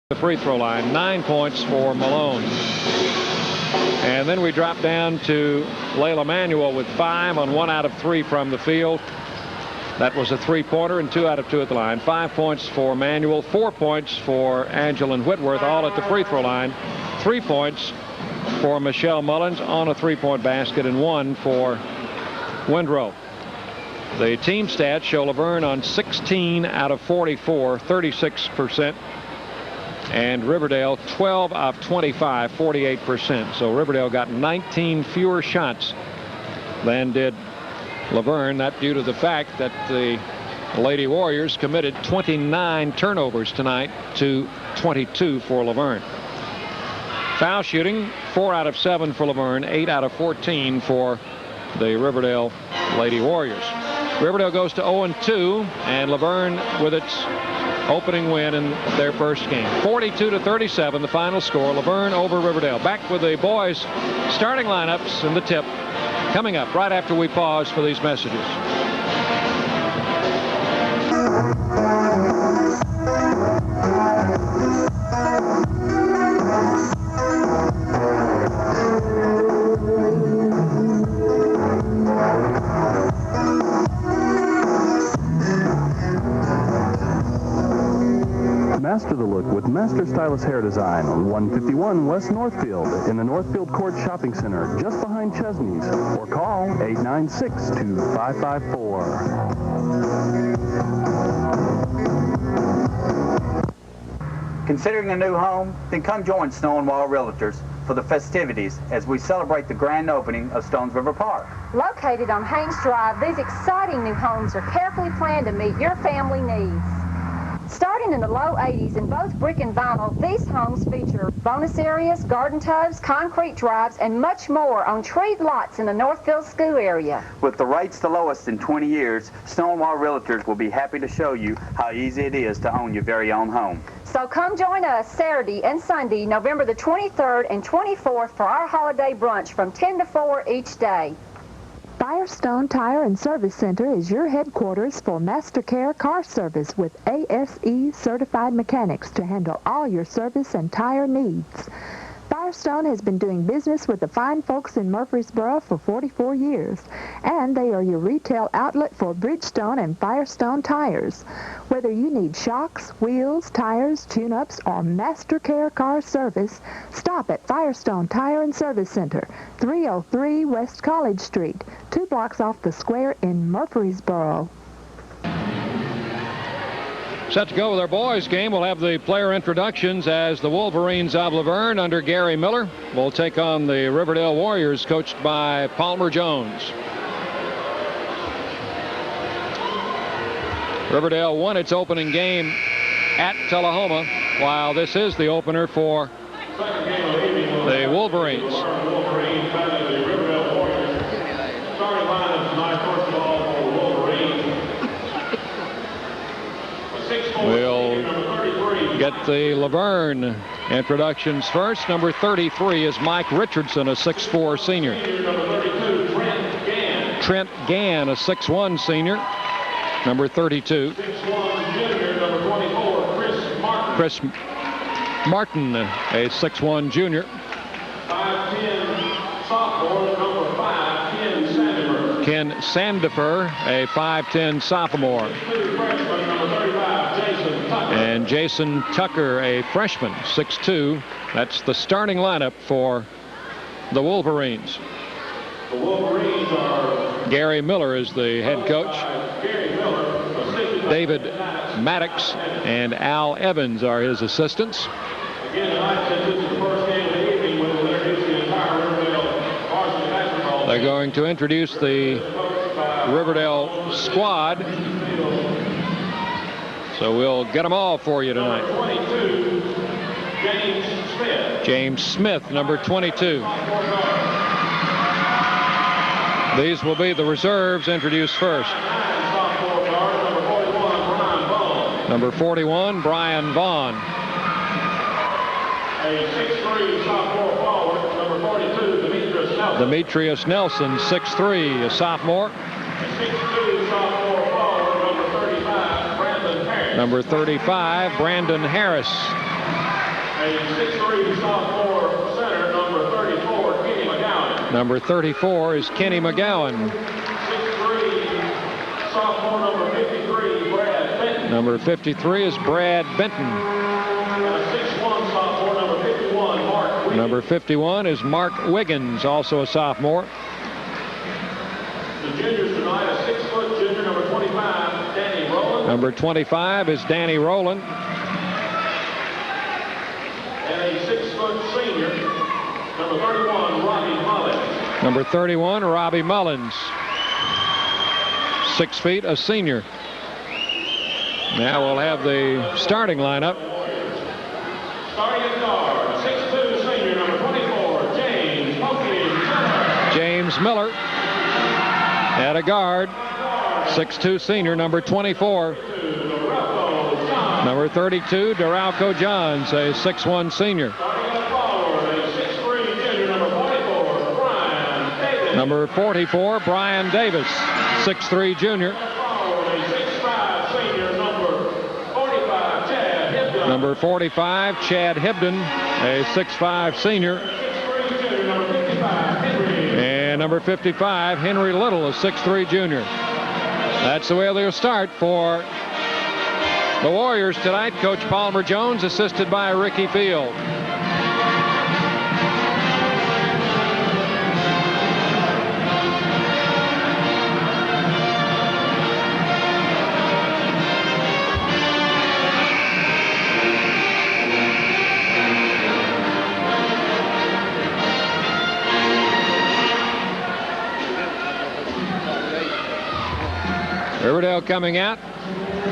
the free throw line. 9 points for Malone. And then we drop down to Layla Manuel with 5 on 1 out of 3 from the field. That was a three-pointer and 2 out of 2 at the line. 5 points for Manuel, 4 points for Angelin Whitworth, all at the free throw line. 3 points for Michelle Mullins on a three-point basket, and 1 for Windrow. The team stats show Lavergne on 16 out of 44, 36%. And Riverdale 12 of 25, 48%. So Riverdale got 19 fewer shots than did Lavergne. That due to the fact that the Lady Warriors committed 29 turnovers tonight to 22 for Lavergne. Foul shooting 4 out of 7 for Lavergne, 8 out of 14 for the Riverdale Lady Warriors. Riverdale goes to 0-2, and Lavergne with its opening win in their first game. 42-37, the final score. Lavergne over Riverdale. Back with the boys' starting lineups and the tip coming up right after we pause for these messages. Master the look with Master Stylist Hair Design on 151 West Northfield in the Northfield Court Shopping Center just behind Chesney's, or call 896-2554. Considering a new home? Then come join Snow and Wall Realtors for the festivities as we celebrate the grand opening of Stones River Park. Located on Haynes Drive, these exciting new homes are carefully planned to meet your family needs. Starting in the low 80s in both brick and vinyl, these homes feature bonus areas, garden tubs, concrete drives, and much more on treed lots in the Northfield School area. With the rates the lowest in 20 years, Snow and Wall Realtors will be happy to show you how easy it is to own your very own home. So come join us Saturday and Sunday, November the 23rd and 24th for our holiday brunch from 10 to 4 each day. Firestone Tire and Service Center is your headquarters for Master Care Car Service with ASE certified mechanics to handle all your service and tire needs. Firestone has been doing business with the fine folks in Murfreesboro for 44 years, and they are your retail outlet for Bridgestone and Firestone tires. Whether you need shocks, wheels, tires, tune-ups, or Master Care Car Service, stop at Firestone Tire and Service Center, 303 West College Street, 2 blocks off the square in Murfreesboro. Set to go with our boys game. We'll have the player introductions as the Wolverines of Lavergne under Gary Miller will take on the Riverdale Warriors coached by Palmer Jones. Riverdale won its opening game at Tullahoma, while this is the opener for the Wolverines. We'll get the Lavergne introductions first. Number 33 is Mike Richardson, a 6'4 senior. Trent Gann, a 6'1 senior. Number 32. Chris Martin, a 6'1 junior. 5'10 sophomore, number 5, Ken Sandifer. Ken Sandifer, a 5'10 sophomore. And Jason Tucker, a freshman, 6'2". That's the starting lineup for the Wolverines. The Wolverines are Gary Miller is the head coach. David Maddox and Al Evans are his assistants. Again, tonight, since this is the first game of the evening, we'll introduce the entire Riverdale varsity basketball. They're going to introduce the Riverdale squad. So we'll get them all for you tonight. Number 22, James Smith. James Smith, number 22. These will be the reserves introduced first. Number 41, Brian Vaughn. A 6'3 sophomore forward, number 42, Demetrius Nelson. Demetrius Nelson, 6'3", a sophomore. A 6'2 sophomore forward, number 35, Brandon Harris. Number 35, Brandon Harris. A 6'3" sophomore center, number 34, Kenny McGowan. Number 34 is Kenny McGowan. 6'3", sophomore, number 53, Brad Benton. Number 53 is Brad Benton. And a 6'1", sophomore, number 51, Mark Wiggins. Number 51 is Mark Wiggins, also a sophomore. The juniors tonight, a 6-foot junior, number 25, Danny Rowland. Number 25 is Danny Rowland. And a 6-foot senior, number 31, Robbie Mullins. Number 31, Robbie Mullins. 6 feet, a senior. Now we'll have the starting lineup. Starting at guard, 6'2", senior, number 24, James Miller. James Miller. At a guard, 6'2", senior, number 24. Number 32, Daralco Johns, a 6'1", senior. Number 44, Brian Davis, 6'3", junior. Number 45, Chad Hibden, a 6'5", senior. And number 55, Henry Little, a 6'3", junior. That's the way they'll start for the Warriors tonight. Coach Palmer Jones, assisted by Ricky Field. Riverdale coming out.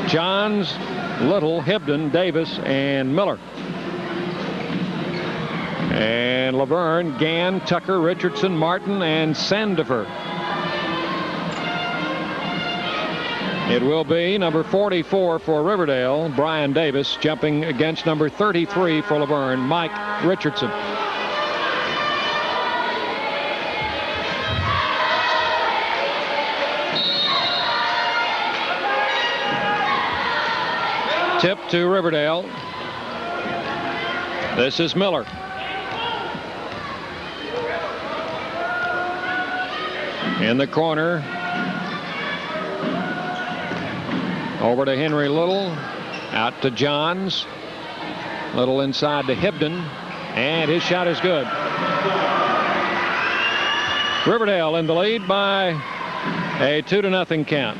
Johns, Little, Hibden, Davis, and Miller. And Lavergne, Gann, Tucker, Richardson, Martin, and Sandifer. It will be number 44 for Riverdale, Brian Davis, jumping against number 33 for Lavergne, Mike Richardson. Tip to Riverdale. This is Miller. In the corner. Over to Henry Little. Out to Johns. Little inside to Hibden. And his shot is good. Riverdale in the lead by a 2-0 count.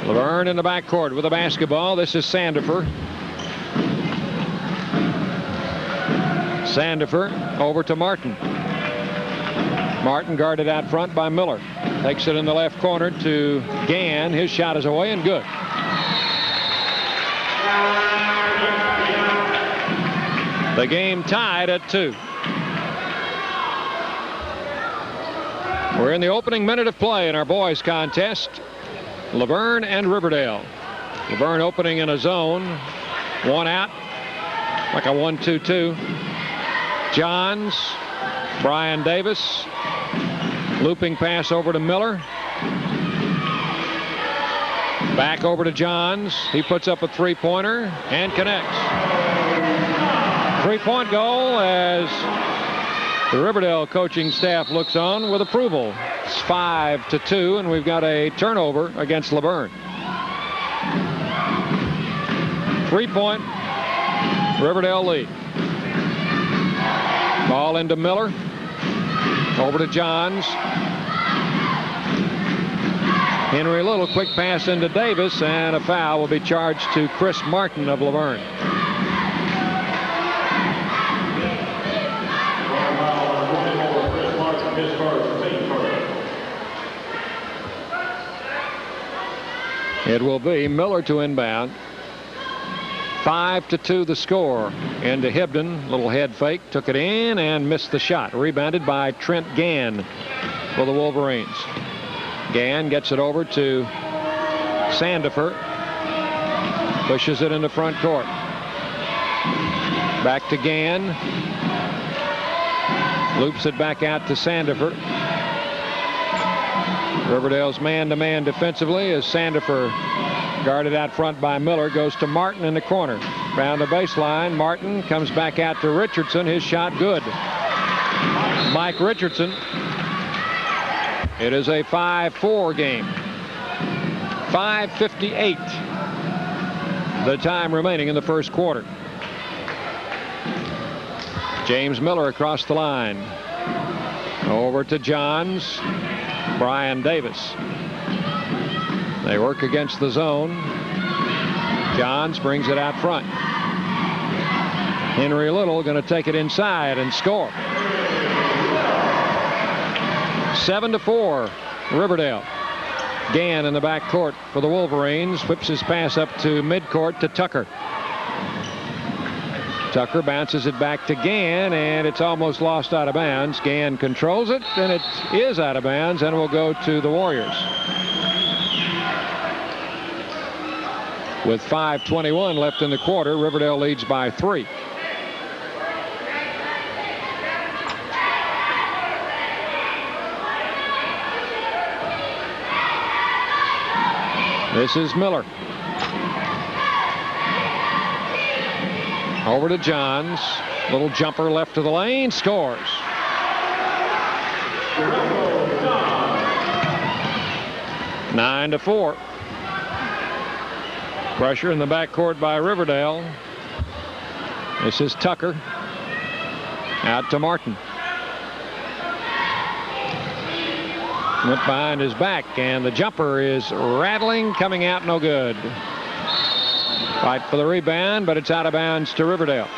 Lavergne in the backcourt with a basketball. This is Sandifer. Sandifer over to Martin. Martin guarded out front by Miller. Takes it in the left corner to Gann. His shot is away and good. The game tied at 2. We're in the opening minute of play in our boys contest. Lavergne and Riverdale. Lavergne opening in a zone. One out. Like a 1-2-2. Johns. Brian Davis. Looping pass over to Miller. Back over to Johns. He puts up a three-pointer and connects. Three-point goal as the Riverdale coaching staff looks on with approval. It's 5-2, and we've got a turnover against Lavergne. 3-point Riverdale lead. Ball into Miller. Over to Johns. Henry Little, quick pass into Davis, and a foul will be charged to Chris Martin of Lavergne. It will be Miller to inbound. 5-2 the score. Into Hibden. Little head fake. Took it in and missed the shot. Rebounded by Trent Gann for the Wolverines. Gann gets it over to Sandifer. Pushes it into front court. Back to Gann. Loops it back out to Sandifer. Riverdale's man-to-man defensively as Sandifer Guarded out front by Miller. Goes to Martin in the corner. Round the baseline. Martin comes back out to Richardson. His shot good. Mike Richardson. It is a 5-4 game. 5:58. The time remaining in the first quarter. James Miller across the line. Over to Johns. Brian Davis. They work against the zone. Johns brings it out front. Henry Little going to take it inside and score. 7-4, Riverdale. Gann in the back court for the Wolverines. Whips his pass up to midcourt to Tucker. Tucker bounces it back to Gann, and it's almost lost out of bounds. Gann controls it, and it is out of bounds, and will go to the Warriors. With 5:21 left in the quarter, Riverdale leads by 3. This is Miller. Over to Johns. Little jumper left to the lane. Scores. Nine to 4. Pressure in the backcourt by Riverdale. This is Tucker. Out to Martin. Went behind his back, and the jumper is rattling, coming out no good. Fight for the rebound, but it's out of bounds to Riverdale.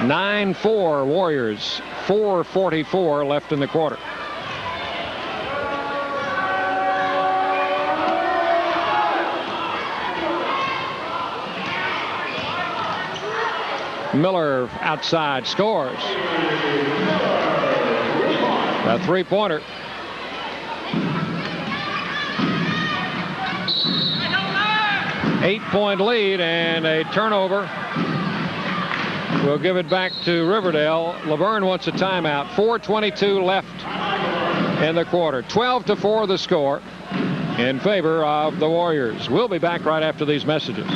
9-4 Warriors. 4:44 left in the quarter. Miller outside scores. A three-pointer. Eight-point lead and a turnover. We'll give it back to Riverdale. Lavergne wants a timeout. 4:22 left in the quarter. 12-4 the score in favor of the Warriors. We'll be back right after these messages.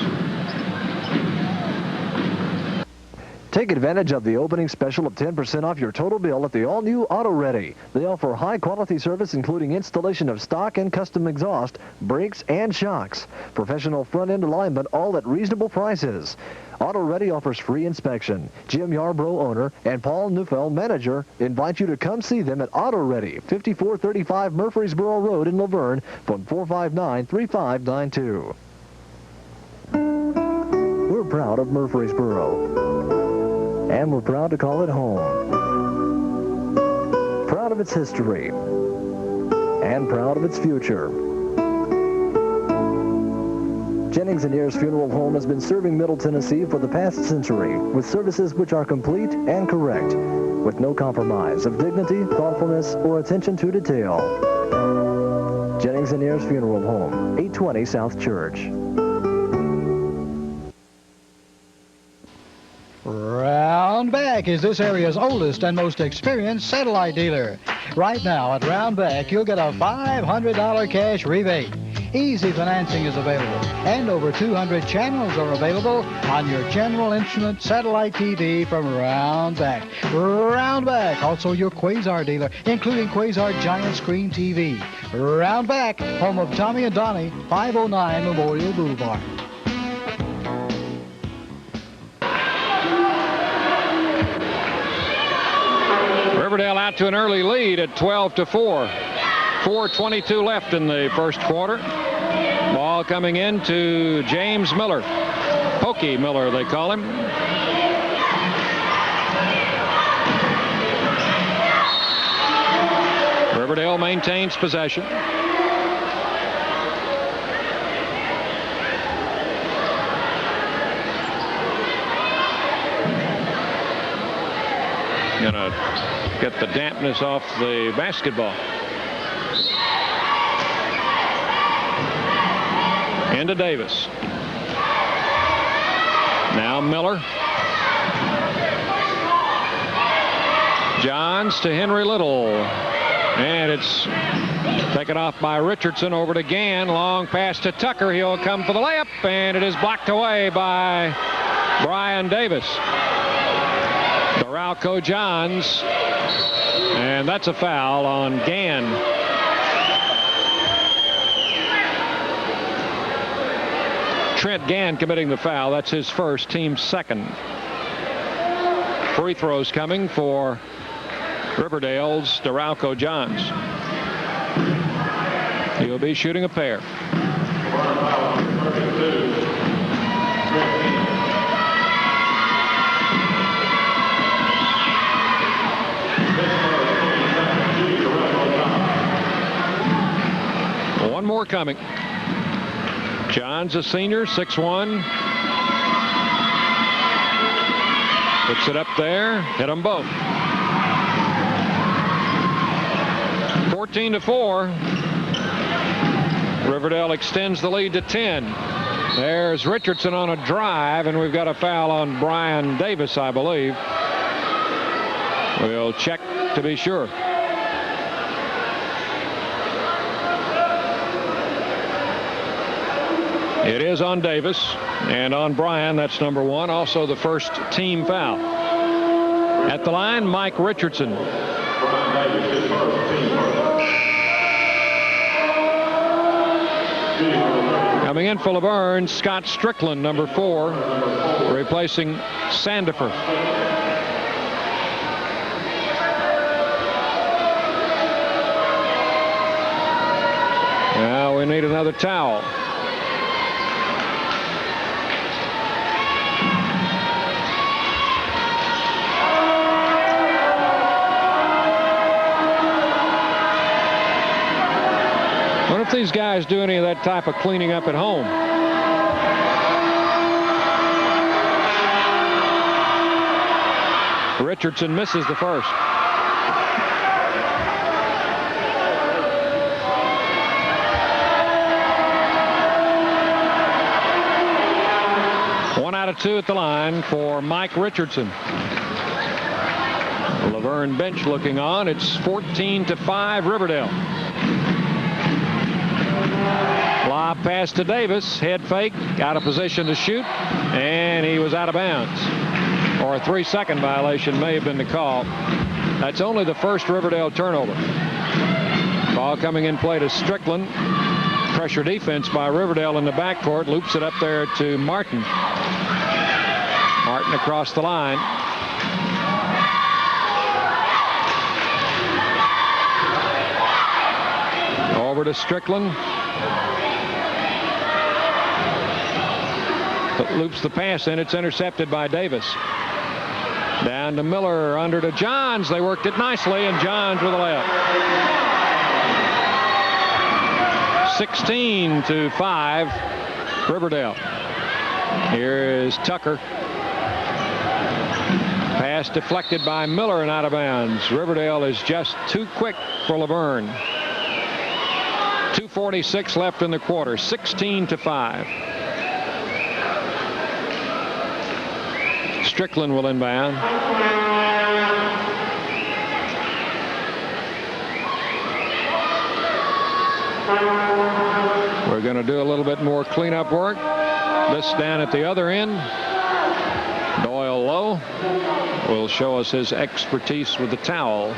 Take advantage of the opening special of 10% off your total bill at the all-new Auto Ready. They offer high-quality service, including installation of stock and custom exhaust, brakes, and shocks. Professional front-end alignment, all at reasonable prices. Auto Ready offers free inspection. Jim Yarbrough, owner, and Paul Neufeld, manager, invite you to come see them at Auto Ready, 5435 Murfreesboro Road in Lavergne, phone 459-3592. We're proud of Murfreesboro. And we're proud to call it home. Proud of its history. And proud of its future. Jennings & Ayers Funeral Home has been serving Middle Tennessee for the past century with services which are complete and correct, with no compromise of dignity, thoughtfulness, or attention to detail. Jennings & Ayers Funeral Home, 820 South Church. Round Back is this area's oldest and most experienced satellite dealer. Right now at Round Back, you'll get a $500 cash rebate. Easy financing is available, and over 200 channels are available on your General Instrument satellite TV from Round Back. Round Back, also your Quasar dealer, including Quasar Giant Screen TV. Round Back, home of Tommy and Donnie, 509 Memorial Boulevard. Riverdale out to an early lead at 12-4. 4:22 left in the first quarter. Ball coming in to James Miller. Pokey Miller, they call him. Riverdale maintains possession. Gonna get the dampness off the basketball. Into Davis. Now Miller. Johns to Henry Little. And it's taken off by Richardson over to Gann. Long pass to Tucker. He'll come for the layup, and it is blocked away by Brian Davis. Doralco Johns, and that's a foul on Gann. Trent Gann committing the foul. That's his first, team second. Free throws coming for Riverdale's Doralco Johns. He'll be shooting a pair. One more coming. Johns, a senior, 6'1". Puts it up there. Hit them both. 14-4. Riverdale extends the lead to 10. There's Richardson on a drive, and we've got a foul on Brian Davis, I believe. We'll check to be sure. It is on Davis, and on Brian, that's number 1, also the first team foul. At the line, Mike Richardson. Coming in for Lavergne, Scott Strickland, number 4, replacing Sandifer. Now we need another towel. What if these guys do any of that type of cleaning up at home? Richardson misses the first. One out of 2 at the line for Mike Richardson. Lavergne bench looking on. It's 14-5 Riverdale. Lob pass to Davis. Head fake. Out of position to shoot. And he was out of bounds. Or a 3-second violation may have been the call. That's only the first Riverdale turnover. Ball coming in play to Strickland. Pressure defense by Riverdale in the backcourt. Loops it up there to Martin. Martin across the line. Over to Strickland. Loops the pass in. It's intercepted by Davis. Down to Miller, under to Johns. They worked it nicely, and Johns with a layup. 16-5 Riverdale. Here is Tucker. Pass deflected by Miller and out of bounds. Riverdale is just too quick for Lavergne. 2:46 left in the quarter. 16-5. Strickland will inbound. We're going to do a little bit more cleanup work. This down at the other end. Doyle Lowe will show us his expertise with the towel.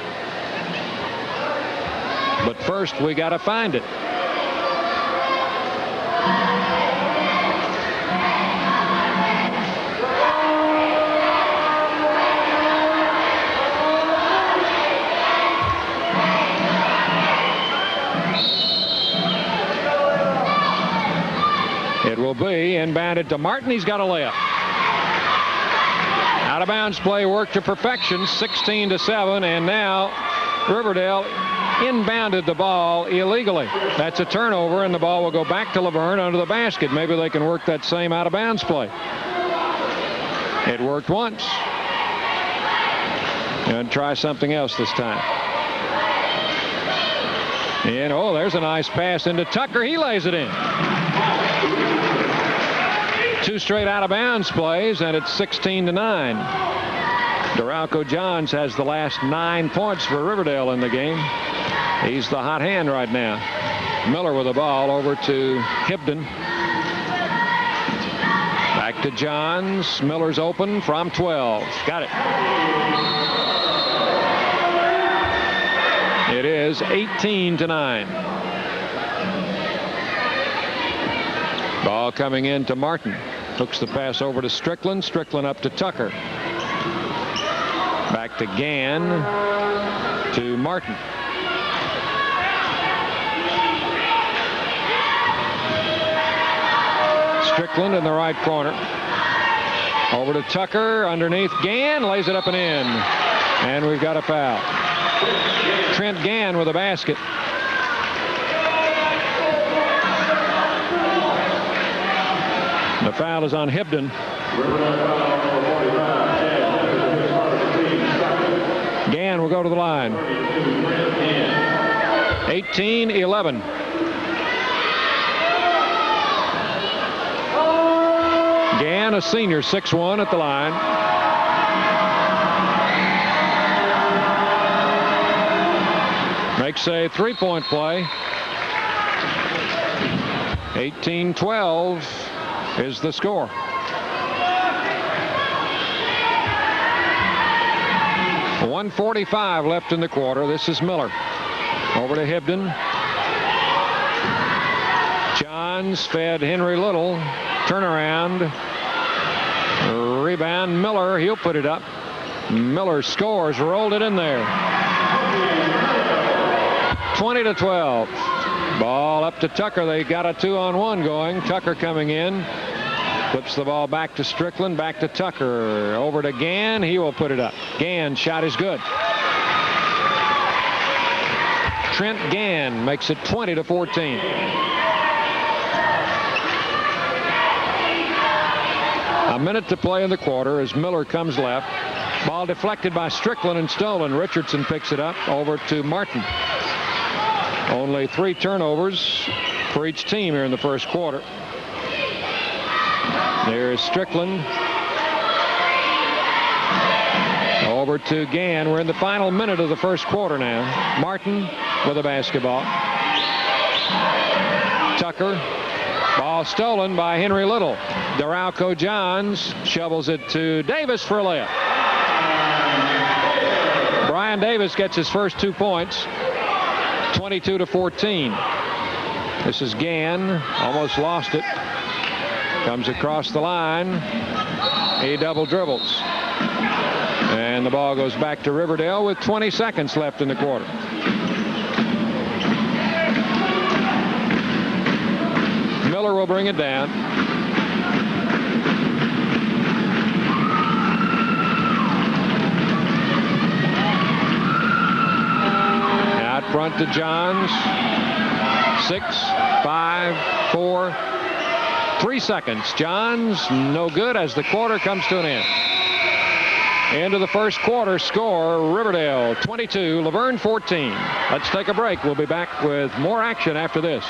But first, we got to find it. It will be inbounded to Martin. He's got a layup. Out of bounds play worked to perfection. 16-7, and now Riverdale inbounded the ball illegally. That's a turnover, and the ball will go back to Lavergne under the basket. Maybe they can work that same out of bounds play. It worked once. And try something else this time. And oh, there's a nice pass into Tucker. He lays it in. 2 straight out of bounds plays, and it's 16-9. Doralco Johns has the last 9 points for Riverdale in the game. He's the hot hand right now. Miller with the ball over to Hibden. Back to Johns. Miller's open from 12. Got it. It is 18-9. Ball coming in to Martin. Hooks the pass over to Strickland. Strickland up to Tucker. Back to Gann to Martin. Strickland in the right corner. Over to Tucker. Underneath Gann. Lays it up and in. And we've got a foul. Trent Gann with a basket. The foul is on Hibden. Gann will go to the line. 18-11. Gann, a senior, 6'1" at the line. Makes a three-point play. 18-12 is the score. .145 left in the quarter. This is Miller. Over to Hibden. Johns fed Henry Little. Turnaround. Rebound. Miller. He'll put it up. Miller scores. Rolled it in there. 20-12. Ball up to Tucker. They got a 2-on-1 going. Tucker coming in. Flips the ball back to Strickland. Back to Tucker. Over to Gann. He will put it up. Gann shot is good. Trent Gann makes it 20-14. A minute to play in the quarter as Miller comes left. Ball deflected by Strickland and stolen. Richardson picks it up. Over to Martin. Only 3 turnovers for each team here in the first quarter. There's Strickland. Over to Gann. We're in the final minute of the first quarter now. Martin with a basketball. Tucker. Ball stolen by Henry Little. Darauco Johns shovels it to Davis for a layup. Brian Davis gets his first 2 points. 22-14. This is Gann. Almost lost it. Comes across the line. He double dribbles. And the ball goes back to Riverdale with 20 seconds left in the quarter. Miller will bring it down. Out front to Johns. 6, 5, 4, 3 seconds. Johns no good as the quarter comes to an end. Into the first quarter. Score Riverdale 22, Lavergne 14. Let's take a break. We'll be back with more action after this.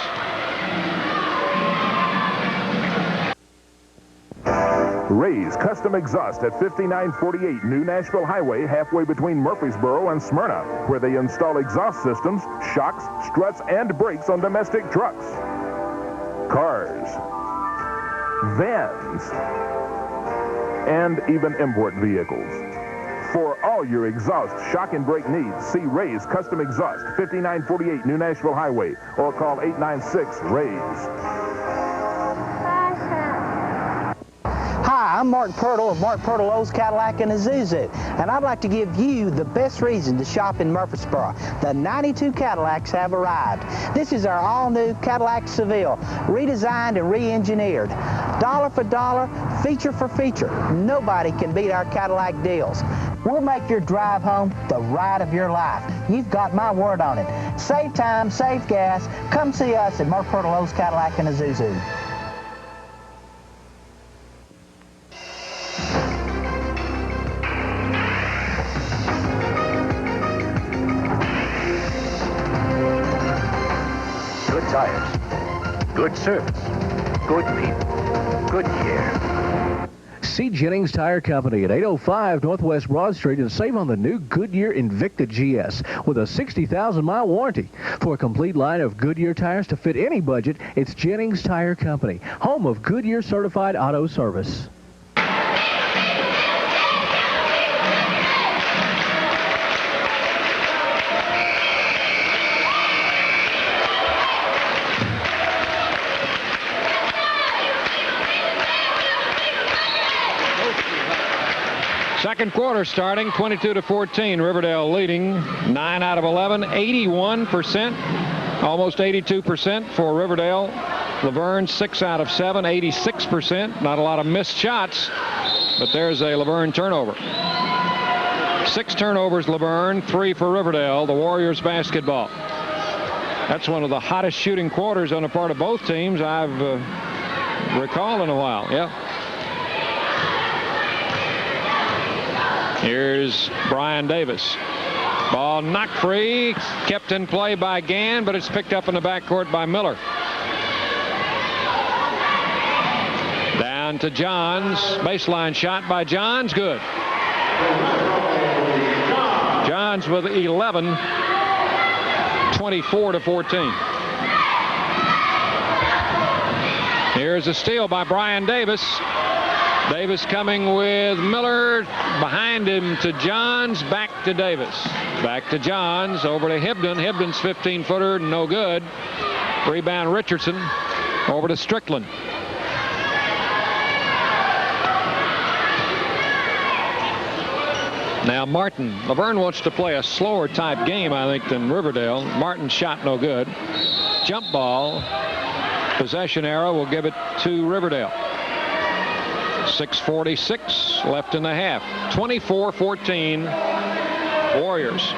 Ray's Custom Exhaust at 5948 New Nashville Highway, halfway between Murfreesboro and Smyrna, where they install exhaust systems, shocks, struts, and brakes on domestic trucks, cars, vans, and even import vehicles. For all your exhaust, shock, and brake needs, see Ray's Custom Exhaust, 5948 New Nashville Highway, or call 896-RAYS. Hi, I'm Mark Pirtle of Mark Pirtle Lowe's Cadillac in Azusa, and I'd like to give you the best reason to shop in Murfreesboro. The 92 Cadillacs have arrived. This is our all-new Cadillac Seville, redesigned and re-engineered. Dollar for dollar, feature for feature. Nobody can beat our Cadillac deals. We'll make your drive home the ride of your life. You've got my word on it. Save time, save gas. Come see us at Mark Pirtle Lowe's Cadillac in Azusa. Tires, good service, good people, good care. See Jennings Tire Company at 805 Northwest Broad Street and save on the new Goodyear Invicta GS with a 60,000-mile warranty. For a complete line of Goodyear tires to fit any budget, it's Jennings Tire Company, home of Goodyear certified auto service. Second quarter starting, 22-14. Riverdale leading 9 out of 11, 81%, almost 82% for Riverdale. Lavergne 6 out of 7, 86%. Not a lot of missed shots, but there's a Lavergne turnover. 6 turnovers Lavergne, 3 for Riverdale, the Warriors basketball. That's one of the hottest shooting quarters on the part of both teams I've recalled in a while. Yeah. Here's Brian Davis. Ball knocked free, kept in play by Gann, but it's picked up in the backcourt by Miller. Down to Johns. Baseline shot by Johns. Good. Johns with 11, 24-14. Here's a steal by Brian Davis. Davis coming with Miller, behind him to Johns, back to Davis. Back to Johns, over to Hibden. Hibden's 15-footer, no good. Rebound Richardson, over to Strickland. Now Martin. Lavergne wants to play a slower type game, I think, than Riverdale. Martin's shot no good. Jump ball. Possession arrow will give it to Riverdale. 6:46 left in the half. 24-14 Warriors.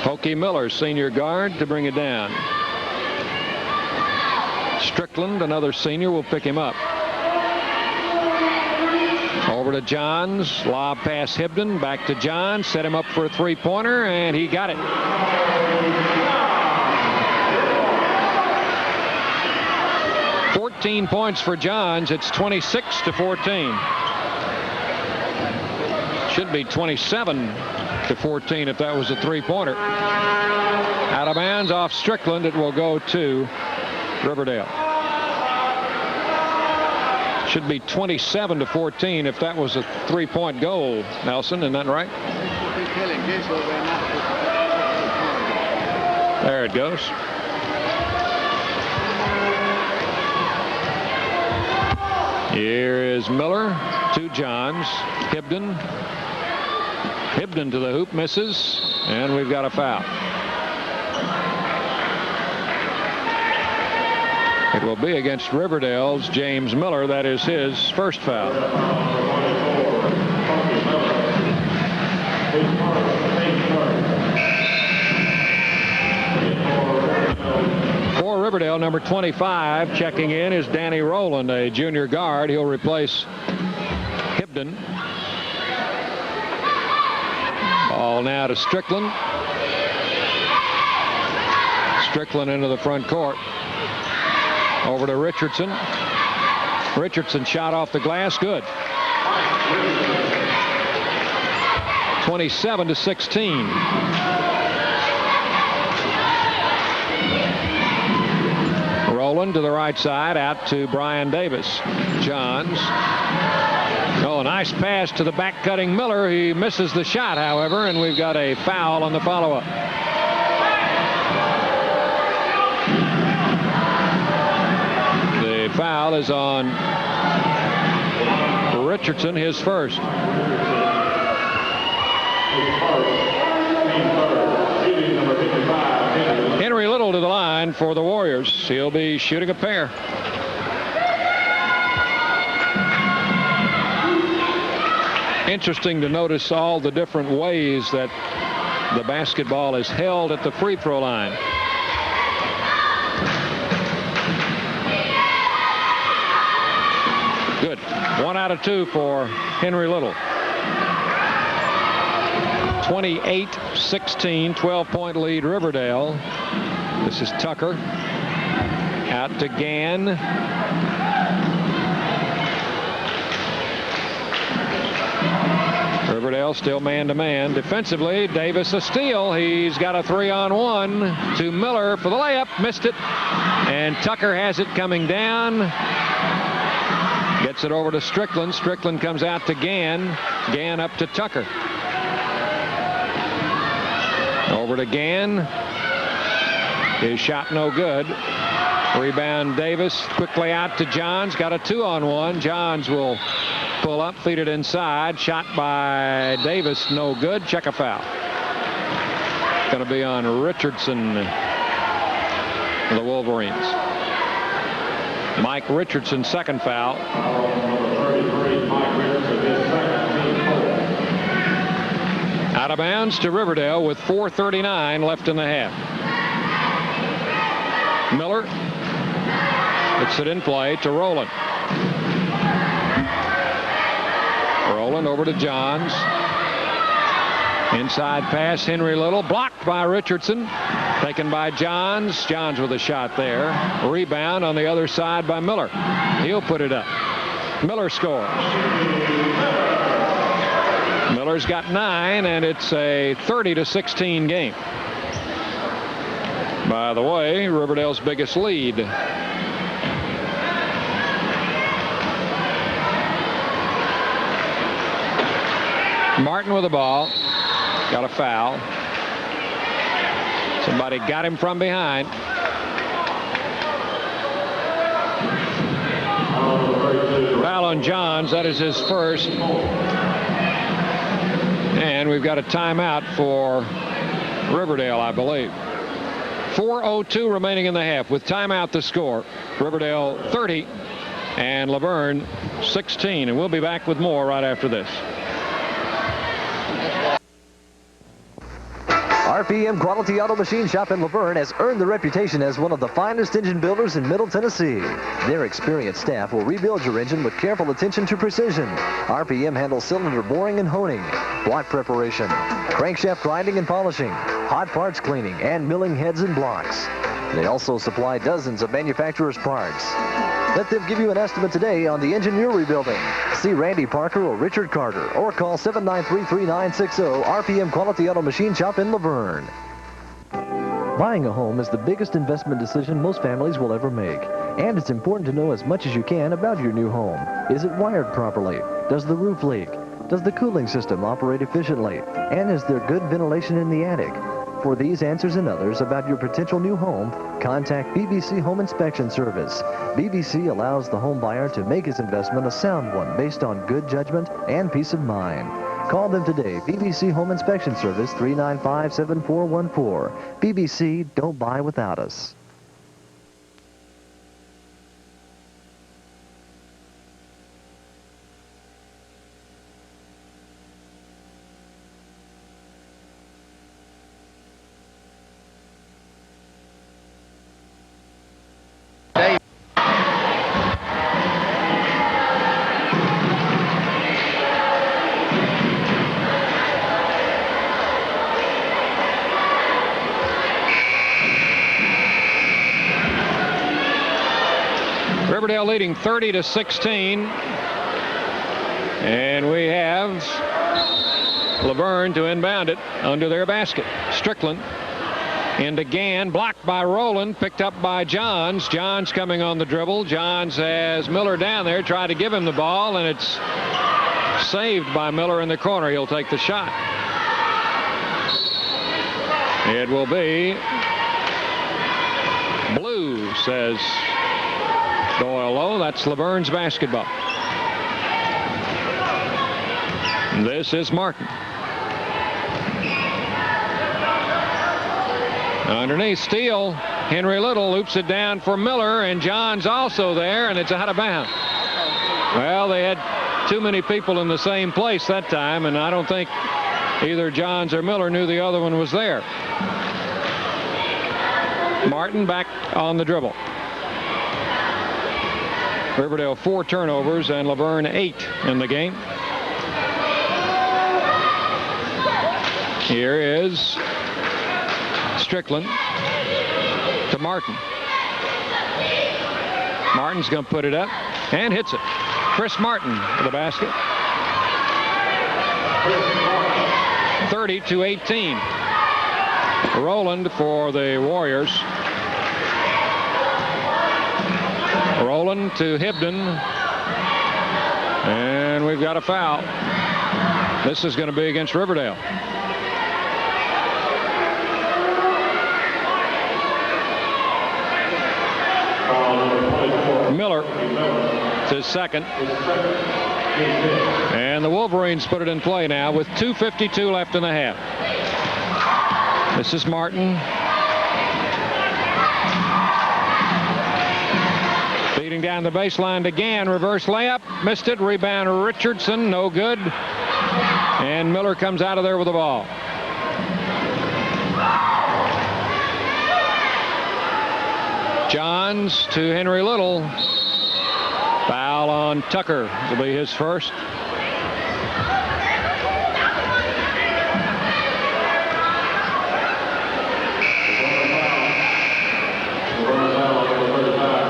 Pokey Miller, senior guard, to bring it down. Strickland, another senior, will pick him up. Over to Johns. Lob pass Hibden. Back to Johns. Set him up for a three-pointer, and he got it. 14 points for Johns. It's 26-14. Should be 27-14 if that was a three-pointer. Out of bounds off Strickland. It will go to Riverdale. Should be 27-14 if that was a three-point goal, Nelson. Isn't that right? There it goes. Here is Miller to Johns. Hibden. Hibden to the hoop, misses, and we've got a foul. It will be against Riverdale's James Miller. That is his first foul. For Riverdale, number 25 checking in is Danny Rowland, a junior guard. He'll replace Hibden. Ball now to Strickland. Strickland into the front court. Over to Richardson. Richardson shot off the glass. Good. 27-16. Rowland to the right side, out to Brian Davis. Johns. Oh, a nice pass to the back-cutting Miller. He misses the shot, however, and we've got a foul on the follow-up. The foul is on Richardson, his first. Henry Little to the line for the Warriors. He'll be shooting a pair. Interesting to notice all the different ways that the basketball is held at the free throw line. Good. 1 out of 2 for Henry Little. 28-16, 12-point lead Riverdale. This is Tucker. Out to Gann. Riverdale still man-to-man. Defensively, Davis a steal. He's got a 3-on-1 to Miller for the layup. Missed it. And Tucker has it coming down. Gets it over to Strickland. Strickland comes out to Gann. Gann up to Tucker. Over to Gann. His shot no good. Rebound Davis. Quickly out to Johns. Got a 2-on-1. Johns will pull up, feed it inside. Shot by Davis, no good. Check a foul. Going to be on Richardson, the Wolverines. Mike Richardson, second foul. Out of bounds to Riverdale with 4:39 left in the half. Miller gets it in play to Rowland. Rowland over to Johns. Inside pass, Henry Little, blocked by Richardson. Taken by Johns. Johns with a shot there. Rebound on the other side by Miller. He'll put it up. Miller scores. Miller's got 9, and it's a 30-16 game. By the way, Riverdale's biggest lead. Martin with the ball. Got a foul. Somebody got him from behind. Foul on Johns. That is his first. And we've got a timeout for Riverdale, I believe. 4:02 remaining in the half. With timeout the score. Riverdale 30 and Lavergne 16. And we'll be back with more right after this. RPM Quality Auto Machine Shop in Lavergne has earned the reputation as one of the finest engine builders in Middle Tennessee. Their experienced staff will rebuild your engine with careful attention to precision. RPM handles cylinder boring and honing, block preparation, crankshaft grinding and polishing, hot parts cleaning, and milling heads and blocks. They also supply dozens of manufacturer's parts. Let them give you an estimate today on the engine you're rebuilding. See Randy Parker or Richard Carter or call 793-3960 RPM Quality Auto Machine Shop in Lavergne. Buying a home is the biggest investment decision most families will ever make. And it's important to know as much as you can about your new home. Is it wired properly? Does the roof leak? Does the cooling system operate efficiently? And is there good ventilation in the attic? For these answers and others about your potential new home, contact BBC Home Inspection Service. BBC allows the home buyer to make his investment a sound one based on good judgment and peace of mind. Call them today. BBC Home Inspection Service, 395-7414. BBC, don't buy without us. Riverdale leading 30-16. And we have Lavergne to inbound it under their basket. Strickland into Gann, blocked by Rowland, picked up by Johns. Johns coming on the dribble. Johns has Miller down there, tried to give him the ball, and it's saved by Miller in the corner. He'll take the shot. It will be blue, says Doyle Lowe. That's Lavergne's basketball. This is Martin. Underneath, steal. Henry Little loops it down for Miller, and Johns also there, and it's out of bounds. Well, they had too many people in the same place that time, and I don't think either Johns or Miller knew the other one was there. Martin back on the dribble. Riverdale 4 turnovers and Lavergne 8 in the game. Here is Strickland to Martin. Martin's going to put it up and hits it. Chris Martin for the basket. 30-18. Rowland for the Warriors. Rowland to Hibden. And we've got a foul. This is going to be against Riverdale. Miller to second. And the Wolverines put it in play now with 2:52 left in the half. This is Martin. Feeding down the baseline to Gann. Reverse layup. Missed it. Rebound Richardson. No good. And Miller comes out of there with the ball. Johns to Henry Little. Foul on Tucker. Will be his first.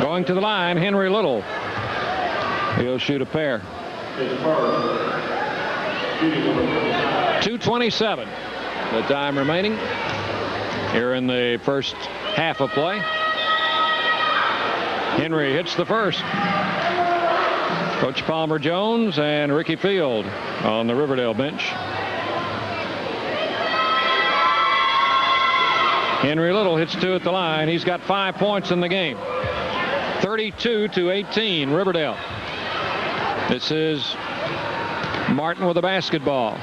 Going to the line, Henry Little. He'll shoot a pair. 2:27. The time remaining here in the first half of play. Henry hits the first. Coach Palmer Jones and Ricky Field on the Riverdale bench. Henry Little hits two at the line. He's got 5 points in the game. 32-18, Riverdale. This is Martin with a basketball.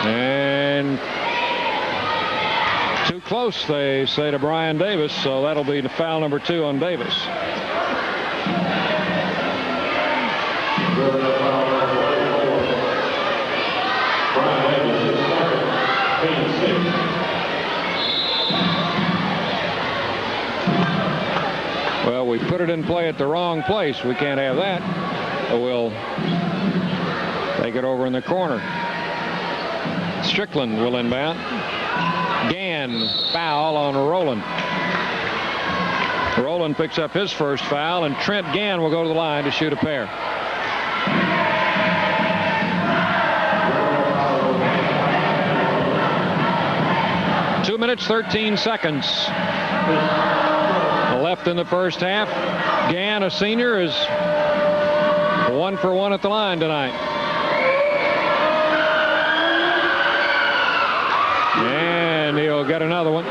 And too close, they say to Brian Davis, so that'll be the foul number 2 on Davis. Well, we put it in play at the wrong place. We can't have that. So we'll take it over in the corner. Strickland will inbound. Gann, foul on Rowland. Rowland picks up his first foul, and Trent Gann will go to the line to shoot a pair. Two minutes, 13 seconds left in the first half. Gann, a senior, is 1 for 1 at the line tonight. And he'll get another one.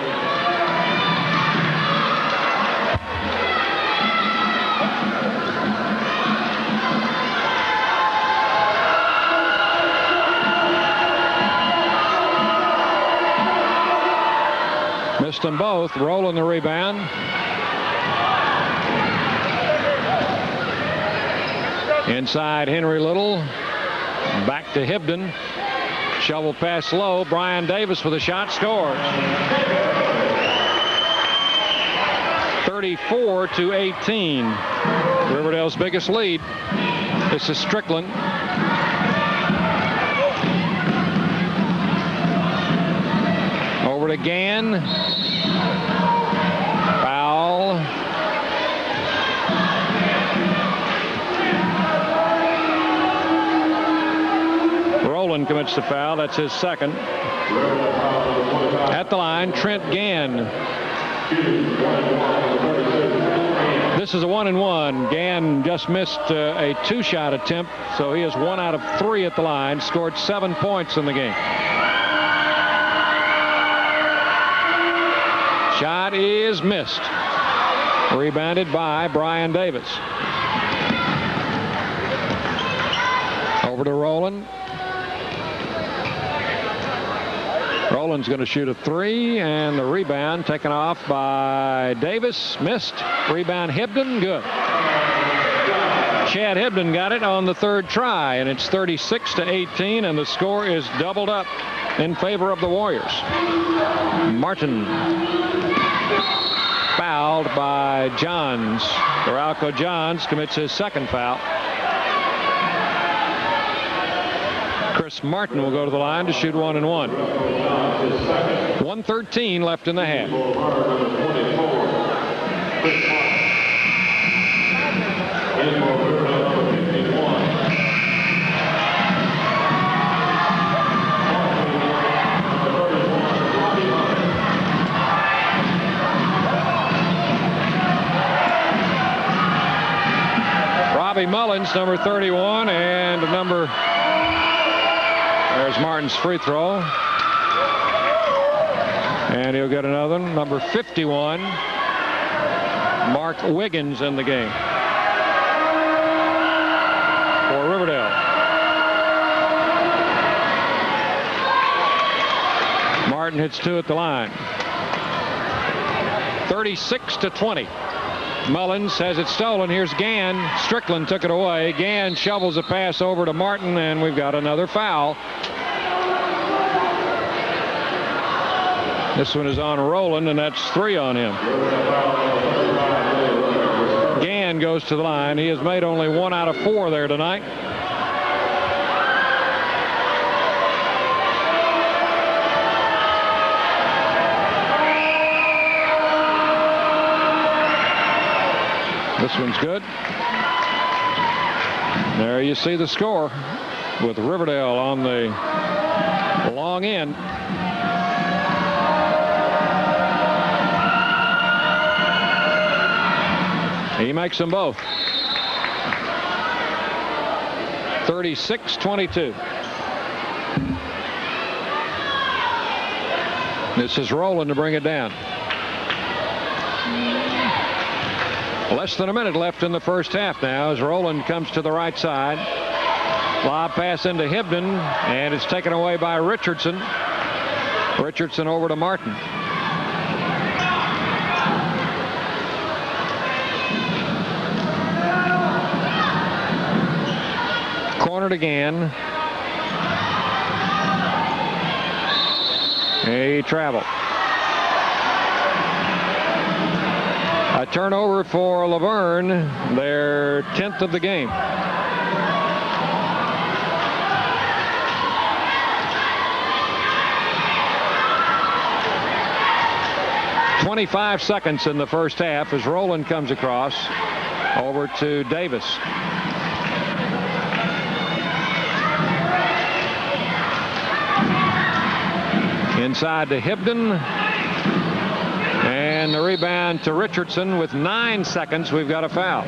Missed them both. Rolling the rebound. Inside Henry Little. Back to Hibden. Shovel pass low. Brian Davis with a shot, scores. 34-18. Riverdale's biggest lead. This is Strickland. Over to Gann. Foul. Rowland commits the foul. That's his second. At the line, Trent Gann. This is a 1-and-1. Gann just missed a two-shot attempt, so he is 1 out of 3 at the line. Scored 7 points in the game. Shot is missed. Rebounded by Brian Davis. Over to Rowland. Rowland's going to shoot a 3, and the rebound taken off by Davis. Missed. Rebound Hibden. Good. Chad Hibden got it on the third try, and it's 36-18, and the score is doubled up in favor of the Warriors. Martin fouled by Johns. Coralco Johns commits his second foul. Chris Martin will go to the line to shoot 1-and-1. 1:13 left in the half. Bobby Mullins, number 31, and there's Martin's free throw. And he'll get another one, number 51, Mark Wiggins in the game for Riverdale. Martin hits 2 at the line. 36-20. Mullins has it stolen. Here's Gann. Strickland took it away. Gann shovels a pass over to Martin, and we've got another foul. This one is on Rowland, and that's 3 on him. Gann goes to the line. He has made only 1 out of 4 there tonight. This one's good. There you see the score with Riverdale on the long end. He makes them both. 36-22. This is Rowland to bring it down. Less than a minute left in the first half now as Rowland comes to the right side. Lob pass into Hibden, and it's taken away by Richardson. Richardson over to Martin. Cornered again. He traveled. A turnover for Lavergne, their 10th of the game. .25 seconds in the first half as Rowland comes across over to Davis. Inside to Hibden. And the rebound to Richardson with 9 seconds. We've got a foul.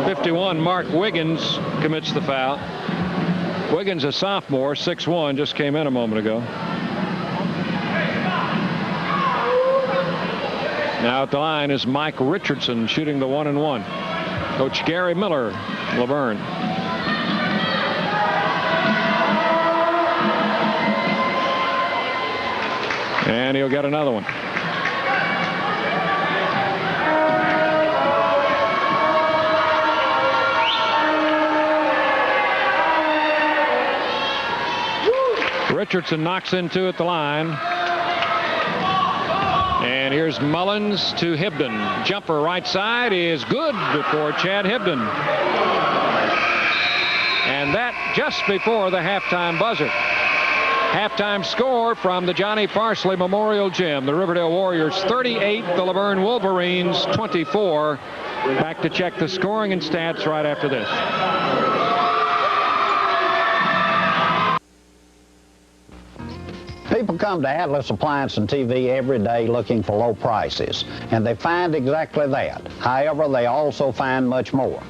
.51, Mark Wiggins commits the foul. Wiggins, a sophomore, 6'1", just came in a moment ago. Now at the line is Mike Richardson shooting the 1-and-1. Coach Gary Miller, Lavergne. And he'll get another one. Richardson knocks in 2 at the line. And here's Mullins to Hibden. Jumper right side is good before Chad Hibden. And that just before the halftime buzzer. Halftime score from the Johnny Parsley Memorial Gym. The Riverdale Warriors 38, the Lavergne Wolverines 24. Back to check the scoring and stats right after this. People come to Atlas Appliance and TV every day looking for low prices, and they find exactly that. However, they also find much more.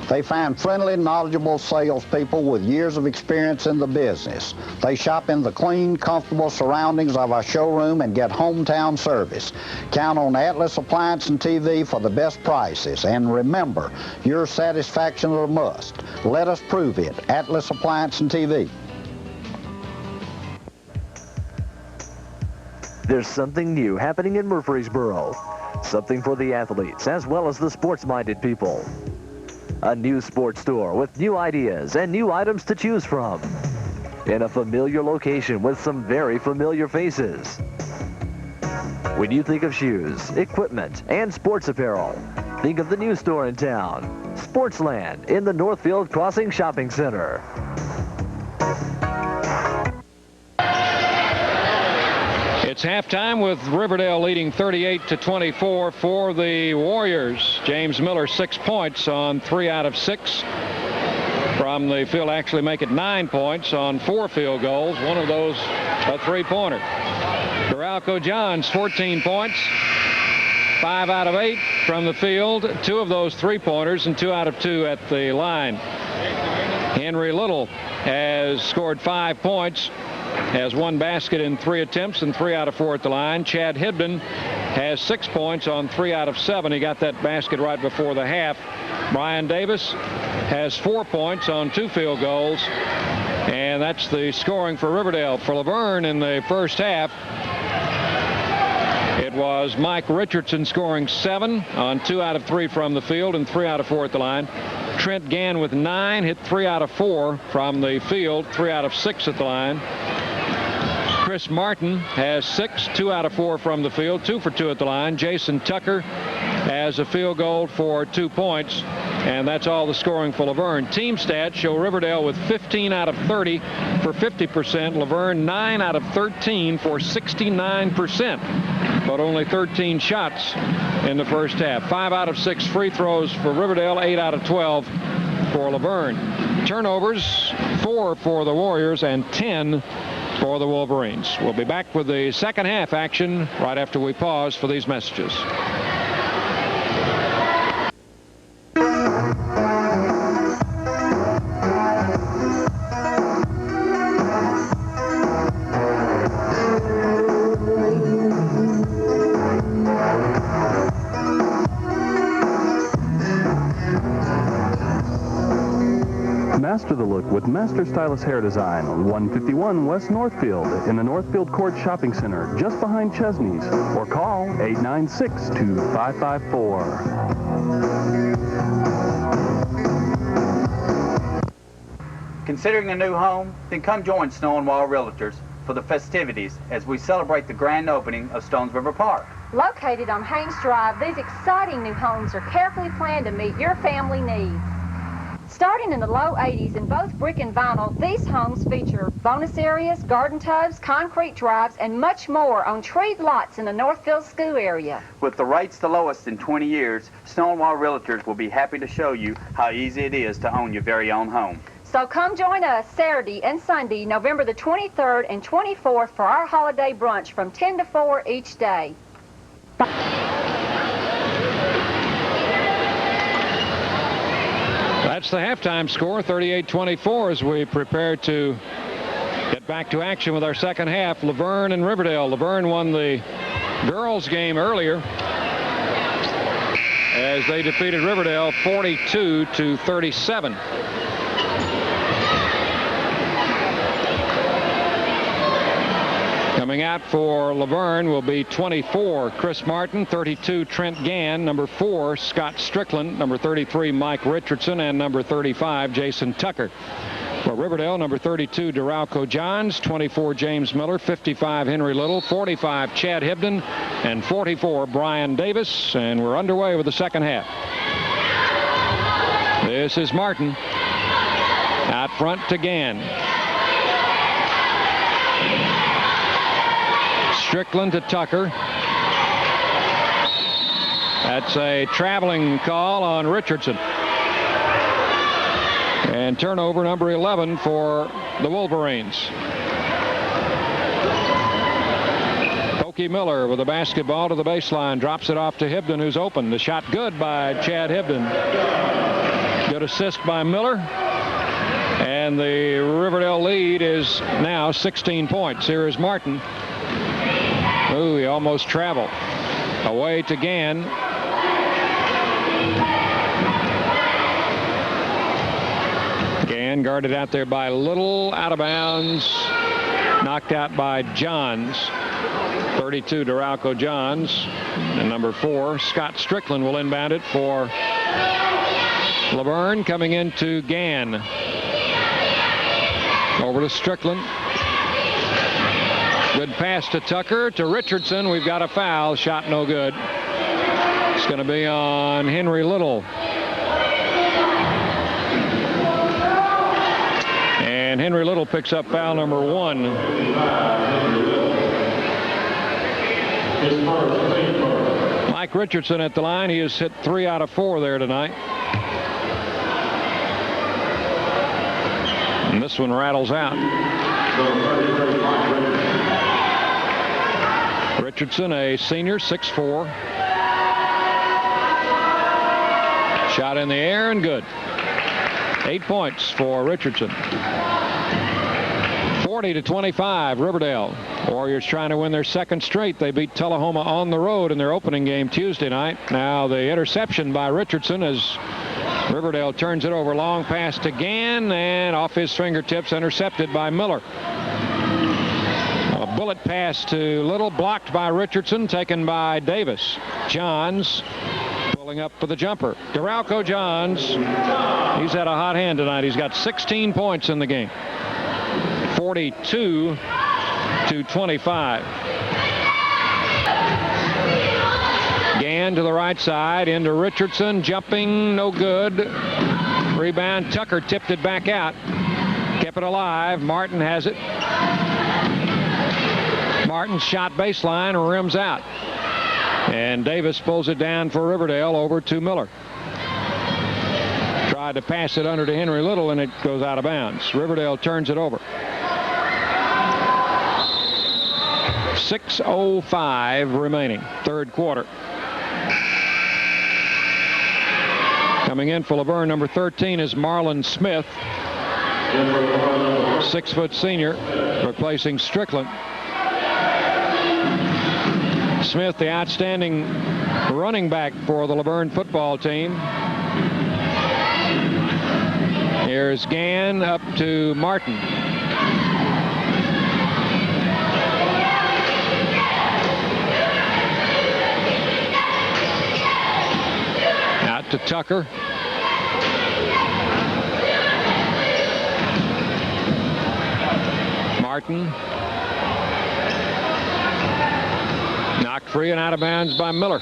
They find friendly, knowledgeable salespeople with years of experience in the business. They shop in the clean, comfortable surroundings of our showroom and get hometown service. Count on Atlas Appliance and TV for the best prices. And remember, your satisfaction is a must. Let us prove it. Atlas Appliance and TV. There's something new happening in Murfreesboro. Something for the athletes as well as the sports-minded people. A new sports store with new ideas and new items to choose from. In a familiar location with some very familiar faces. When you think of shoes, equipment, and sports apparel, think of the new store in town, Sportsland in the Northfield Crossing Shopping Center. It's halftime with Riverdale leading 38-24 for the Warriors. James Miller 6 points on 3 out of 6 from from the field, actually make it 9 points on 4 field goals. One of those a three-pointer. Duralco Johns, 14 points. 5 out of 8 from the field. 2 of those three-pointers and 2 out of 2 at the line. Henry Little has scored 5 points, has 1 basket in 3 attempts and 3 out of 4 at the line. Chad Hibden has 6 points on 3 out of 7. He got that basket right before the half. Brian Davis has 4 points on 2 field goals, and that's the scoring for Riverdale. For Lavergne in the first half, it was Mike Richardson scoring 7 on 2 out of 3 from the field and 3 out of 4 at the line. Trent Gann with 9, hit 3 out of 4 from the field, 3 out of 6 at the line. Chris Martin has 6, 2 out of 4 from the field, 2 for 2 at the line. Jason Tucker has a field goal for 2 points, and that's all the scoring for Lavergne. Team stats show Riverdale with 15 out of 30 for 50%. Lavergne 9 out of 13 for 69%, but only 13 shots in the first half. 5 out of 6 free throws for Riverdale, 8 out of 12 for Lavergne. Turnovers, 4 for the Warriors and 10 for the Wolverines. We'll be back with the second half action right after we pause for these messages. Master the look with Master Stylus Hair Design, 151 West Northfield in the Northfield Court Shopping Center, just behind Chesney's, or call 896-2554. Considering a new home? Then come join Snow and Wall Realtors for the festivities as we celebrate the grand opening of Stones River Park. Located on Haynes Drive, these exciting new homes are carefully planned to meet your family needs. Starting in the low 80s in both brick and vinyl, these homes feature bonus areas, garden tubs, concrete drives, and much more on treed lots in the Northfield School area. With the rates the lowest in 20 years, Snow and Wall Realtors will be happy to show you how easy it is to own your very own home. So come join us Saturday and Sunday, November the 23rd and 24th for our holiday brunch from 10 to 4 each day. That's the halftime score, 38-24, as we prepare to get back to action with our second half. Lavergne and Riverdale. Lavergne won the girls' game earlier as they defeated Riverdale 42-37. Coming out for Lavergne will be 24, Chris Martin, 32, Trent Gann, number 4, Scott Strickland, number 33, Mike Richardson, and number 35, Jason Tucker. For Riverdale, number 32, Duralco Johns, 24, James Miller, 55, Henry Little, 45, Chad Hibden, and 44, Brian Davis. And we're underway with the second half. This is Martin. Out front to Gann. Strickland to Tucker. That's a traveling call on Richardson. And turnover number 11 for the Wolverines. Pokey Miller with a basketball to the baseline. Drops it off to Hibden, who's open. The shot good by Chad Hibden. Good assist by Miller. And the Riverdale lead is now 16 points. Here is Martin. Ooh, he almost traveled. Away to Gann. Gann guarded out there by Little, out of bounds. Knocked out by Johns. 32, Duralco Johns. And number 4, Scott Strickland will inbound it for Lavergne. Coming into Gann. Over to Strickland. Good pass to Tucker, to Richardson. We've got a foul. Shot no good. It's going to be on Henry Little. And Henry Little picks up foul number 1. Mike Richardson at the line. He has hit 3 out of 4 there tonight. And this one rattles out. Richardson, a senior, 6'4". Shot in the air and good. 8 points for Richardson. 40-25, Riverdale. Warriors trying to win their second straight. They beat Tullahoma on the road in their opening game Tuesday night. Now the interception by Richardson as Riverdale turns it over. Long pass to Gann, and off his fingertips, intercepted by Miller. A bullet pass to Little, blocked by Richardson, taken by Davis. Johns pulling up for the jumper. DeRalco Johns, he's had a hot hand tonight. He's got 16 points in the game. 42-25. Gann to the right side, into Richardson, jumping, no good. Rebound, Tucker tipped it back out. Kept it alive. Martin has it. Martin's shot baseline, rims out. And Davis pulls it down for Riverdale over to Miller. Tried to pass it under to Henry Little, and it goes out of bounds. Riverdale turns it over. 6:05 remaining, third quarter. Coming in for Lavergne, number 13 is Marlon Smith, 6-foot senior, replacing Strickland. Smith, the outstanding running back for the Lavergne football team. Here's Gann up to Martin. Out to Tucker. Martin. Knocked free and out of bounds by Miller.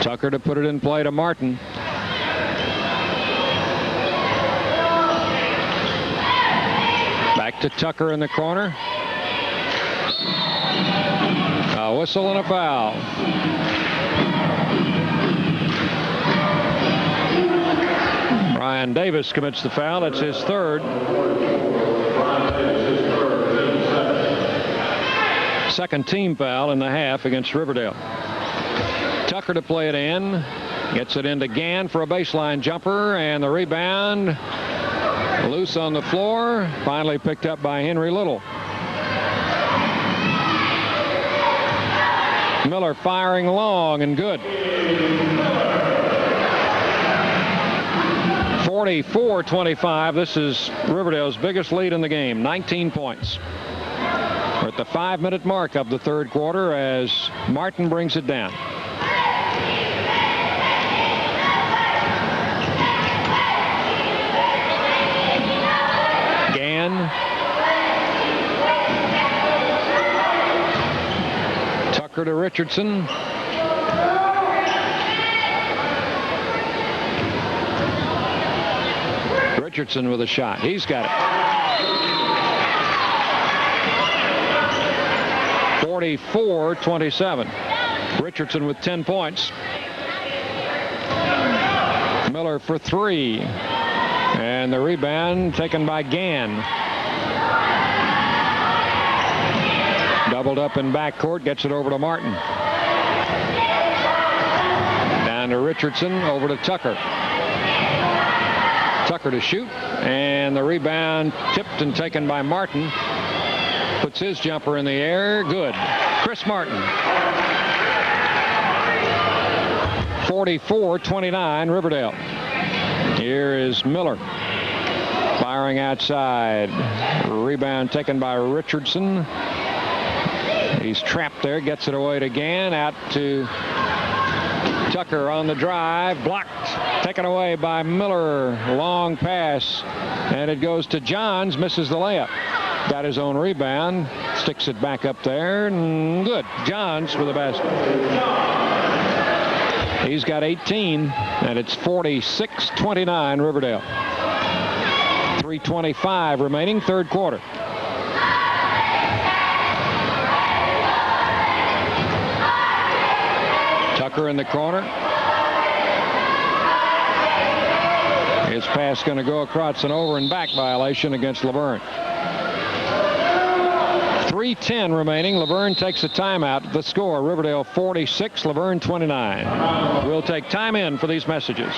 Tucker to put it in play to Martin. Back to Tucker in the corner. A whistle and a foul. Brian Davis commits the foul. That's his third. Second team foul in the half against Riverdale. Tucker to play it in. Gets it into Gann for a baseline jumper, and the rebound loose on the floor. Finally picked up by Henry Little. Miller firing long and good. 44-25. This is Riverdale's biggest lead in the game, 19 points. We're at the 5-minute mark of the third quarter as Martin brings it down. Gann. Tucker to Richardson. Richardson with a shot. He's got it. 44-27. Richardson with 10 points. Miller for three. And the rebound taken by Gann. Doubled up in backcourt. Gets it over to Martin. Down to Richardson. Over to Tucker. Tucker to shoot, and the rebound tipped and taken by Martin. Puts his jumper in the air. Good. Chris Martin. 44-29, Riverdale. Here is Miller. Firing outside. Rebound taken by Richardson. He's trapped there. Gets it away to Gann. Out to Tucker on the drive. Blocked. Taken away by Miller. Long pass. And it goes to Johns. Misses the layup. Got his own rebound. Sticks it back up there. And good. Johns with the basket. He's got 18. And it's 46-29 Riverdale. 3:25 remaining, third quarter. Tucker in the corner. His pass going to go across an over and back violation against Lavergne. 3:10 remaining. Lavergne takes a timeout. The score, Riverdale 46, Lavergne 29. We'll take time in for these messages.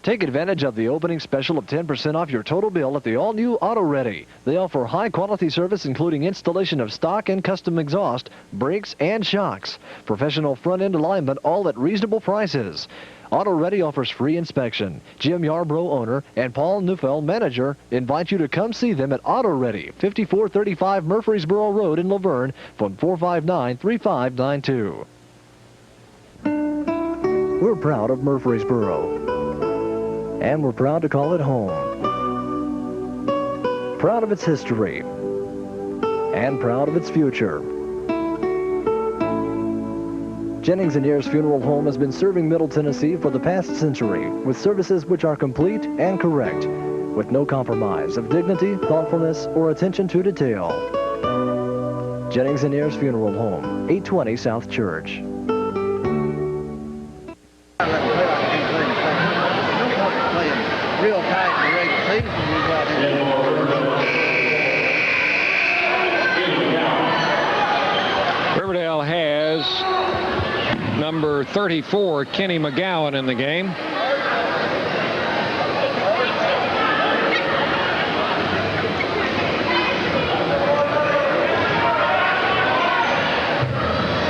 Take advantage of the opening special of 10% off your total bill at the all-new Auto Ready. They offer high-quality service including installation of stock and custom exhaust, brakes, and shocks. Professional front-end alignment, all at reasonable prices. Auto Ready offers free inspection. Jim Yarbrough, owner, and Paul Neufeld, manager, invite you to come see them at Auto Ready, 5435 Murfreesboro Road in Lavergne, phone 459-3592. We're proud of Murfreesboro. And we're proud to call it home. Proud of its history. And proud of its future. Jennings & Ayers Funeral Home has been serving Middle Tennessee for the past century with services which are complete and correct, with no compromise of dignity, thoughtfulness, or attention to detail. Jennings & Ayers Funeral Home, 820 South Church. Real tight in the regular season. Riverdale has number 34, Kenny McGowan, in the game.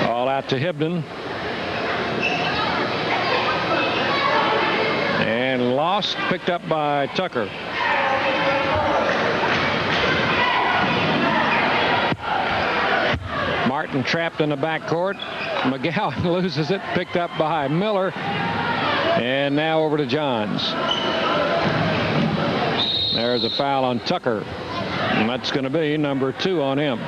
All out to Hibden. And lost, picked up by Tucker. Martin trapped in the backcourt. McGowan loses it, picked up by Miller. And now over to Johns. There's a foul on Tucker. And that's going to be number 2 on him.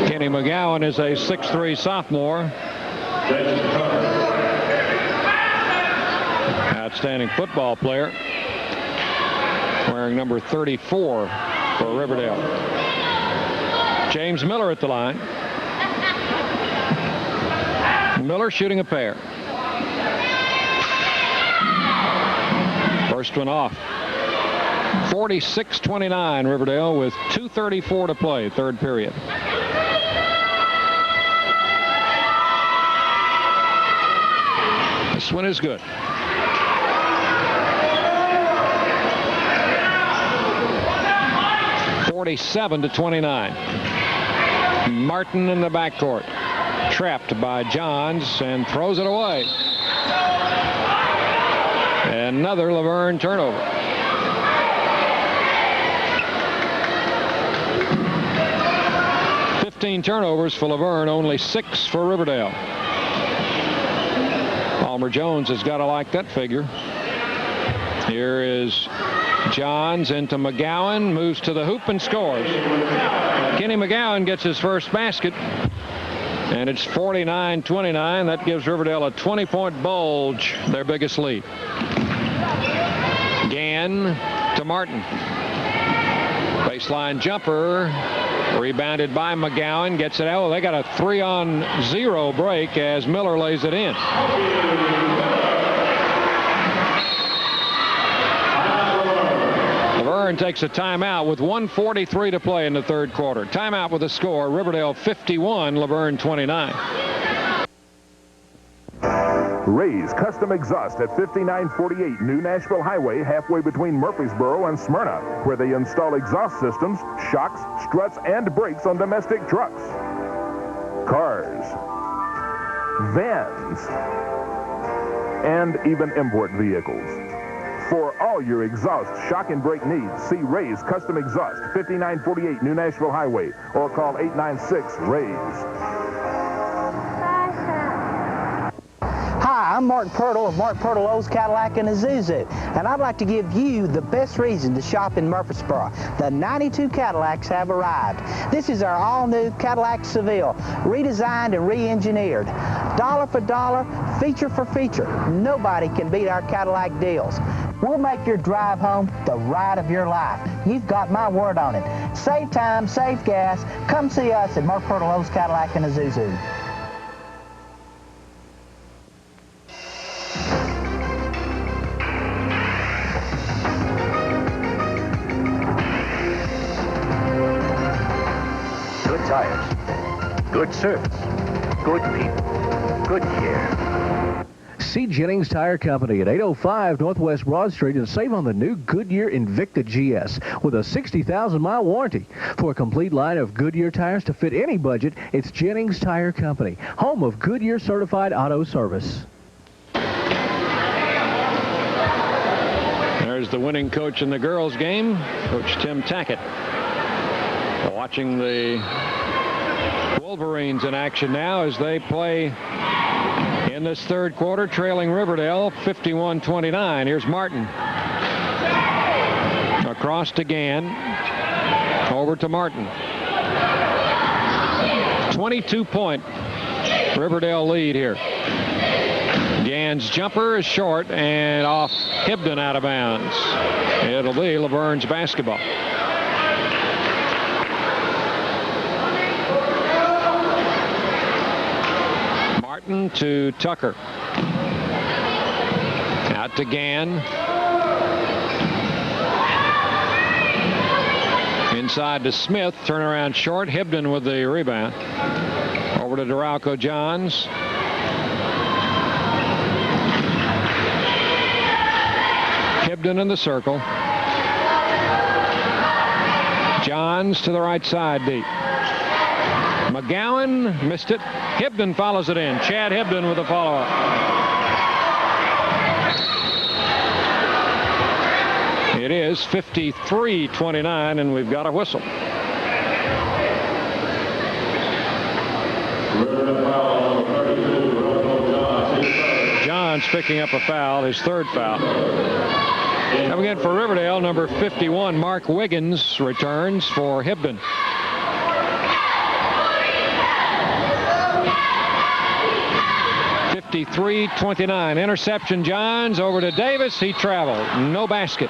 Kenny McGowan is a 6'3" sophomore. Outstanding football player. Wearing number 34 for Riverdale. James Miller at the line. Miller shooting a pair. First one off. 46-29 Riverdale with 2:34 to play, third period. This one is good. (47-29). Martin in the backcourt. Trapped by Johns and throws it away. Another Lavergne turnover. (15 turnovers for Lavergne, only 6 for Riverdale. Palmer Jones has got to like that figure. Here is Johns into McGowan, moves to the hoop and scores. Kenny McGowan gets his first basket, and it's 49-29. That gives Riverdale a 20-point bulge, their biggest lead. Gann to Martin. Baseline jumper, rebounded by McGowan, gets it out. They got a 3-on-0 break as Miller lays it in. Lavergne takes a timeout with 1:43 to play in the third quarter. Timeout with a score, Riverdale 51, Lavergne 29. Ray's Custom Exhaust at 5948 New Nashville Highway, halfway between Murfreesboro and Smyrna, where they install exhaust systems, shocks, struts, and brakes on domestic trucks, cars, vans, and even import vehicles. For all your exhaust, shock, and brake needs, see Ray's Custom Exhaust, 5948 New Nashville Highway, or call 896-RAYS. Hi, I'm Mark Pirtle of Mark Pirtle Lowe's Cadillac in Azusa, and I'd like to give you the best reason to shop in Murfreesboro. The 92 Cadillacs have arrived. This is our all-new Cadillac Seville, redesigned and re-engineered. Dollar for dollar, feature for feature. Nobody can beat our Cadillac deals. We'll make your drive home the ride of your life. You've got my word on it. Save time, save gas. Come see us at Myrtle Lowe's Cadillac in Azusa. Good tires, good service, good people, good care. See Jennings Tire Company at 805 Northwest Broad Street and save on the new Goodyear Invicta GS with a 60,000-mile warranty. For a complete line of Goodyear tires to fit any budget, it's Jennings Tire Company, home of Goodyear certified auto service. There's the winning coach in the girls' game, Coach Tim Tackett. Watching the Wolverines in action now as they play in this third quarter, trailing Riverdale 51-29. Here's Martin. Across to Gann. Over to Martin. 22-point Riverdale lead here. Gann's jumper is short and off Hibden out of bounds. It'll be Lavergne's basketball. Martin to Tucker. Out to Gann. Inside to Smith. Turnaround short. Hibden with the rebound. Over to Duralco Johns. Hibden in the circle. Johns to the right side deep. McGowan missed it. Hibden follows it in. Chad Hibden with a follow-up. It is 53-29, and we've got a whistle. Johns picking up a foul, his third foul. Coming in for Riverdale, number 51, Mark Wiggins returns for Hibden. 53-29. Interception, Johns. Over to Davis. He traveled. No basket.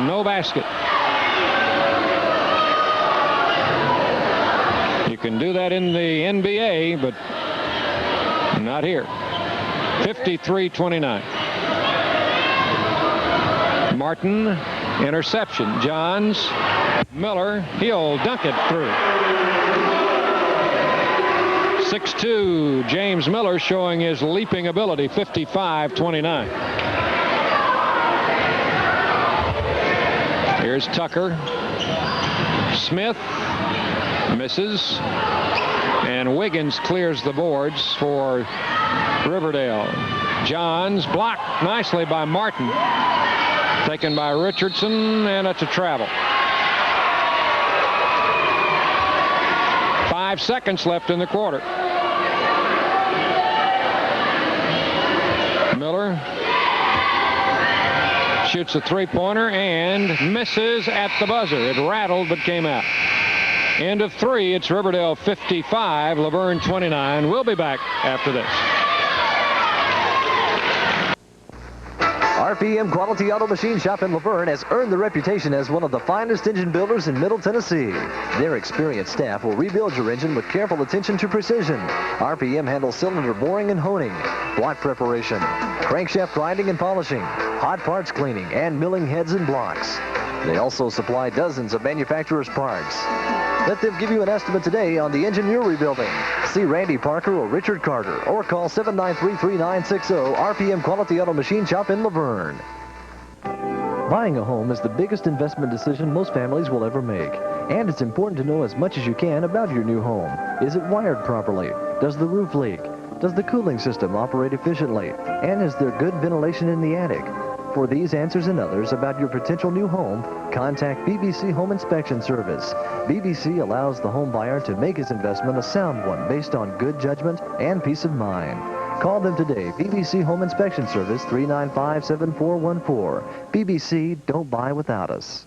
No basket. You can do that in the NBA, but not here. 53-29. Martin, interception. Johns, Miller, he'll dunk it through. 6'2", James Miller showing his leaping ability, 55-29. Here's Tucker. Smith misses. And Wiggins clears the boards for Riverdale. Johns blocked nicely by Martin. Taken by Richardson, and it's a travel. 5 seconds left in the quarter. Miller shoots a three-pointer and misses at the buzzer. It rattled but came out. End of three. It's Riverdale 55, Lavergne 29. We'll be back after this. RPM Quality Auto Machine Shop in Lavergne has earned the reputation as one of the finest engine builders in Middle Tennessee. Their experienced staff will rebuild your engine with careful attention to precision. RPM handles cylinder boring and honing, block preparation, crankshaft grinding and polishing, hot parts cleaning, and milling heads and blocks. They also supply dozens of manufacturer's parts. Let them give you an estimate today on the engine you're rebuilding. See Randy Parker or Richard Carter, or call 793-3960, RPM Quality Auto Machine Shop in Lavergne. Buying a home is the biggest investment decision most families will ever make. And it's important to know as much as you can about your new home. Is it wired properly? Does the roof leak? Does the cooling system operate efficiently? And is there good ventilation in the attic? For these answers and others about your potential new home, contact BBC Home Inspection Service. BBC allows the home buyer to make his investment a sound one based on good judgment and peace of mind. Call them today, BBC Home Inspection Service, 395-7414. BBC, don't buy without us.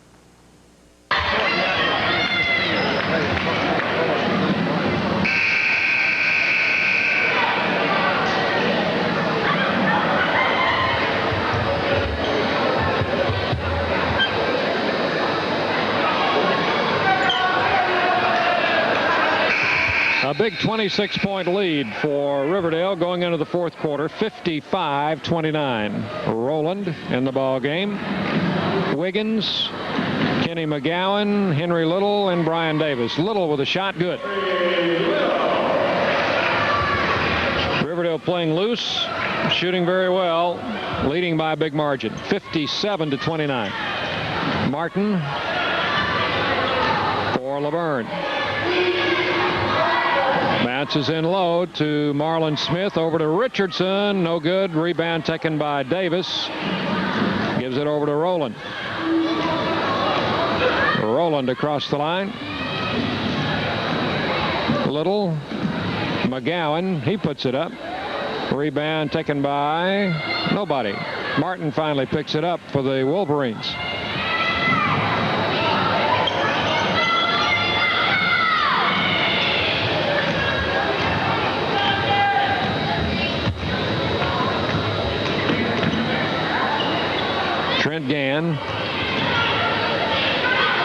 A big 26-point lead for Riverdale going into the fourth quarter, 55-29. Rowland in the ball game. Wiggins, Kenny McGowan, Henry Little, and Brian Davis. Little with a shot, good. Riverdale playing loose, shooting very well, leading by a big margin, 57-29. Martin for Lavergne. Bounces in low to Marlon Smith, over to Richardson, no good. Rebound taken by Davis. Gives it over to Rowland. Rowland across the line. Little, McGowan, he puts it up. Rebound taken by nobody. Martin finally picks it up for the Wolverines. Trent Gann.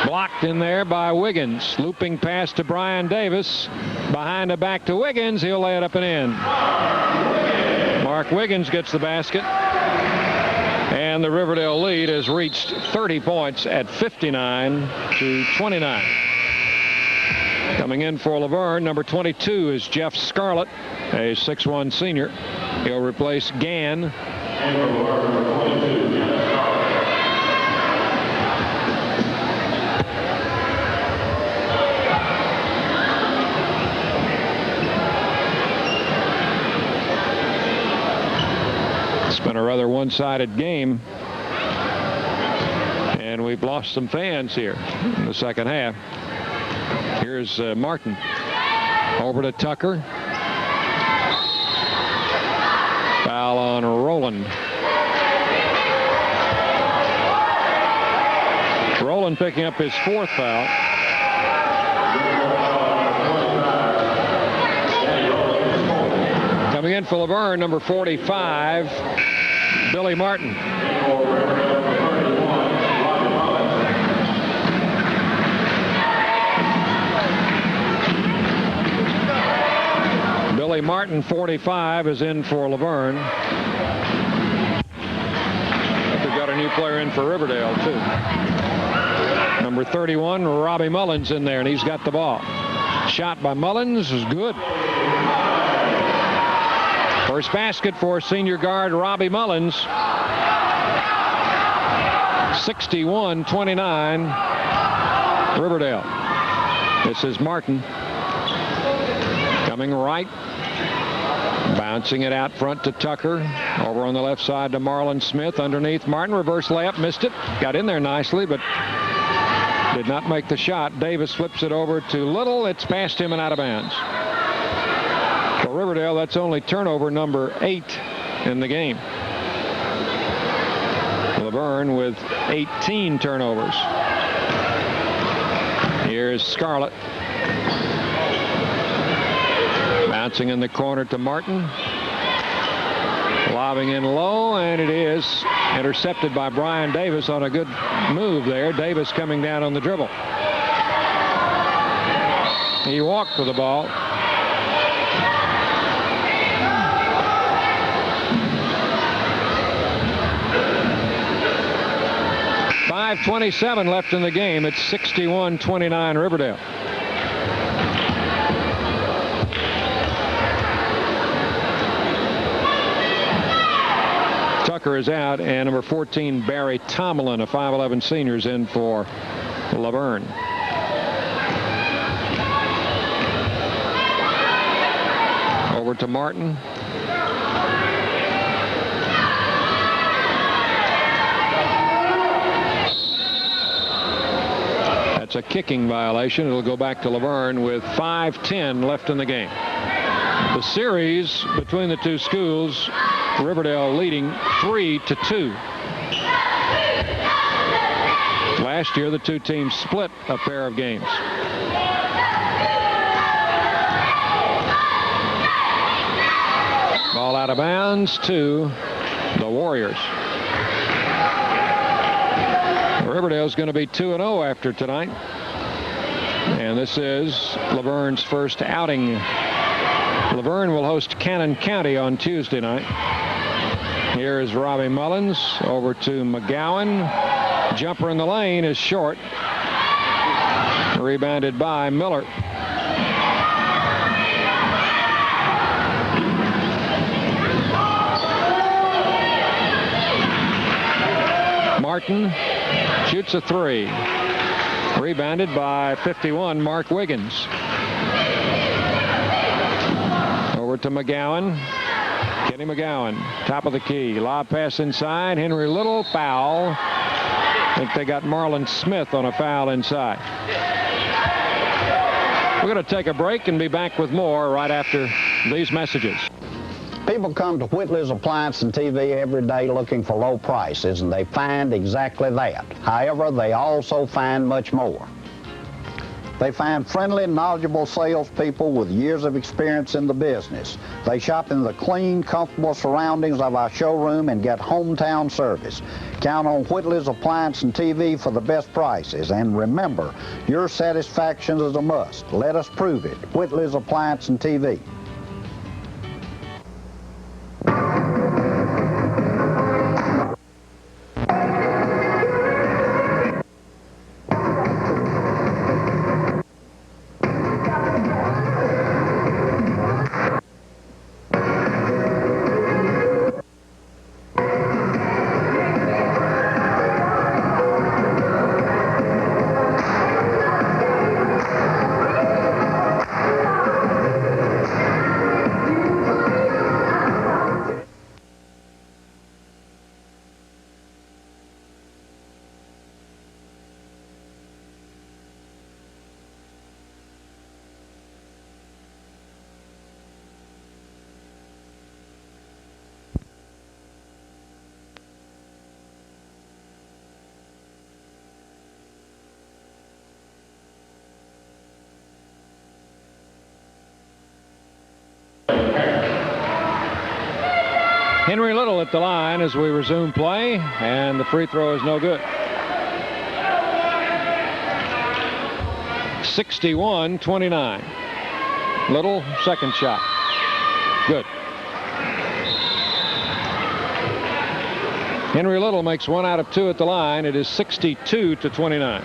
Blocked in there by Wiggins. Looping pass to Brian Davis. Behind the back to Wiggins. He'll lay it up and in. Mark Wiggins gets the basket. And the Riverdale lead has reached 30 points at 59-29. Coming in for Lavergne, number 22 is Jeff Scarlett, a 6'1 senior. He'll replace Gann. It's been a rather one-sided game, and we've lost some fans here in the second half. Here's Martin over to Tucker. Foul on Rowland. Rowland picking up his fourth foul. Coming in for Lavergne, number 45, Billy Martin. Billy Martin, 45, is in for Lavergne. We've got a new player in for Riverdale, too. Number 31, Robbie Mullins in there, and he's got the ball. Shot by Mullins is good. First basket for senior guard Robbie Mullins. 61-29, Riverdale. This is Martin. Coming right. Bouncing it out front to Tucker. Over on the left side to Marlon Smith. Underneath Martin. Reverse layup. Missed it. Got in there nicely, but did not make the shot. Davis flips it over to Little. It's past him and out of bounds. For Riverdale, that's only turnover number 8 in the game. Lavergne with 18 turnovers. Here's Scarlett. Bouncing in the corner to Martin. Lobbing in low, and it is intercepted by Brian Davis on a good move there. Davis coming down on the dribble. He walked for the ball. .5:27 left in the game. It's 61-29 Riverdale. Tucker is out, and number 14, Barry Tomlin, a 5'11 senior, is in for Lavergne. Over to Martin. That's a kicking violation. It'll go back to Lavergne with 5:10 left in the game. The series between the two schools, Riverdale leading 3-2. Last year, the two teams split a pair of games. Ball out of bounds to the Warriors. Riverdale's going to be 2-0 after tonight. And And this is Lavergne's first outing. Lavergne will host Cannon County on Tuesday night. Here is Robbie Mullins over to McGowan. Jumper in the lane is short. Rebounded by Miller. Martin shoots a three. Rebounded by 51, Mark Wiggins. Over to McGowan. Kenny McGowan, top of the key. Lob pass inside. Henry Little, foul. I think they got Marlon Smith on a foul inside. We're going to take a break and be back with more right after these messages. People come to Whitley's Appliance and TV every day looking for low prices, and they find exactly that. However, they also find much more. They find friendly, knowledgeable salespeople with years of experience in the business. They shop in the clean, comfortable surroundings of our showroom and get hometown service. Count on Whitley's Appliance and TV for the best prices. And remember, your satisfaction is a must. Let us prove it. Whitley's Appliance and TV. Henry Little at the line as we resume play, and the free throw is no good. 61-29. Little, second shot. Good. Henry Little makes 1 out of 2 at the line. It is 62-29.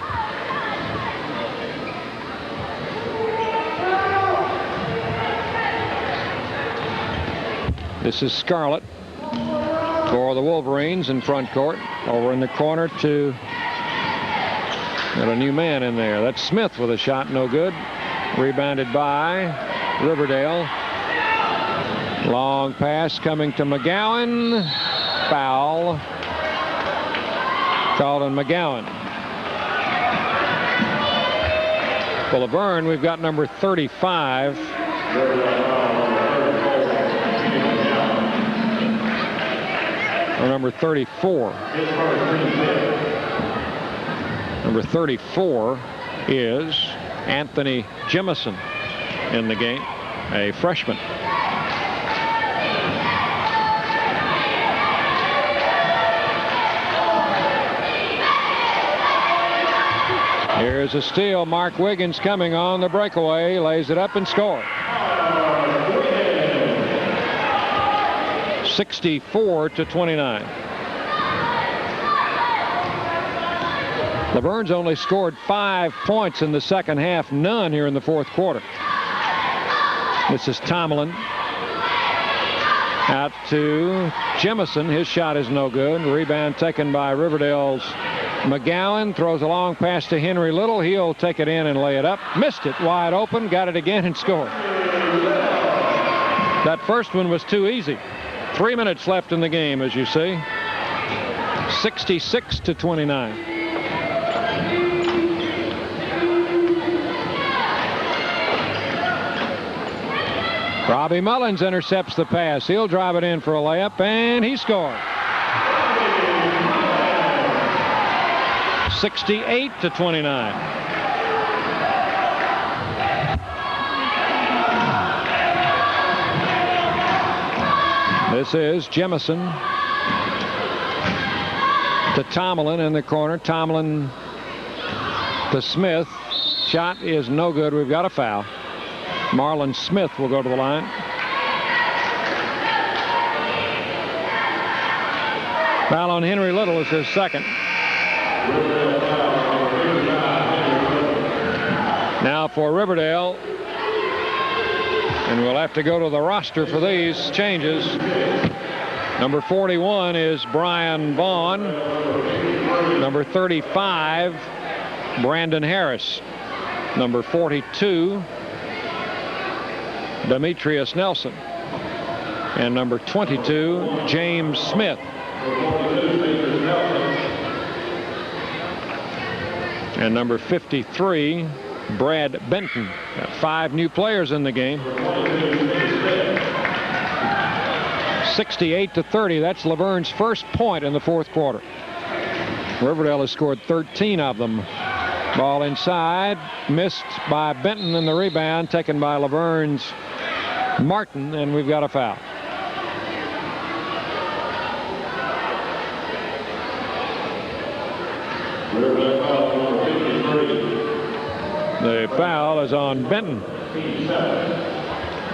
This is Scarlett for the Wolverines in front court. Over in the corner to got a new man in there. That's Smith with a shot, no good. Rebounded by Riverdale. Long pass coming to McGowan. Foul called on McGowan. For Lavergne, we've got number 35. Or number 34. Number 34 is Anthony Jemison in the game, a freshman. Here's a steal. Mark Wiggins coming on the breakaway, lays it up and scores. 64-29. Lavergne's only scored 5 points in the second half, none here in the fourth quarter. This is Tomlin. Out to Jemison. His shot is no good. Rebound taken by Riverdale's McGowan. Throws a long pass to Henry Little. He'll take it in and lay it up. Missed it wide open. Got it again and scored. That first one was too easy. 3 minutes left in the game, as you see. 66-29. Robbie Mullins intercepts the pass. He'll drive it in for a layup, and he scored. 68-29. This is Jemison to Tomlin in the corner. Tomlin to Smith. shot is no good. We've got a foul. Marlon Smith will go to the line. Foul on Henry Little is his second. Now for Riverdale. And we'll have to go to the roster for these changes. Number 41 is Brian Vaughn. Number 35, Brandon Harris. Number 42, Demetrius Nelson. And number 22, James Smith. And number 53, Brad Benton. Got 5 new players in the game. 68-30. That's Lavergne's first point in the fourth quarter. Riverdale has scored 13 of them. Ball inside, missed by Benton, and the rebound taken by Lavergne's Martin, and we've got a foul. The foul is on Benton.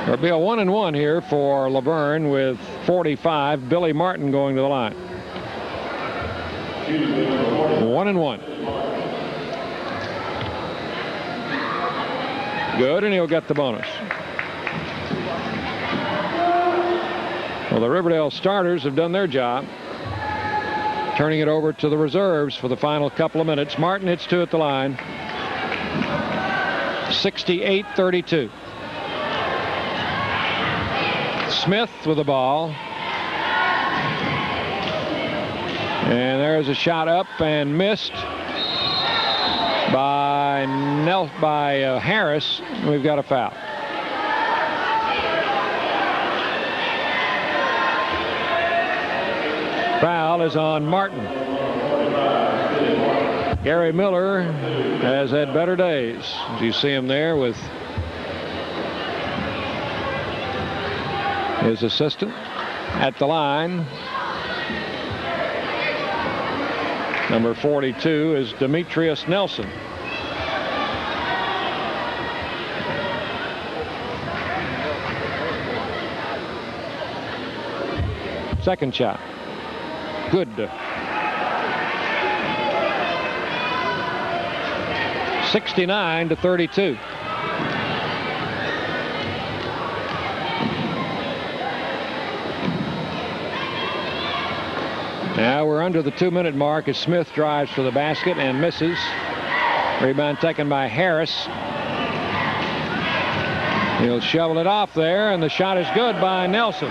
There'll be a 1-and-1 here for Lavergne with 45. Billy Martin going to the line. 1-and-1. Good, and he'll get the bonus. Well, the Riverdale starters have done their job. Turning it over to the reserves for the final couple of minutes. Martin hits 2 at the line. 68-32. Smith with the ball. And there's a shot up and missed by Harris. We've got a foul. Foul is on Martin. Gary Miller has had better days. As you see him there with his assistant at the line. Number 42 is Demetrius Nelson. Second shot. Good. 69-32. Now we're under the 2-minute mark as Smith drives for the basket and misses. Rebound taken by Harris. He'll shovel it off there, and the shot is good by Nelson.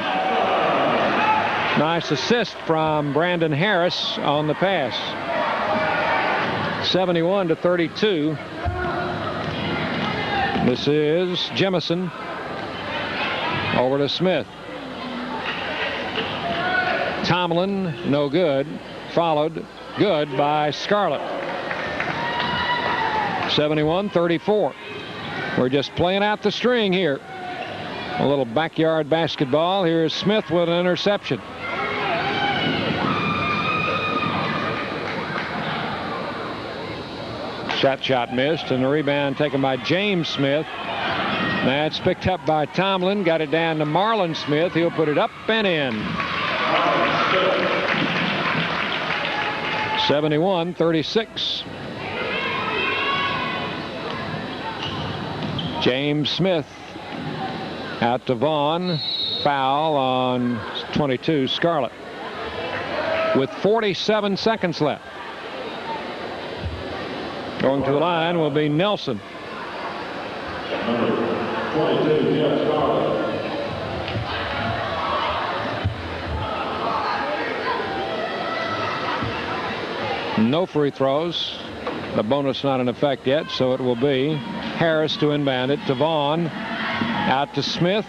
Nice assist from Brandon Harris on the pass. 71-32. This is Jemison. Over to Smith. Tomlin, no good. Followed, good by Scarlett. 71-34. We're just playing out the string here. A little backyard basketball. Here is Smith with an interception. Shot missed, and the rebound taken by James Smith. That's picked up by Tomlin. Got it down to Marlon Smith. He'll put it up and in. 71-36. James Smith out to Vaughn. Foul on 22, Scarlett. With 47 seconds left. Going to the line will be Nelson. No free throws. The bonus not in effect yet, so it will be Harris to inbound it to Vaughn. Out to Smith.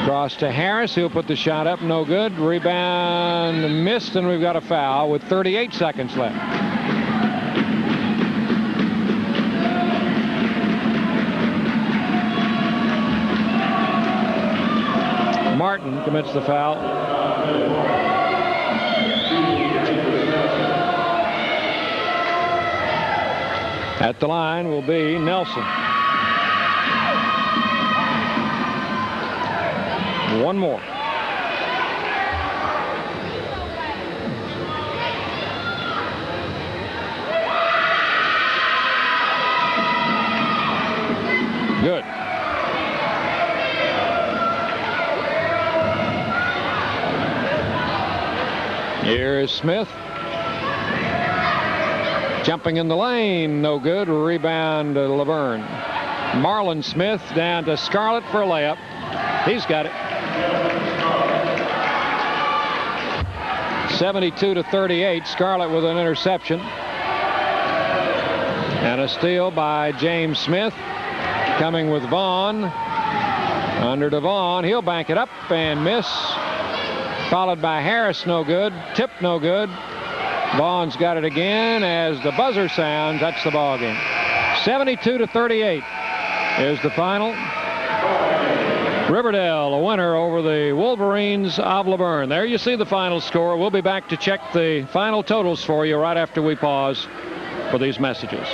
Across to Harris. He'll put the shot up. No good. Rebound missed, and we've got a foul with 38 seconds left. Martin commits the foul. At the line will be Nelson. One more. Good. Here is Smith. Jumping in the lane, no good. Rebound to Lavergne. Marlon Smith down to Scarlett for a layup. He's got it. 72-38. Scarlett with an interception. And a steal by James Smith. Coming with Vaughn. Under to Vaughn. He'll bank it up and miss. Followed by Harris, no good. Tip, no good. Vaughn's got it again as the buzzer sounds. That's the ball game. 72-38 is the final. Riverdale, a winner over the Wolverines of Lavergne. There you see the final score. We'll be back to check the final totals for you right after we pause for these messages.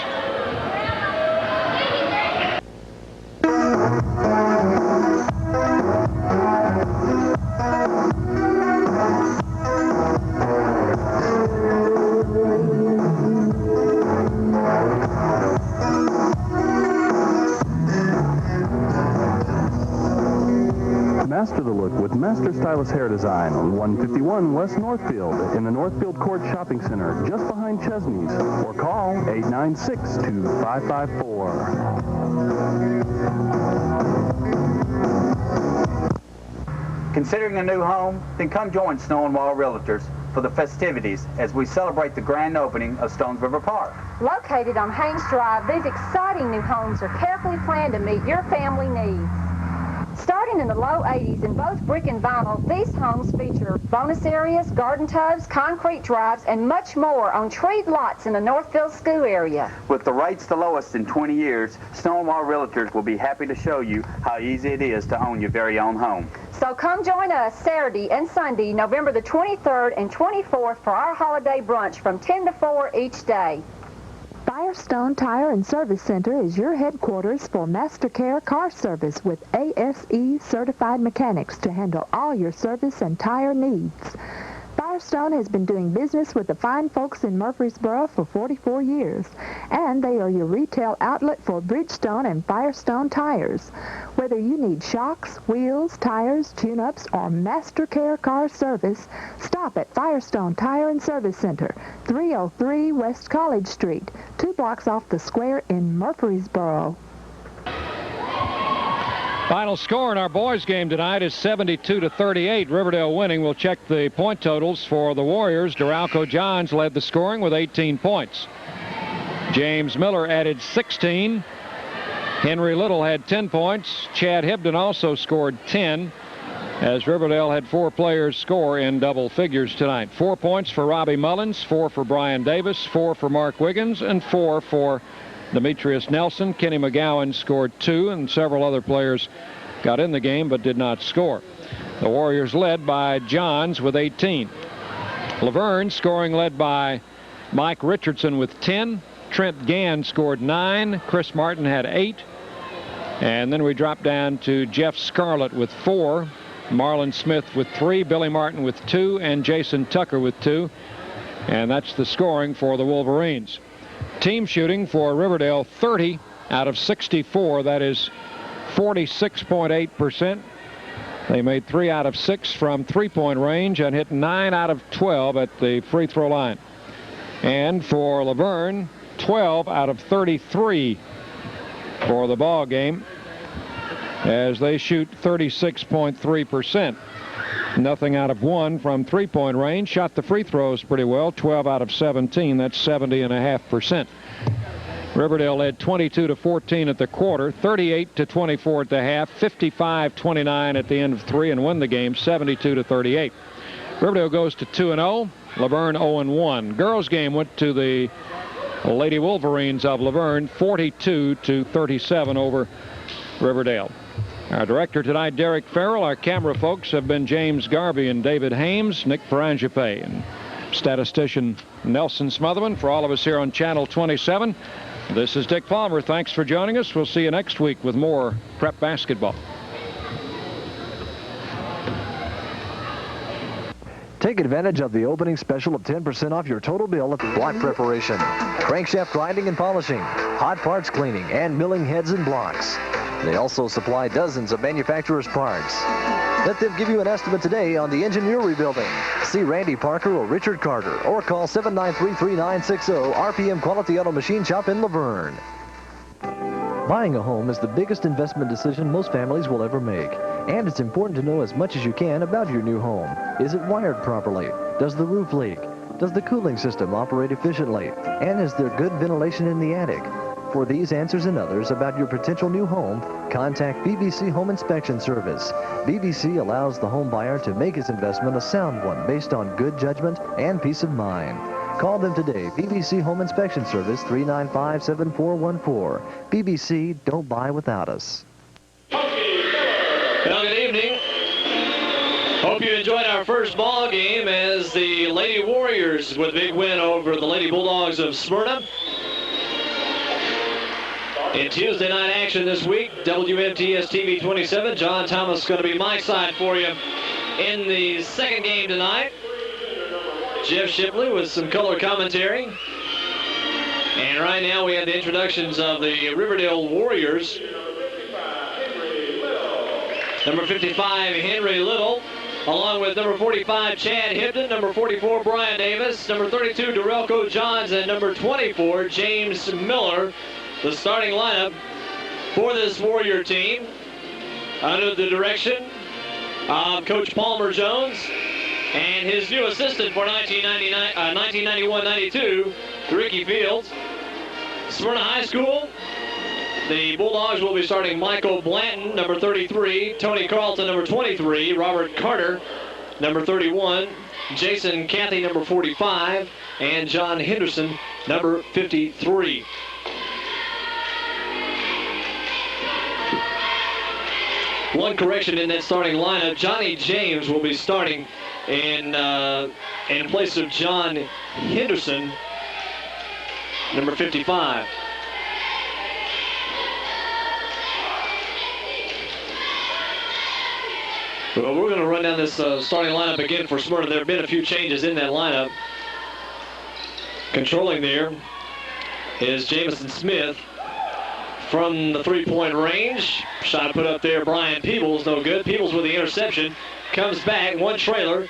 Master the look with Master Stylus Hair Design on 151 West Northfield in the Northfield Court Shopping Center just behind Chesney's, or call 896-2554. Considering a new home? Then come join Snow and Wall Realtors for the festivities as we celebrate the grand opening of Stones River Park. Located on Haynes Drive, these exciting new homes are carefully planned to meet your family needs. Starting in the low 80s in both brick and vinyl, these homes feature bonus areas, garden tubs, concrete drives, and much more on treed lots in the Northfield School area. With the rates the lowest in 20 years, Snow and Wall Realtors will be happy to show you how easy it is to own your very own home. So come join us Saturday and Sunday, November the 23rd and 24th for our holiday brunch from 10 to 4 each day. Firestone Tire and Service Center is your headquarters for Master Care Car Service with ASE certified mechanics to handle all your service and tire needs. Firestone has been doing business with the fine folks in Murfreesboro for 44 years, and they are your retail outlet for Bridgestone and Firestone tires. Whether you need shocks, wheels, tires, tune-ups, or Master Care Car Service, stop at Firestone Tire and Service Center, 303 West College Street, 2 blocks off the square in Murfreesboro. Final score in our boys game tonight is 72-38. Riverdale winning. We'll check the point totals for the Warriors. Duralco Johns led the scoring with 18 points. James Miller added 16. Henry Little had 10 points. Chad Hibden also scored 10, as Riverdale had 4 players score in double figures tonight. 4 points for Robbie Mullins, 4 for Brian Davis, 4 for Mark Wiggins, and 4 for Demetrius Nelson. Kenny McGowan scored 2, and several other players got in the game but did not score. The Warriors led by Johns with 18. Lavergne scoring led by Mike Richardson with 10. Trent Gann scored 9. Chris Martin had 8. And then we dropped down to Jeff Scarlett with 4. Marlon Smith with 3. Billy Martin with 2. And Jason Tucker with 2. And that's the scoring for the Wolverines. Team shooting for Riverdale, 30 out of 64. That is 46.8%. They made 3 out of 6 from three-point range and hit 9 out of 12 at the free throw line. And for Lavergne, 12 out of 33 for the ball game, as they shoot 36.3%. Nothing out of 1 from three-point range. Shot the free throws pretty well, 12 out of 17. That's 70.5%. Riverdale led 22-14 at the quarter, 38-24 at the half, 55-29 at the end of 3, and win the game 72-38. Riverdale goes to 2-0. Lavergne 0-1. Girls game went to the Lady Wolverines of Lavergne, 42-37 over Riverdale. Our director tonight, Derek Farrell. Our camera folks have been James Garvey and David Hames, Nick Parangipe, and statistician Nelson Smotherman. For all of us here on Channel 27, This is Dick Palmer. Thanks for joining us. We'll see you next week with more prep basketball. Take advantage of the opening special of 10% off your total bill at the block preparation, crankshaft grinding and polishing, hot parts cleaning, and milling heads and blocks. They also supply dozens of manufacturer's parts. Let them give you an estimate today on the engine you're rebuilding. See Randy Parker or Richard Carter, or call 793-3960 RPM Quality Auto Machine Shop in Lavergne. Buying a home is the biggest investment decision most families will ever make. And it's important to know as much as you can about your new home. Is it wired properly? Does the roof leak? Does the cooling system operate efficiently? And is there good ventilation in the attic? For these answers and others about your potential new home, contact BBC Home Inspection Service. BBC allows the home buyer to make his investment a sound one based on good judgment and peace of mind. Call them today. BBC Home Inspection Service, 395-7414. BBC, don't buy without us. Well, good evening. Hope you enjoyed our first ball game as the Lady Warriors with a big win over the Lady Bulldogs of Smyrna. In Tuesday night action this week, WMTS TV 27, John Thomas is going to be my side for you in the second game tonight. Jeff Shipley with some color commentary. And right now we have the introductions of the Riverdale Warriors. Number 55, Henry Little, along with number 45, Chad Hibden, number 44, Brian Davis, number 32, Darrelco Johns, and number 24, James Miller. The starting lineup for this Warrior team under the direction of Coach Palmer Jones and his new assistant for 1991-92, Ricky Fields. Smyrna High School, the Bulldogs will be starting Michael Blanton, number 33, Tony Carlton, number 23, Robert Carter, number 31, Jason Cathy, number 45, and John Henderson, number 53. One correction in that starting lineup, Johnny James will be starting in place of John Henderson, number 55. Well, we're going to run down this starting lineup again for Smyrna. There have been a few changes in that lineup. Controlling there is Jamison Smith from the three-point range. Shot put up there, Brian Peebles, no good. Peebles with the interception. Comes back, one trailer.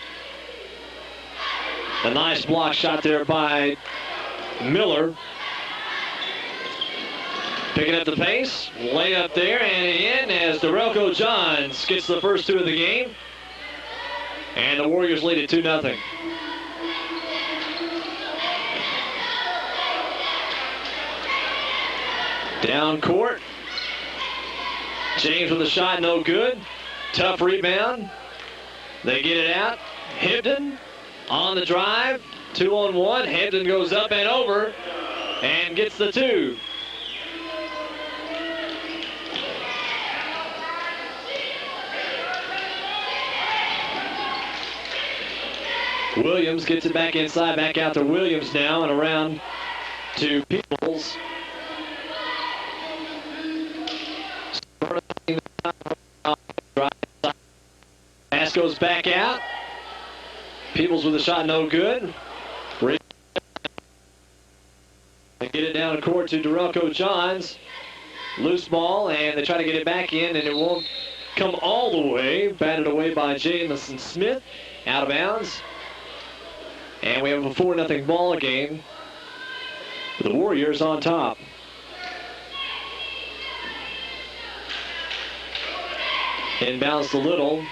A nice block shot there by Miller. Picking up the pace, lay up there and in as Darrelco Johns gets the first two of the game. And the Warriors lead it 2-0. Down court. James with a shot, no good. Tough rebound. They get it out. Hibden on the drive. 2-on-1. Hibden goes up and over and gets the two. Williams gets it back inside, back out to Williams now, and around to Peebles. Pass goes back out. Peebles with a shot, no good. They get it down the court to Darrelco Johns. Loose ball, and they try to get it back in, and it won't come all the way. Batted away by Jamison Smith, out of bounds. And we have a 4-0 ball game. The Warriors on top. Inbounds to Little.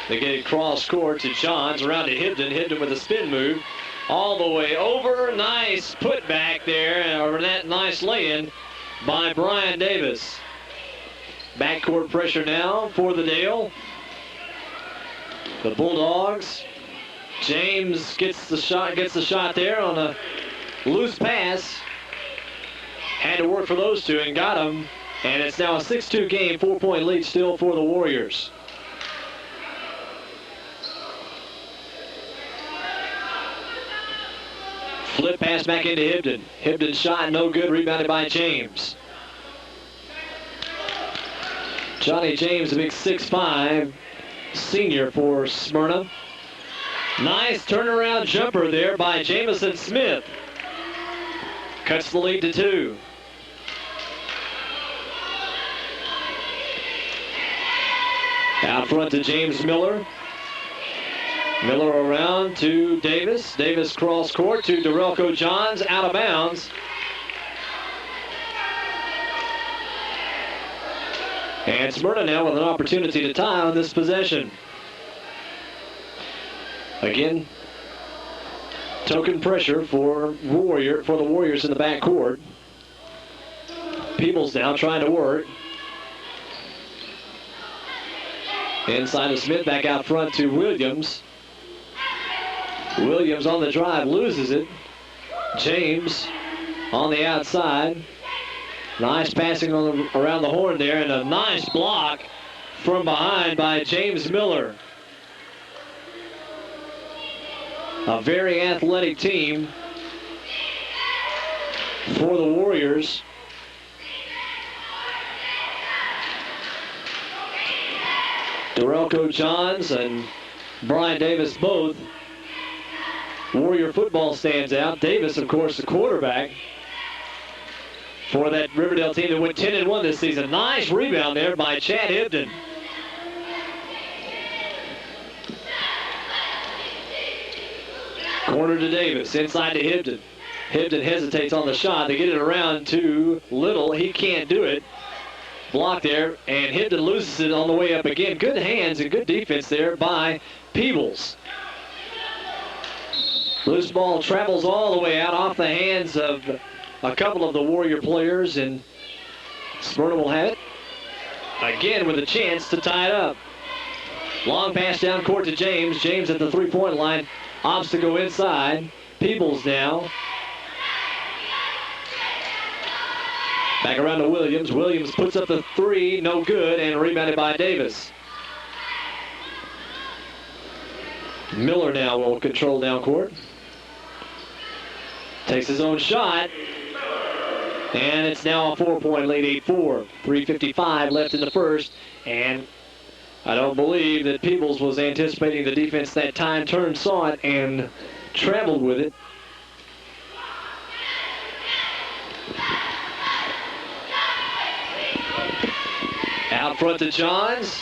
They get it cross court to Johns, around to Hibden. Hibden with a spin move. All the way over. Nice put back there, or that nice lay-in by Brian Davis. Backcourt pressure now for the Dale. The Bulldogs. James gets the shot there on a loose pass. Had to work for those two and got him. And it's now a 6-2 game, 4-point lead still for the Warriors. Flip pass back into Hibden. Hibden shot no good, rebounded by James. Johnny James, a big 6'5", senior for Smyrna. Nice turnaround jumper there by Jamison Smith. Cuts the lead to 2. Out front to James Miller. Miller around to Davis. Davis cross court to Dorelco Johns, out of bounds. And Smyrna now with an opportunity to tie on this possession. Again, token pressure for the Warriors in the backcourt. Peebles now trying to work. Inside of Smith, back out front to Williams. Williams on the drive, loses it. James on the outside. Nice passing around the horn there, and a nice block from behind by James Miller. A very athletic team for the Warriors. Dorelco Johns and Brian Davis both. Warrior football stands out. Davis, of course, the quarterback for that Riverdale team that went 10-1 this season. Nice rebound there by Chad Hibden. Corner to Davis, inside to Hibden. Hibden hesitates on the shot. They get it around to Little. He can't do it. Blocked there, and Hibden loses it on the way up again. Good hands and good defense there by Peebles. Loose ball travels all the way out off the hands of a couple of the Warrior players, and Smyrna will have it again with a chance to tie it up. Long pass down court to James. James at the three-point line. Opts to go inside. Peebles now. Back around to Williams. Williams puts up the three, no good, and rebounded by Davis. Miller now will control down court. Takes his own shot. And it's now a 4-point lead, 8-4. 3:55 left in the first. And I don't believe that Peebles was anticipating the defense that time. Turned, saw it, and traveled with it. Out front to Johns.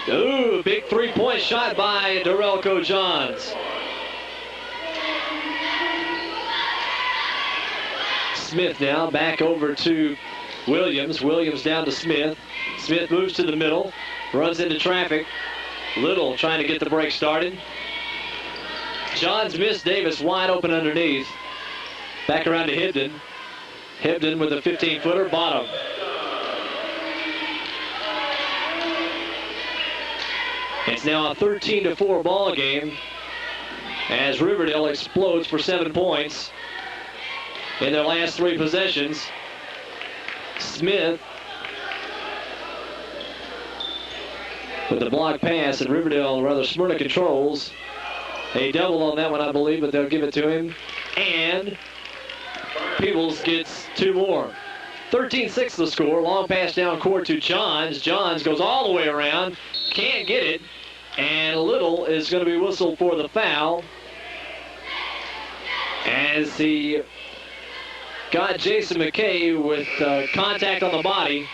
Ooh, big three-point shot by Dorelco Johns. Smith now back over to Williams. Williams down to Smith. Smith moves to the middle, runs into traffic. Little trying to get the break started. Johns missed Davis wide open underneath. Back around to Hibden. Hibden with a 15-footer, bottom. It's now a 13-4 ball game as Riverdale explodes for 7 points in their last 3 possessions. Smith with the block pass, and Riverdale, rather Smyrna controls. A double on that one, I believe, but they'll give it to him. And Peebles gets 2 more. 13-6 the score. Long pass down court to Johns. Johns goes all the way around. Can't get it. And Little is going to be whistled for the foul as he got Jason McKay with contact on the body.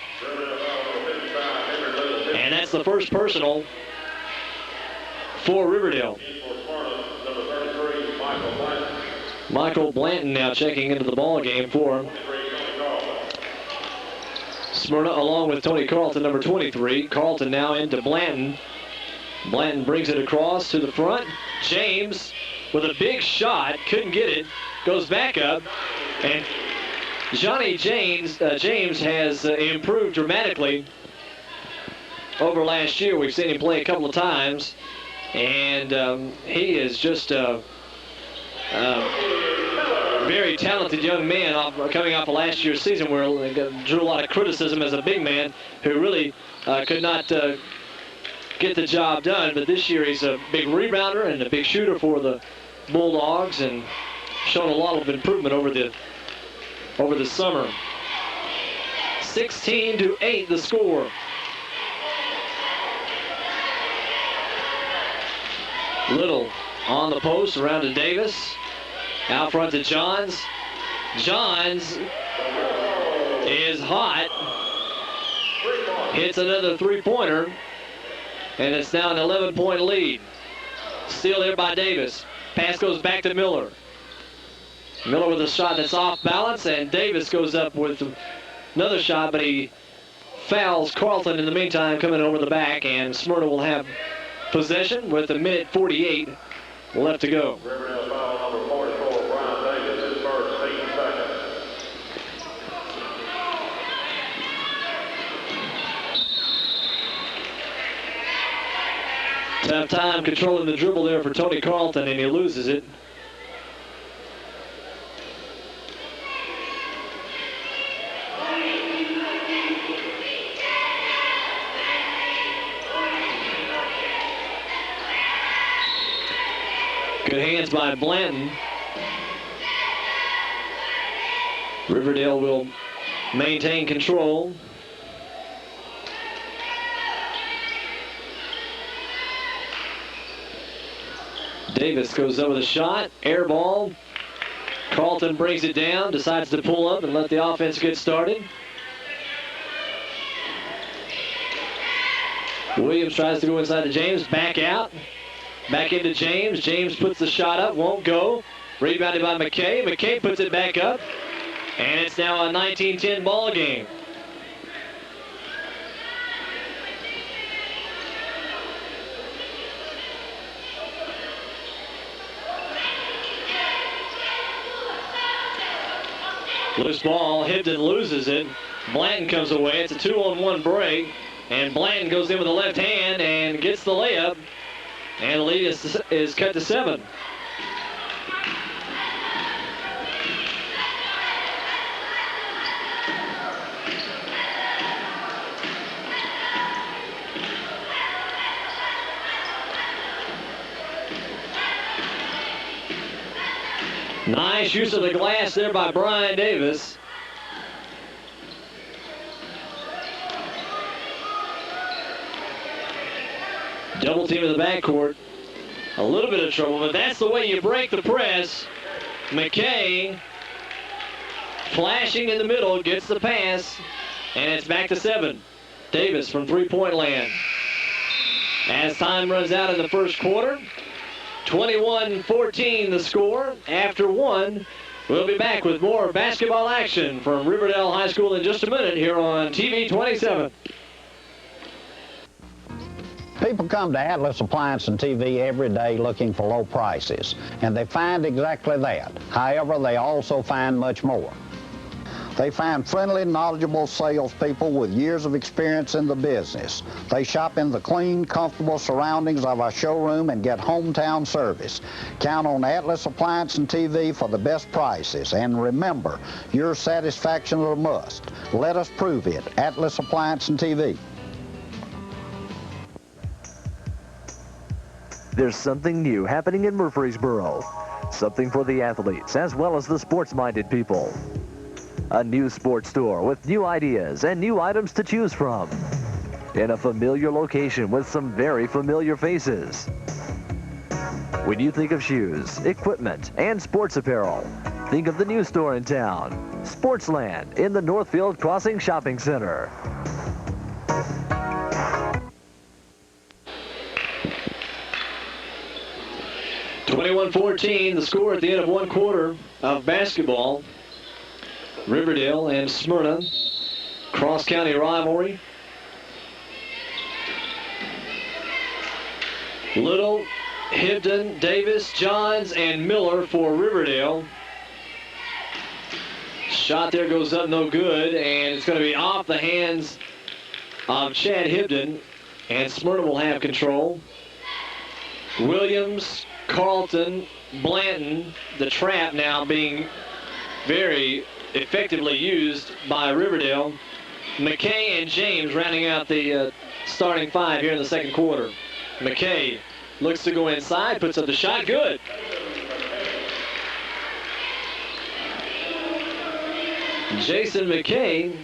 And that's the first personal for Riverdale. Michael Blanton now checking into the ball game for him. Smyrna along with Tony Carlton, number 23. Carlton now into Blanton. Blanton brings it across to the front. James with a big shot, couldn't get it, goes back up, and Johnny James has improved dramatically over last year. We've seen him play a couple of times, and he is just a very talented young man coming off of last year's season where he drew a lot of criticism as a big man who really could not get the job done, but this year he's a big rebounder and a big shooter for the Bulldogs, and shown a lot of improvement over the summer. 16-8 the score. Little on the post, around to Davis. Out front to Johns. Johns is hot. Hits another three-pointer. And it's now an 11-point lead. Steal there by Davis. Pass goes back to Miller. Miller with a shot that's off balance, and Davis goes up with another shot, but he fouls Carlton in the meantime, coming over the back, and Smyrna will have possession with 1:48 left to go. Riverdale foul number 44, Brian Davis, his first, 8 seconds. Tough time controlling the dribble there for Tony Carlton, and he loses it. Good hands by Blanton. Riverdale will maintain control. Davis goes up with a shot, air ball. Carlton brings it down, decides to pull up and let the offense get started. Williams tries to go inside to James, back out. Back into James. James puts the shot up, won't go. Rebounded by McKay. McKay puts it back up. And it's now a 19-10 ball game. Loose ball, Hibden loses it. Blanton comes away. It's a 2-on-1 break. And Blanton goes in with the left hand and gets the layup. And the lead is cut to 7. Nice use of the glass there by Brian Davis. Double team in the backcourt. A little bit of trouble, but that's the way you break the press. McKay flashing in the middle, gets the pass, and it's back to 7. Davis from three-point land. As time runs out in the first quarter, 21-14 the score. After one, we'll be back with more basketball action from Riverdale High School in just a minute here on TV 27. People come to Atlas Appliance and TV every day looking for low prices, and they find exactly that. However, they also find much more. They find friendly, knowledgeable salespeople with years of experience in the business. They shop in the clean, comfortable surroundings of our showroom and get hometown service. Count on Atlas Appliance and TV for the best prices. And remember, your satisfaction is a must. Let us prove it. Atlas Appliance and TV. There's something new happening in Murfreesboro. Something for the athletes as well as the sports-minded people. A new sports store with new ideas and new items to choose from. In a familiar location with some very familiar faces. When you think of shoes, equipment, and sports apparel, think of the new store in town, Sportsland in the Northfield Crossing Shopping Center. (21-14) the score at the end of one quarter of basketball. Riverdale and Smyrna, cross-county rivalry. Little, Hibden, Davis, Johns, and Miller for Riverdale. Shot there goes up, no good, and it's going to be off the hands of Chad Hibden, and Smyrna will have control. Williams, Carlton, Blanton, the trap now being very effectively used by Riverdale. McKay and James rounding out the starting five here in the second quarter. McKay looks to go inside, puts up the shot, good. Jason McKay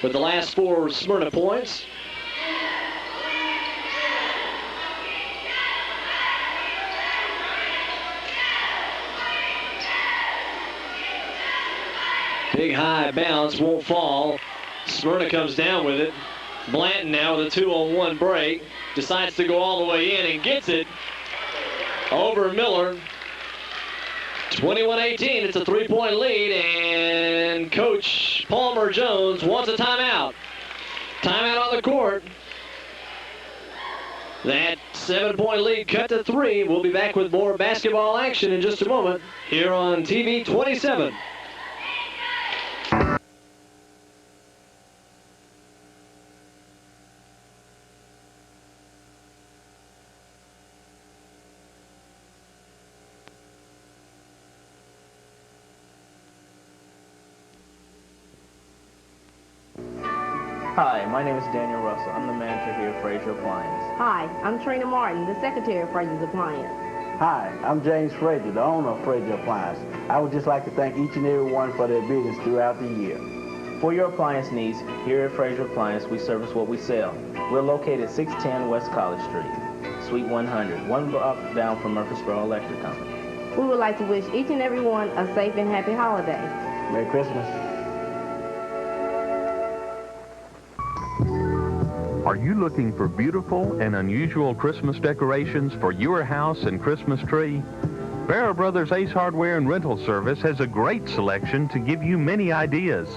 with the last 4 Smyrna points. Big high bounce, won't fall. Smyrna comes down with it. Blanton now with a 2-on-1 break. Decides to go all the way in and gets it over Miller. 21-18, it's a 3-point lead, and Coach Palmer Jones wants a timeout. Timeout on the court. That 7-point lead cut to 3. We'll be back with more basketball action in just a moment here on TV 27. Hi, my name is Daniel Russell. I'm the manager here at Fraser Appliance. Hi, I'm Trina Martin, the secretary of Fraser's Appliance. Hi, I'm James Frazier, the owner of Fraser Appliance. I would just like to thank each and every one for their business throughout the year. For your appliance needs, here at Fraser Appliance, we service what we sell. We're located at 610 West College Street, Suite 100, one block down from Murfreesboro Electric Company. We would like to wish each and every one a safe and happy holiday. Merry Christmas. Are you looking for beautiful and unusual Christmas decorations for your house and Christmas tree? Barrow Brothers Ace Hardware and Rental Service has a great selection to give you many ideas.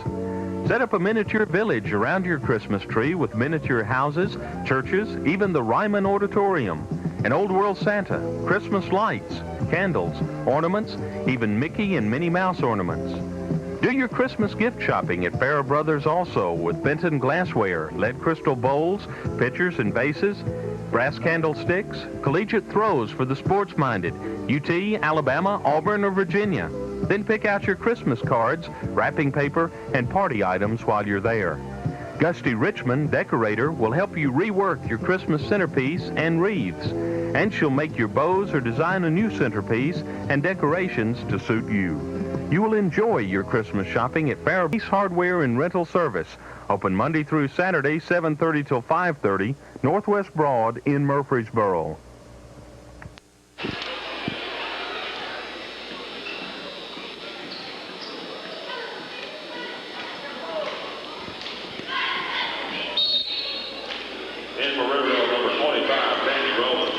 Set up a miniature village around your Christmas tree with miniature houses, churches, even the Ryman Auditorium, an Old World Santa, Christmas lights, candles, ornaments, even Mickey and Minnie Mouse ornaments. Do your Christmas gift shopping at Barrow Brothers also with Benton glassware, lead crystal bowls, pitchers and vases, brass candlesticks, collegiate throws for the sports-minded, UT, Alabama, Auburn, or Virginia. Then pick out your Christmas cards, wrapping paper, and party items while you're there. Gusty Richmond, decorator, will help you rework your Christmas centerpiece and wreaths. And she'll make your bows or design a new centerpiece and decorations to suit you. You will enjoy your Christmas shopping at Barrow Ace Hardware and Rental Service. Open Monday through Saturday, 7:30 till 5:30, Northwest Broad in Murfreesboro. In for Riverdale, number 25, Danny Rowland.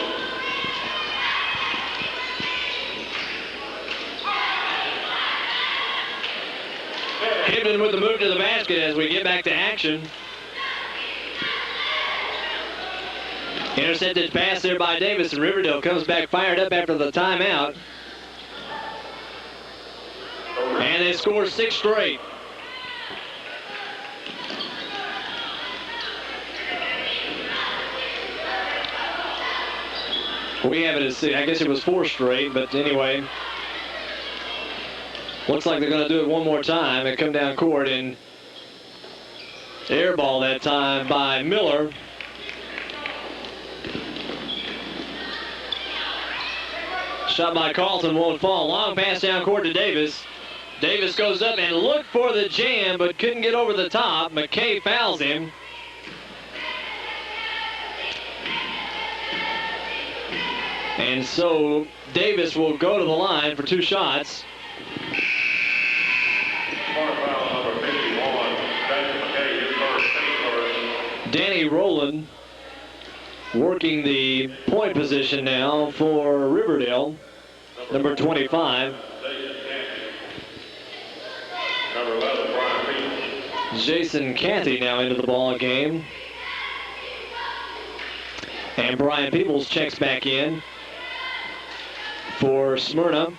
Hibden with the move to the basket as we get back to action. Intercepted pass there by Davis, and Riverdale comes back fired up after the timeout. And they score 6 straight. We have it as 6. I guess it was 4 straight, but anyway. Looks like they're going to do it one more time and come down court and air ball that time by Miller. Shot by Carlton won't fall. Long pass down court to Davis. Davis goes up and looked for the jam, but couldn't get over the top. McKay fouls him. And so Davis will go to the line for 2 shots. Danny Rowland working the point position now for Riverdale, number 25. Number 11, Brian Peebles. Jason Cathy now into the ball game. And Brian Peebles checks back in for Smyrna.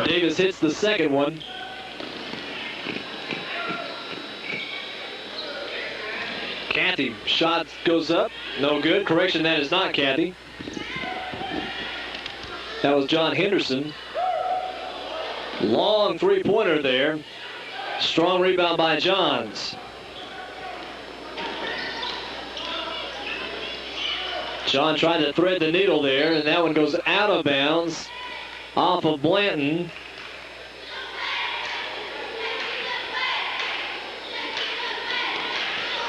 Davis hits the second one. Cathy, shot goes up. No good. Correction, that is not Cathy. That was John Henderson. Long three-pointer there. Strong rebound by Johns. John tried to thread the needle there, and that one goes out of bounds off of Blanton.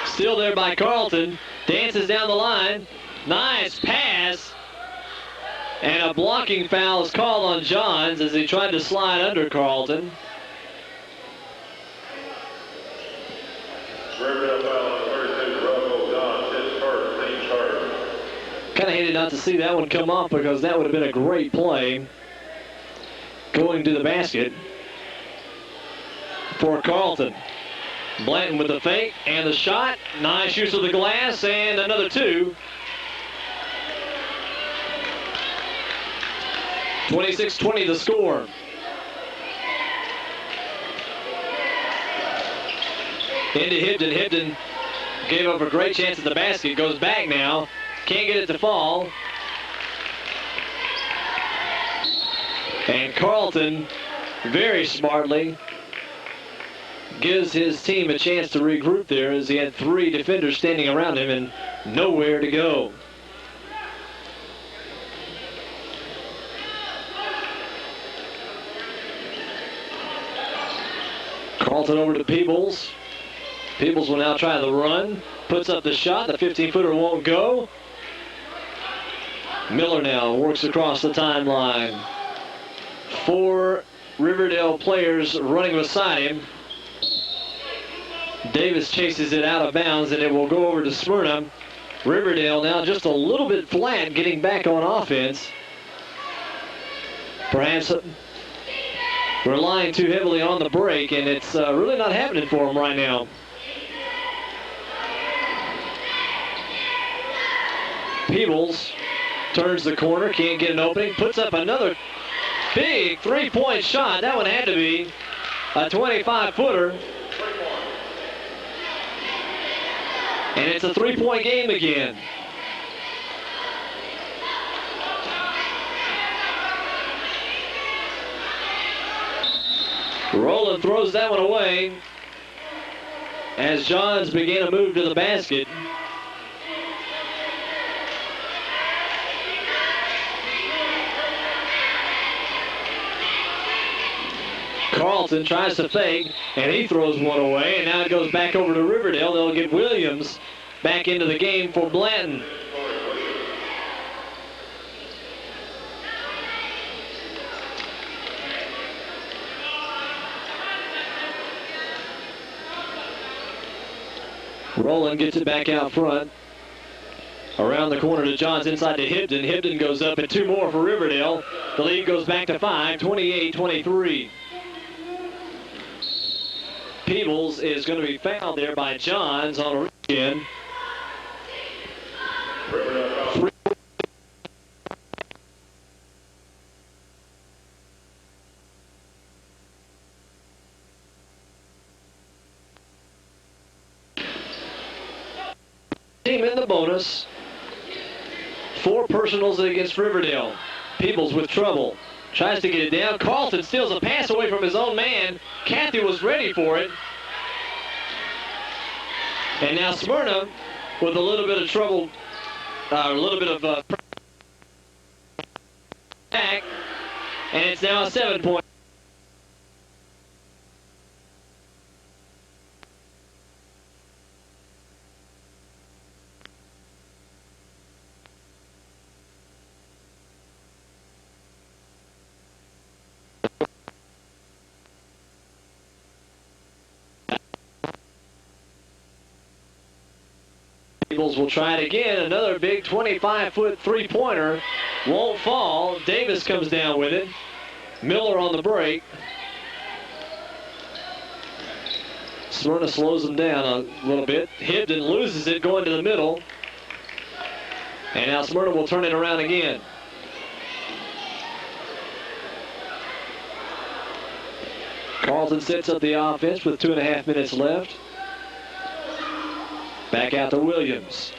Still there by Carlton. Dances down the line. Nice pass. And a blocking foul is called on Johns as he tried to slide under Carlton. Kind of hated not to see that one come off because that would have been a great play going to the basket for Carlton. Blanton with the fake and the shot. Nice use of the glass and another two. 26-20 the score. Into Hibden. Hibden gave up a great chance at the basket. Goes back now. Can't get it to fall. And Carlton very smartly gives his team a chance to regroup there as he had three defenders standing around him and nowhere to go. Carlton over to Peebles. Peebles will now try the run. Puts up the shot. The 15-footer won't go. Miller now works across the timeline. Four Riverdale players running beside him. Davis chases it out of bounds, and it will go over to Smyrna. Riverdale now just a little bit flat, getting back on offense. Perhaps relying too heavily on the break, and it's really not happening for them right now. Peebles turns the corner, can't get an opening, puts up another big three-point shot. That one had to be a 25-footer. And it's a three-point game again. Rowland throws that one away as Johns began to move to the basket. Carlton tries to fake, and he throws one away, and now it goes back over to Riverdale. They'll get Williams back into the game for Blanton. Rowland gets it back out front. Around the corner to Johns, inside to Hibden. Hibden goes up, and two more for Riverdale. The lead goes back to 5, 28-23. Peebles is going to be fouled there by Johns on a reach-in. Team in the bonus. 4 personals against Riverdale. Peebles with trouble. Tries to get it down. Carlton steals a pass away from his own man. Cathy was ready for it. And now Smyrna with a little bit of trouble, a little bit of back. And it's now a 7-point. Peebles will try it again. Another big 25-foot three-pointer. Won't fall. Davis comes down with it. Miller on the break. Smyrna slows them down a little bit. Hibden loses it going to the middle. And now Smyrna will turn it around again. Carlton sets up the offense with 2.5 minutes left. Back out to Williams.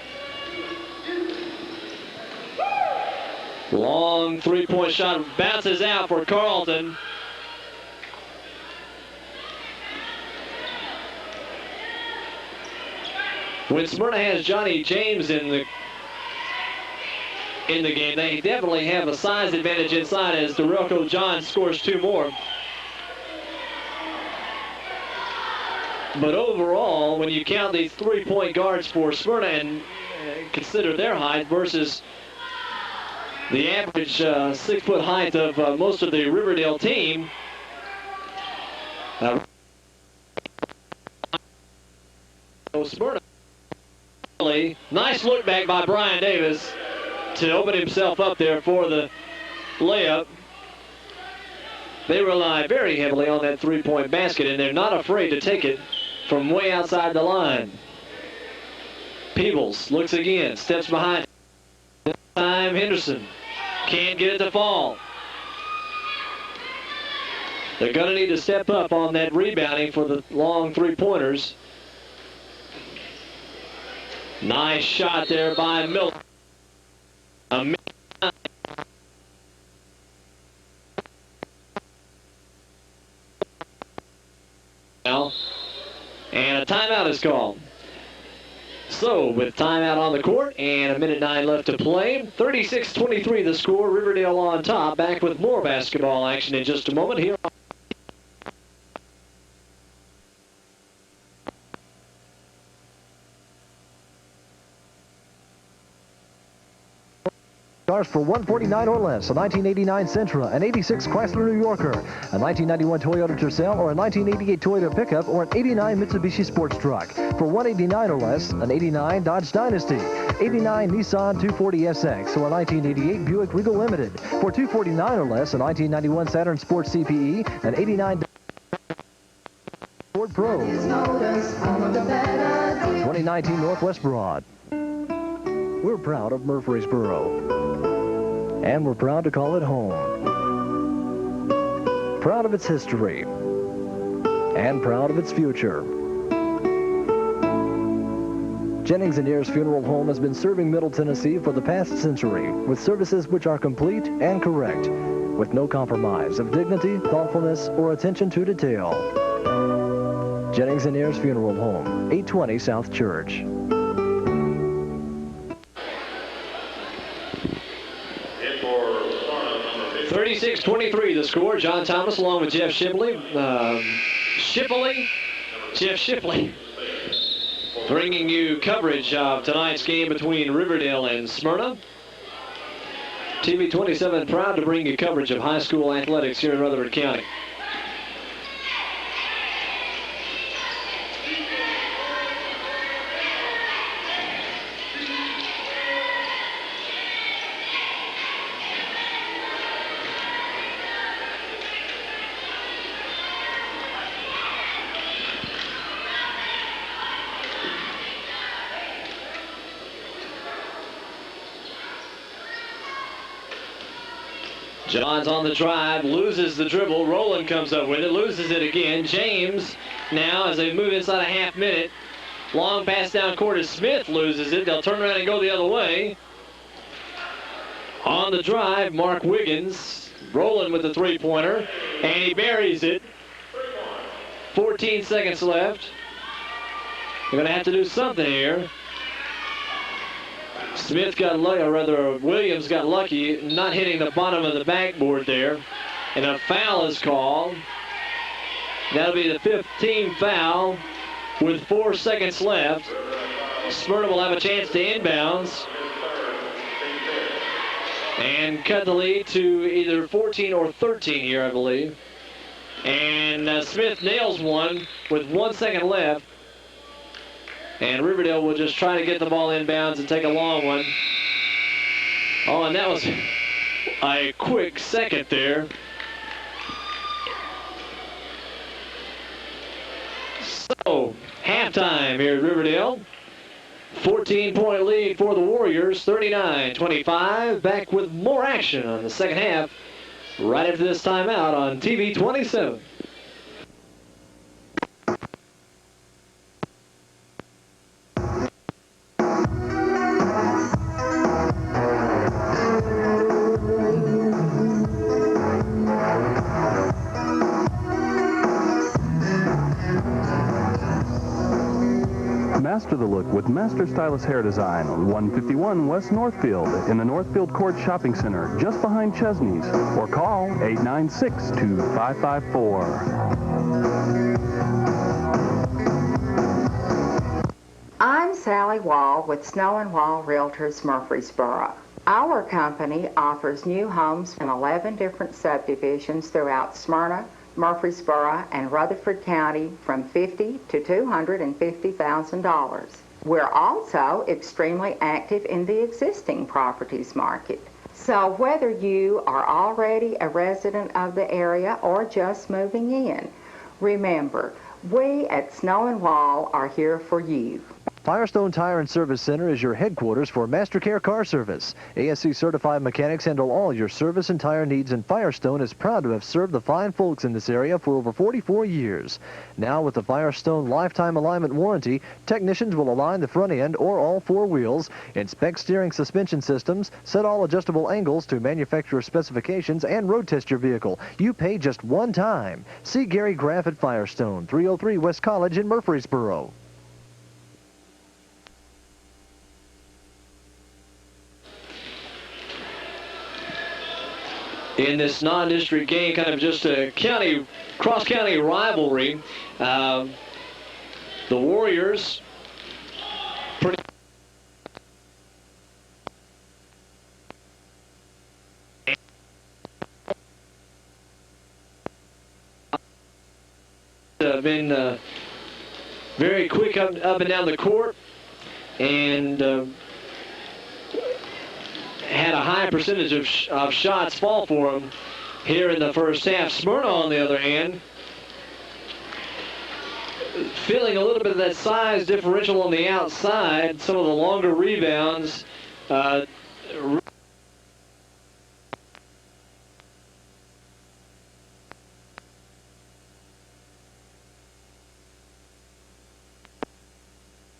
Long three-point shot bounces out for Carlton. When Smyrna has Johnny James in in the game. They definitely have a size advantage inside as Darrelko John scores 2 more. But overall, when you count these 3-point guards for Smyrna and consider their height versus the average 6-foot height of most of the Riverdale team, Smyrna. Nice look back by Brian Davis to open himself up there for the layup. They rely very heavily on that 3-point basket, and they're not afraid to take it from way outside the line. Peebles looks again, steps behind. This time Henderson can't get it to fall. They're going to need to step up on that rebounding for the long 3-pointers. Nice shot there by Milton. And a timeout is called. So, with timeout on the court and 1:09 left to play, 36-23 the score, Riverdale on top. Back with more basketball action in just a moment here. Cars for $149 or less, a 1989 Sentra, an 86 Chrysler New Yorker, a 1991 Toyota Tercel, or a 1988 Toyota pickup, or an 89 Mitsubishi sports truck. For $189 or less, an 89 Dodge Dynasty, 89 Nissan 240SX, or a 1988 Buick Regal Limited. For $249 or less, a 1991 Saturn Sports CPE, an 89 Ford Pro, 2019 Northwest Broad. We're proud of Murfreesboro. And we're proud to call it home. Proud of its history. And proud of its future. Jennings & Ayers Funeral Home has been serving Middle Tennessee for the past century with services which are complete and correct, with no compromise of dignity, thoughtfulness, or attention to detail. Jennings & Ayers Funeral Home, 820 South Church. 36-23 the score. John Thomas along with Jeff Shipley. Jeff Shipley. Bringing you coverage of tonight's game between Riverdale and Smyrna. TV 27 proud to bring you coverage of high school athletics here in Rutherford County. John's on the drive, loses the dribble. Rowland comes up with it, loses it again. James now, as they move inside a half minute, long pass down court as Smith loses it. They'll turn around and go the other way. On the drive, Mark Wiggins. Rowland with the 3-pointer, and he buries it. 14 seconds left. They're going to have to do something here. Smith got lucky, or rather Williams got lucky not hitting the bottom of the backboard there. And a foul is called. That'll be the 15th foul with 4 seconds left. Smyrna will have a chance to inbounds and cut the lead to either 14 or 13 here, I believe. And Smith nails one with 1 second left. And Riverdale will just try to get the ball inbounds and take a long one. Oh, and that was a quick second there. So, halftime here at Riverdale. 14-point lead for the Warriors, 39-25. Back with more action on the second half right after this timeout on TV 27. Master Master the look with Master Stylist Hair Design, 151 West Northfield in the Northfield Court Shopping Center, just behind Chesney's, or call 896-2554. I'm Sally Wall with Snow and Wall Realtors Murfreesboro. Our company offers new homes in 11 different subdivisions throughout Smyrna, Murfreesboro, and Rutherford County from $50,000 to $250,000. We're also extremely active in the existing properties market. So whether you are already a resident of the area or just moving in, remember, we at Snow and Wall are here for you. Firestone Tire and Service Center is your headquarters for MasterCare Car Service. ASE certified mechanics handle all your service and tire needs, and Firestone is proud to have served the fine folks in this area for over 44 years. Now with the Firestone Lifetime Alignment Warranty, technicians will align the front end or all four wheels, inspect steering suspension systems, set all adjustable angles to manufacturer specifications, and road test your vehicle. You pay just one time. See Gary Graff at Firestone, 303 West College in Murfreesboro. In this non-district game, kind of just a cross-county rivalry, the Warriors been very quick up and down the court, and had a high percentage of shots fall for them here in the first half. Smyrna, on the other hand, feeling a little bit of that size differential on the outside, some of the longer rebounds.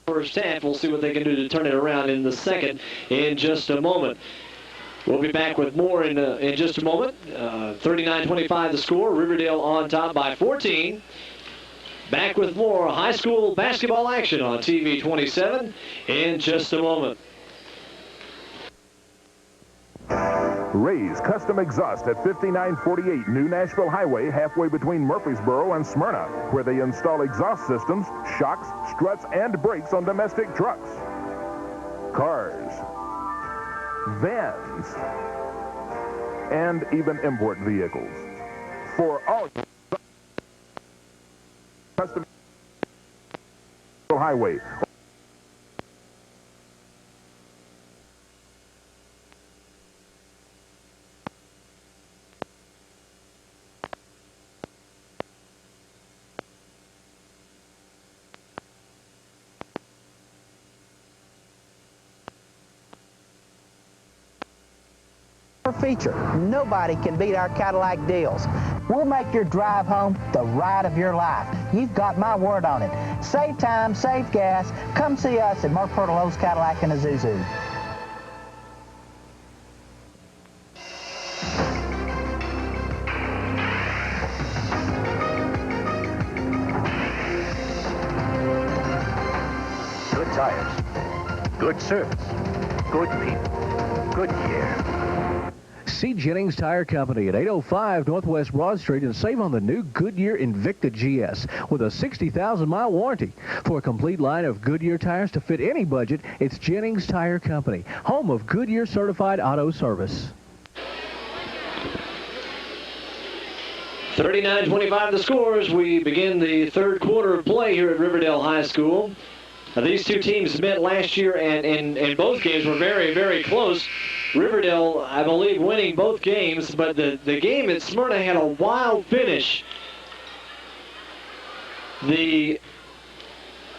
First half. We'll see what they can do to turn it around in the second in just a moment. We'll be back with more in just a moment. 39-25 the score. Riverdale on top by 14. Back with more high school basketball action on TV 27 in just a moment. Ray's Custom Exhaust at 5948 New Nashville Highway, halfway between Murfreesboro and Smyrna, where they install exhaust systems, shocks, struts, and brakes on domestic trucks, cars, vans, and even import vehicles. For all Custom Highway. Feature. Nobody can beat our Cadillac deals. We'll make your drive home the ride of your life. You've got my word on it. Save time, save gas. Come see us at Murfreesboro's Cadillac in Azuzu. Good tires, good service, good people, good care. See Jennings Tire Company at 805 Northwest Broad Street and save on the new Goodyear Invicta GS with a 60,000-mile warranty. For a complete line of Goodyear tires to fit any budget, it's Jennings Tire Company, home of Goodyear certified auto service. 39-25 the scores. We begin the third quarter of play here at Riverdale High School. These two teams met last year, and both games were very, very close. Riverdale, I believe, winning both games, but the game at Smyrna had a wild finish. The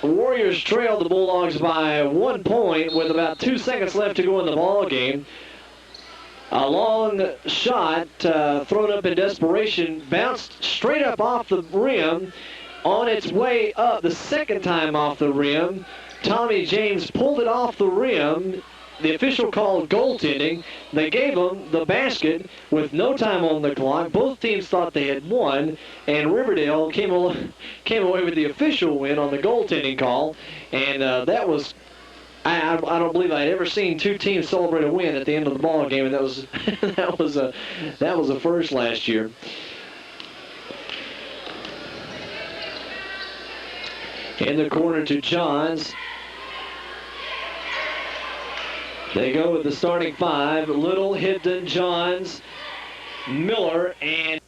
Warriors trailed the Bulldogs by 1 point with about 2 seconds left to go in the ball game. A long shot thrown up in desperation, bounced straight up off the rim. On its way up the second time off the rim, Tommy James pulled it off the rim the official called goaltending. They gave them the basket with no time on the clock. Both teams thought they had won, and Riverdale came away with the official win on the goaltending call, and that was. I don't believe I'd ever seen two teams celebrate a win at the end of the ball game, and that was that was a first last year. In the corner to Johns. They go with the starting five: Little, Hibden, Johns, Miller, and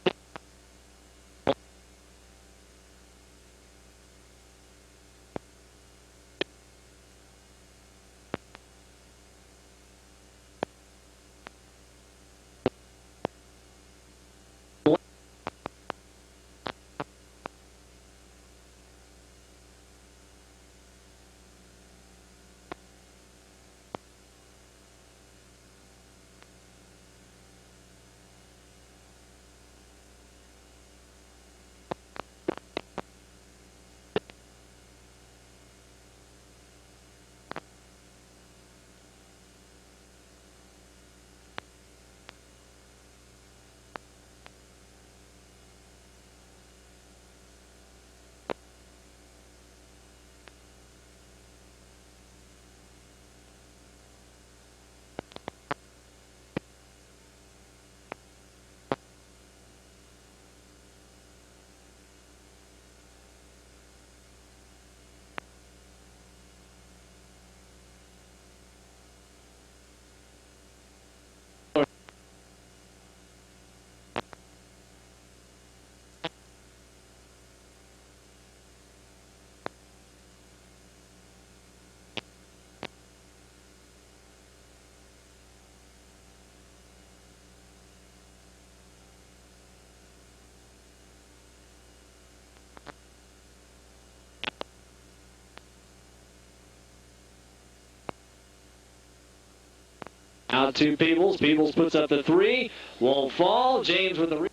out to Peebles. Peebles puts up the three. Won't fall. James with the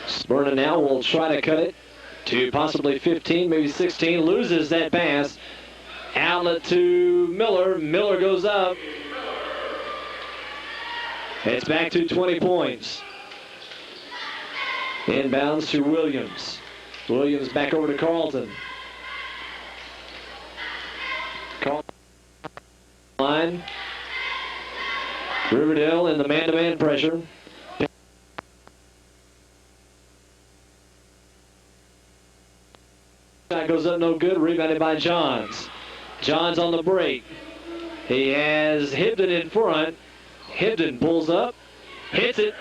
Smyrna now will try to cut it to possibly 15, maybe 16. Loses that pass. Outlet to Miller. Miller goes up. It's back to 20 points. Inbounds to Williams. Williams back over to Carlton. Line. Riverdale in the man-to-man pressure. Shot goes up, no good. Rebounded by Johns. Johns on the break. He has Hibden in front. Hibden pulls up, hits it.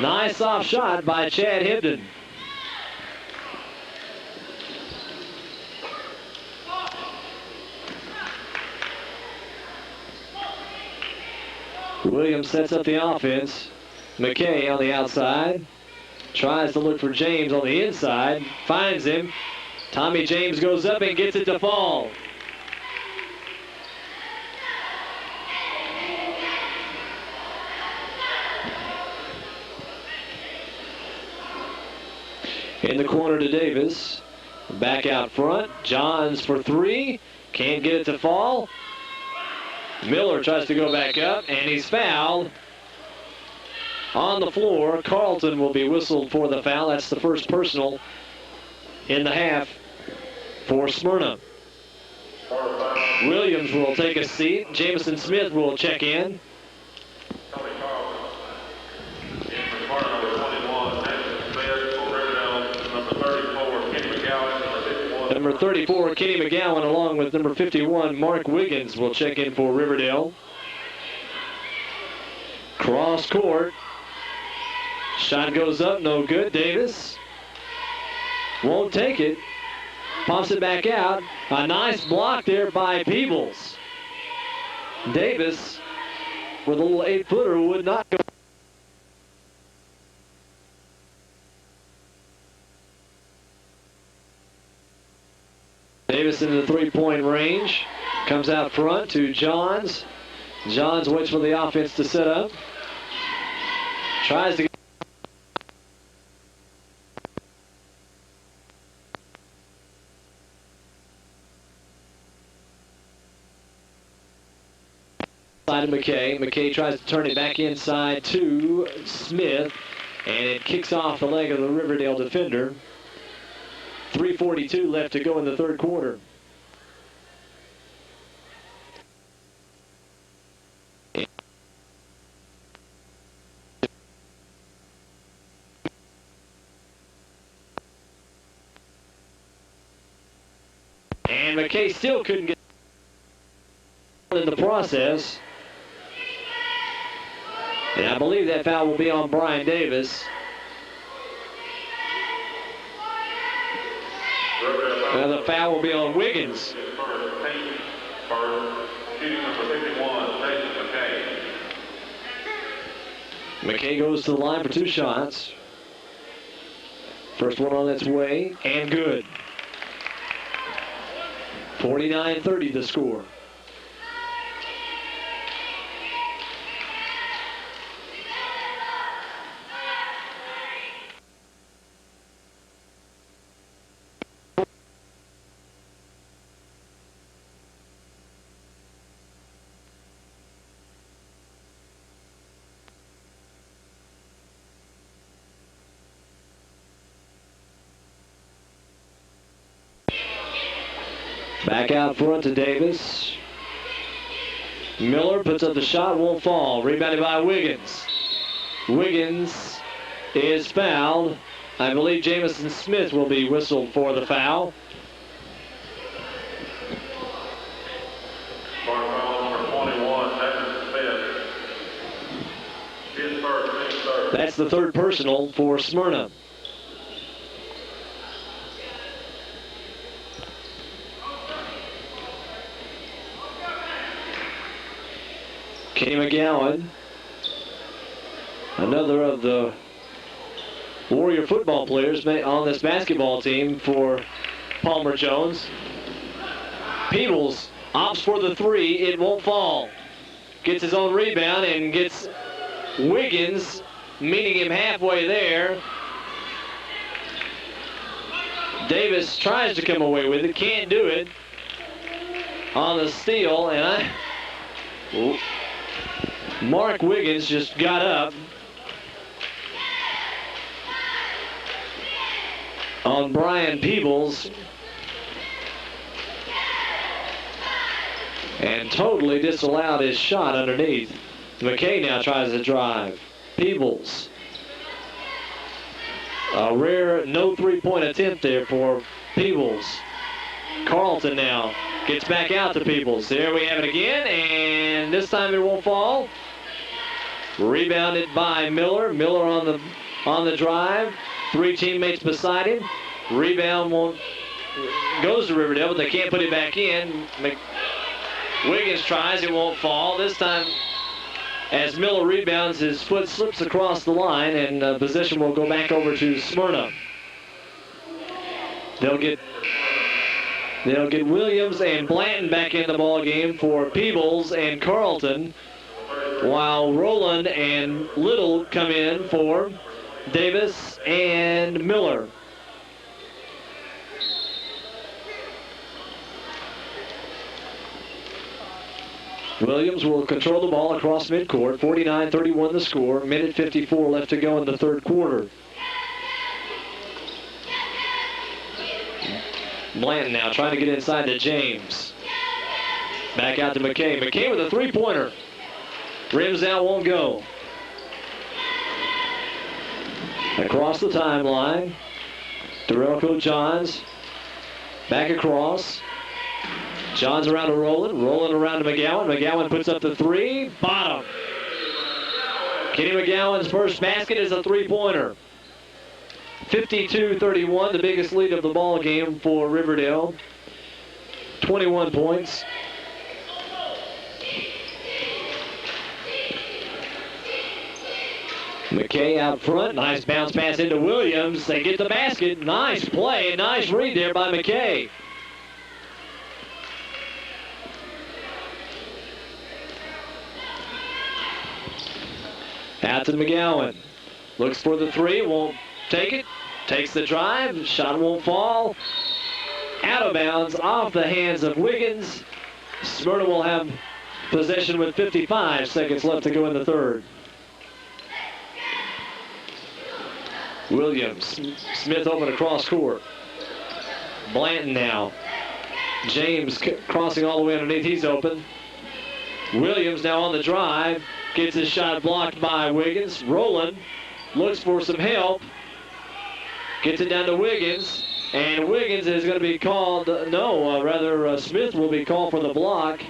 Nice soft shot by Chad Hibden. Williams sets up the offense. McKay on the outside. Tries to look for James on the inside. Finds him. Tommy James goes up and gets it to fall. In the corner to Davis. Back out front. Johns for three. Can't get it to fall. Miller tries to go back up, and he's fouled. On the floor, Carlton will be whistled for the foul. That's the first personal in the half for Smyrna. Williams will take a seat. Jamison Smith will check in. Number 34, Kenny McGowan, along with number 51, Mark Wiggins, will check in for Riverdale. Cross court. Shot goes up, no good. Davis won't take it. Pops it back out. A nice block there by Peebles. Davis with a little 8-footer would not go. Davis into the three-point range. Comes out front to Johns. Johns waits for the offense to set up. Tries to get side of McKay. McKay tries to turn it back inside to Smith, and it kicks off the leg of the Riverdale defender. 3:42 left to go in the third quarter. And McKay still couldn't get in the process. And I believe that foul will be on Brian Davis. And the foul will be on Wiggins. McKay goes to the line for 2 shots. First one on its way, and good. 49-30 the score. Back out front to Davis. Miller puts up the shot, won't fall. Rebounded by Wiggins. Wiggins is fouled. I believe Jamison Smith will be whistled for the foul. That's the third personal for Smyrna. Kenny McGowan, another of the Warrior football players on this basketball team for Palmer Jones. Peebles opts for the 3. It won't fall. Gets his own rebound and gets Wiggins meeting him halfway there. Davis tries to come away with it, can't do it on the steal, and Mark Wiggins just got up on Brian Peebles and totally disallowed his shot underneath. McKay now tries to drive. Peebles. A rare no three-point attempt there for Peebles. Carlton now gets back out to Peebles. There we have it again, and this time it won't fall. Rebounded by Miller. Miller on the drive. 3 teammates beside him. Rebound goes to Riverdale, but they can't put it back in. Wiggins tries, it won't fall. This time, as Miller rebounds, his foot slips across the line, and possession will go back over to Smyrna. They'll get Williams and Blanton back in the ball game for Peebles and Carlton, while Rowland and Little come in for Davis and Miller. Williams will control the ball across midcourt. 49-31 the score. Minute 54 left to go in the third quarter. Blanton now trying to get inside to James. Back out to McKay. McKay with a three-pointer. Rims out, won't go. Across the timeline. Darrell Johns. Back across. Johns around to Rowland. Rowland around to McGowan. McGowan puts up the 3. Bottom. Kenny McGowan's first basket is a three-pointer. 52-31, the biggest lead of the ball game for Riverdale. 21 points. McKay out front. Nice bounce pass into Williams. They get the basket. Nice play. Nice read there by McKay. Out to McGowan. Looks for the three. Won't take it. Takes the drive. Shot won't fall. Out of bounds. Off the hands of Wiggins. Smyrna will have possession with 55 seconds left to go in the third. Williams. Smith open across court. Blanton now. James crossing all the way underneath. He's open. Williams now on the drive. Gets his shot blocked by Wiggins. Rowland looks for some help. Gets it down to Wiggins. And Wiggins is going to be called, Smith will be called for the block.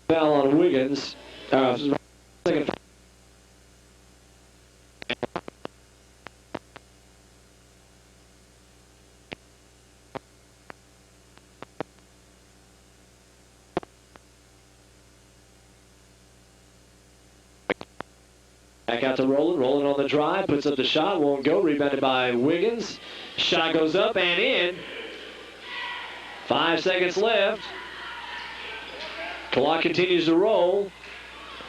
Foul on Wiggins. Second. Back out to Rowland. Rowland on the drive. Puts up the shot. Won't go. Rebounded by Wiggins. Shot goes up and in. 5 seconds left. Clock continues to roll.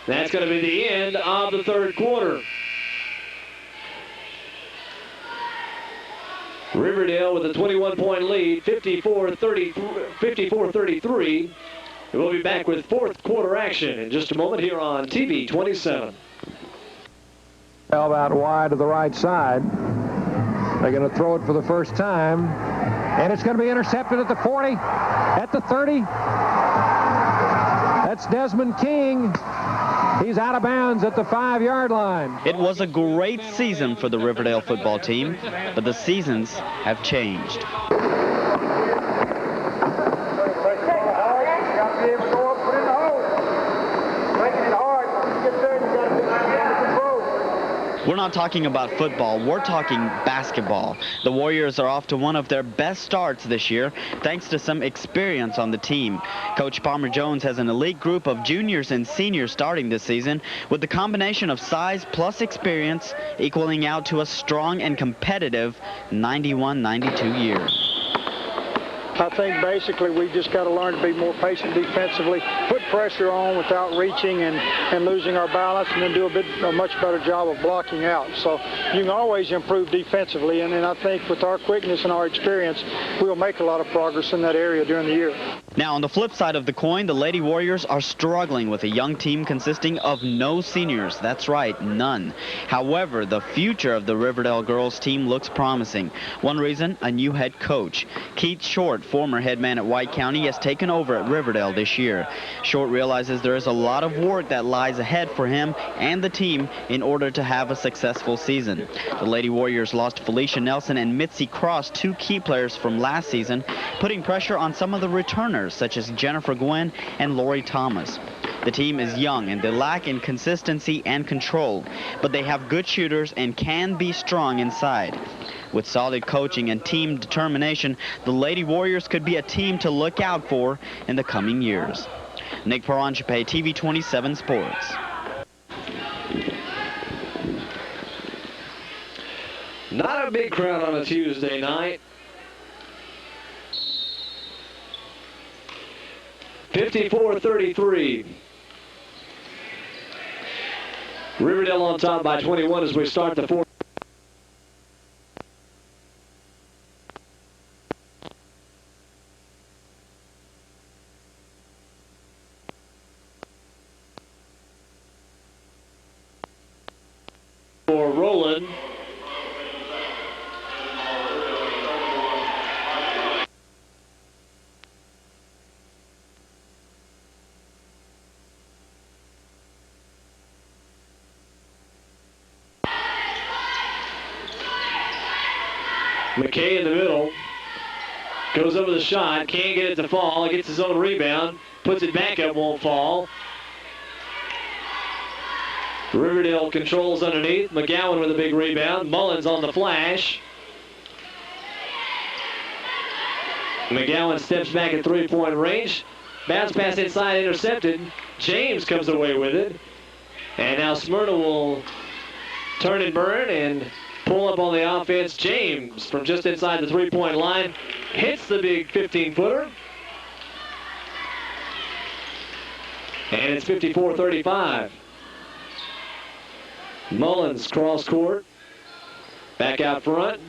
That's going to be the end of the third quarter. Riverdale with a 21-point lead, 54-33. We'll be back with fourth quarter action in just a moment here on TV 27. Valve out wide to the right side. They're going to throw it for the first time. And it's going to be intercepted at the 40, at the 30. That's Desmond King. He's out of bounds at the 5-yard line. It was a great season for the Riverdale football team, but the seasons have changed. We're not talking about football, we're talking basketball. The Warriors are off to one of their best starts this year, thanks to some experience on the team. Coach Palmer Jones has an elite group of juniors and seniors starting this season, with the combination of size plus experience equaling out to a strong and competitive 91-92 year. I think basically we just got to learn to be more patient defensively, put pressure on without reaching and losing our balance, and then do a much better job of blocking out. So you can always improve defensively, and I think with our quickness and our experience, we'll make a lot of progress in that area during the year. Now, on the flip side of the coin, the Lady Warriors are struggling with a young team consisting of no seniors. That's right, none. However, the future of the Riverdale girls team looks promising. One reason, a new head coach. Keith Short, former head man at White County, has taken over at Riverdale this year. Short realizes there is a lot of work that lies ahead for him and the team in order to have a successful season. The Lady Warriors lost Felicia Nelson and Mitzi Cross, two key players from last season, putting pressure on some of the returners, such as Jennifer Gwynn and Lori Thomas. The team is young and they lack in consistency and control, but they have good shooters and can be strong inside. With solid coaching and team determination, the Lady Warriors could be a team to look out for in the coming years. Nick Paranchape, TV 27 Sports. Not a big crowd on a Tuesday night. 54-33. Riverdale on top by 21 as we start the fourth. For Rowland. McKay in the middle. Goes over the shot. Can't get it to fall. Gets his own rebound. Puts it back up. Won't fall. Riverdale controls underneath. McGowan with a big rebound. Mullins on the flash. McGowan steps back at three-point range. Bounce pass inside, intercepted. James comes away with it. And now Smyrna will turn and burn and pull up on the offense. James from just inside the three-point line hits the big 15-footer. And it's 54-35. Mullins cross court. Back out front.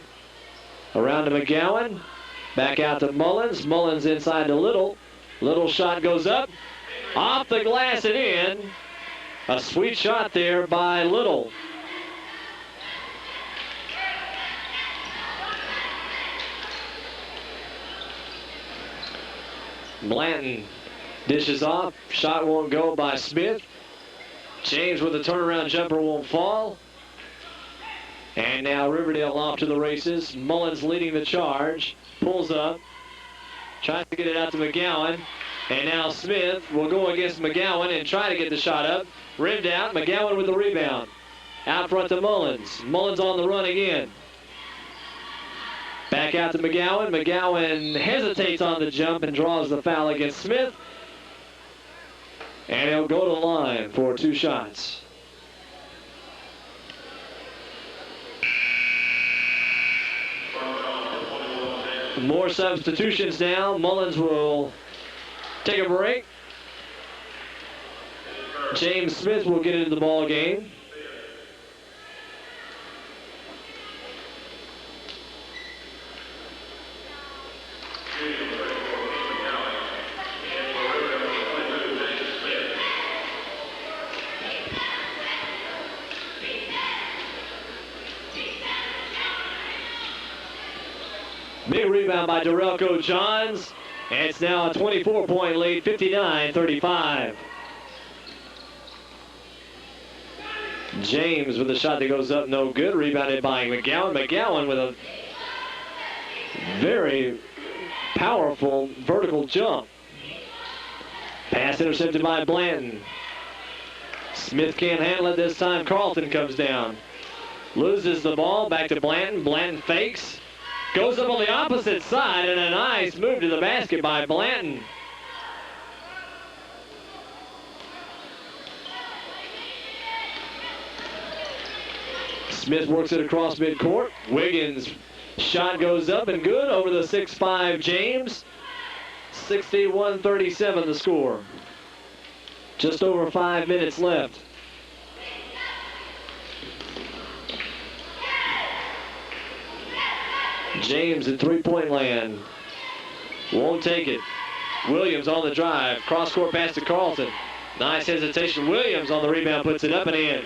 Around to McGowan. Back out to Mullins. Mullins inside to Little. Little shot goes up. Off the glass and in. A sweet shot there by Little. Blanton dishes off. Shot won't go by Smith. James with a turnaround jumper won't fall. And now Riverdale off to the races. Mullins leading the charge. Pulls up. Tries to get it out to McGowan. And now Smith will go against McGowan and try to get the shot up. Rimmed out. McGowan with the rebound. Out front to Mullins. Mullins on the run again. Back out to McGowan. McGowan hesitates on the jump and draws the foul against Smith. And he'll go to the line for two shots. More substitutions now. Mullins will take a break. James Smith will get into the ball game. Big rebound by Darrelko Johns. And it's now a 24-point lead, 59-35. James with a shot that goes up, no good. Rebounded by McGowan. McGowan with a very powerful vertical jump. Pass intercepted by Blanton. Smith can't handle it this time. Carlton comes down. Loses the ball, back to Blanton. Blanton fakes. Goes up on the opposite side, and a nice move to the basket by Blanton. Smith works it across midcourt. Wiggins' shot goes up and good over the 6'5" James. 61-37 the score. Just over 5 minutes left. James in three-point land. Won't take it. Williams on the drive. Cross-court pass to Carlton. Nice hesitation. Williams on the rebound, puts it up and in.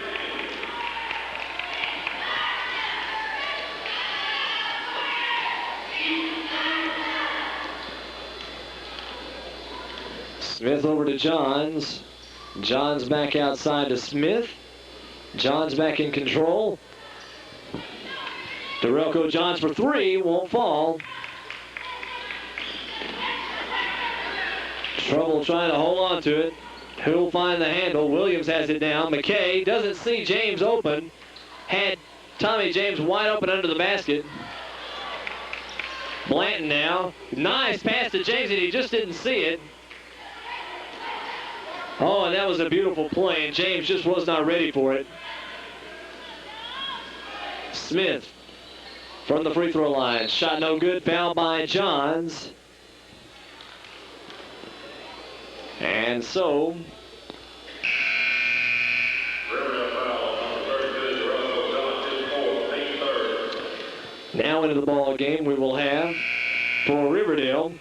Smith over to Johns. Johns back outside to Smith. Johns back in control. Darrelko Johns for three, won't fall. Trouble trying to hold on to it. Who'll find the handle? Williams has it down. McKay doesn't see James open. Had Tommy James wide open under the basket. Blanton now. Nice pass to James, and he just didn't see it. Oh, and that was a beautiful play, and James just was not ready for it. Smith from the free throw line. Shot no good. Foul by Johns. And so now into the ball game we will have for Riverdale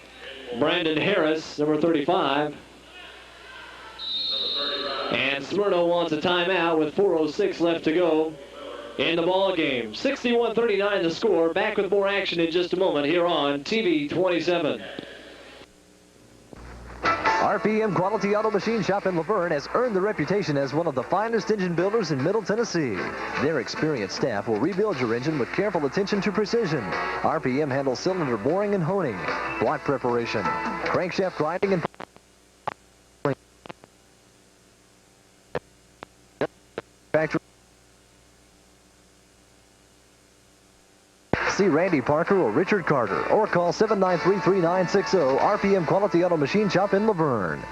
Brandon Harris, number 35. And Smyrna wants a timeout with 4:06 left to go in the ball game. 61-39 the score. Back with more action in just a moment here on TV 27. RPM Quality Auto Machine Shop in Lavergne has earned the reputation as one of the finest engine builders in Middle Tennessee. Their experienced staff will rebuild your engine with careful attention to precision. RPM handles cylinder boring and honing, block preparation, crankshaft grinding, and factory. See Randy Parker or Richard Carter, or call 793-3960, RPM Quality Auto Machine Shop in Lavergne.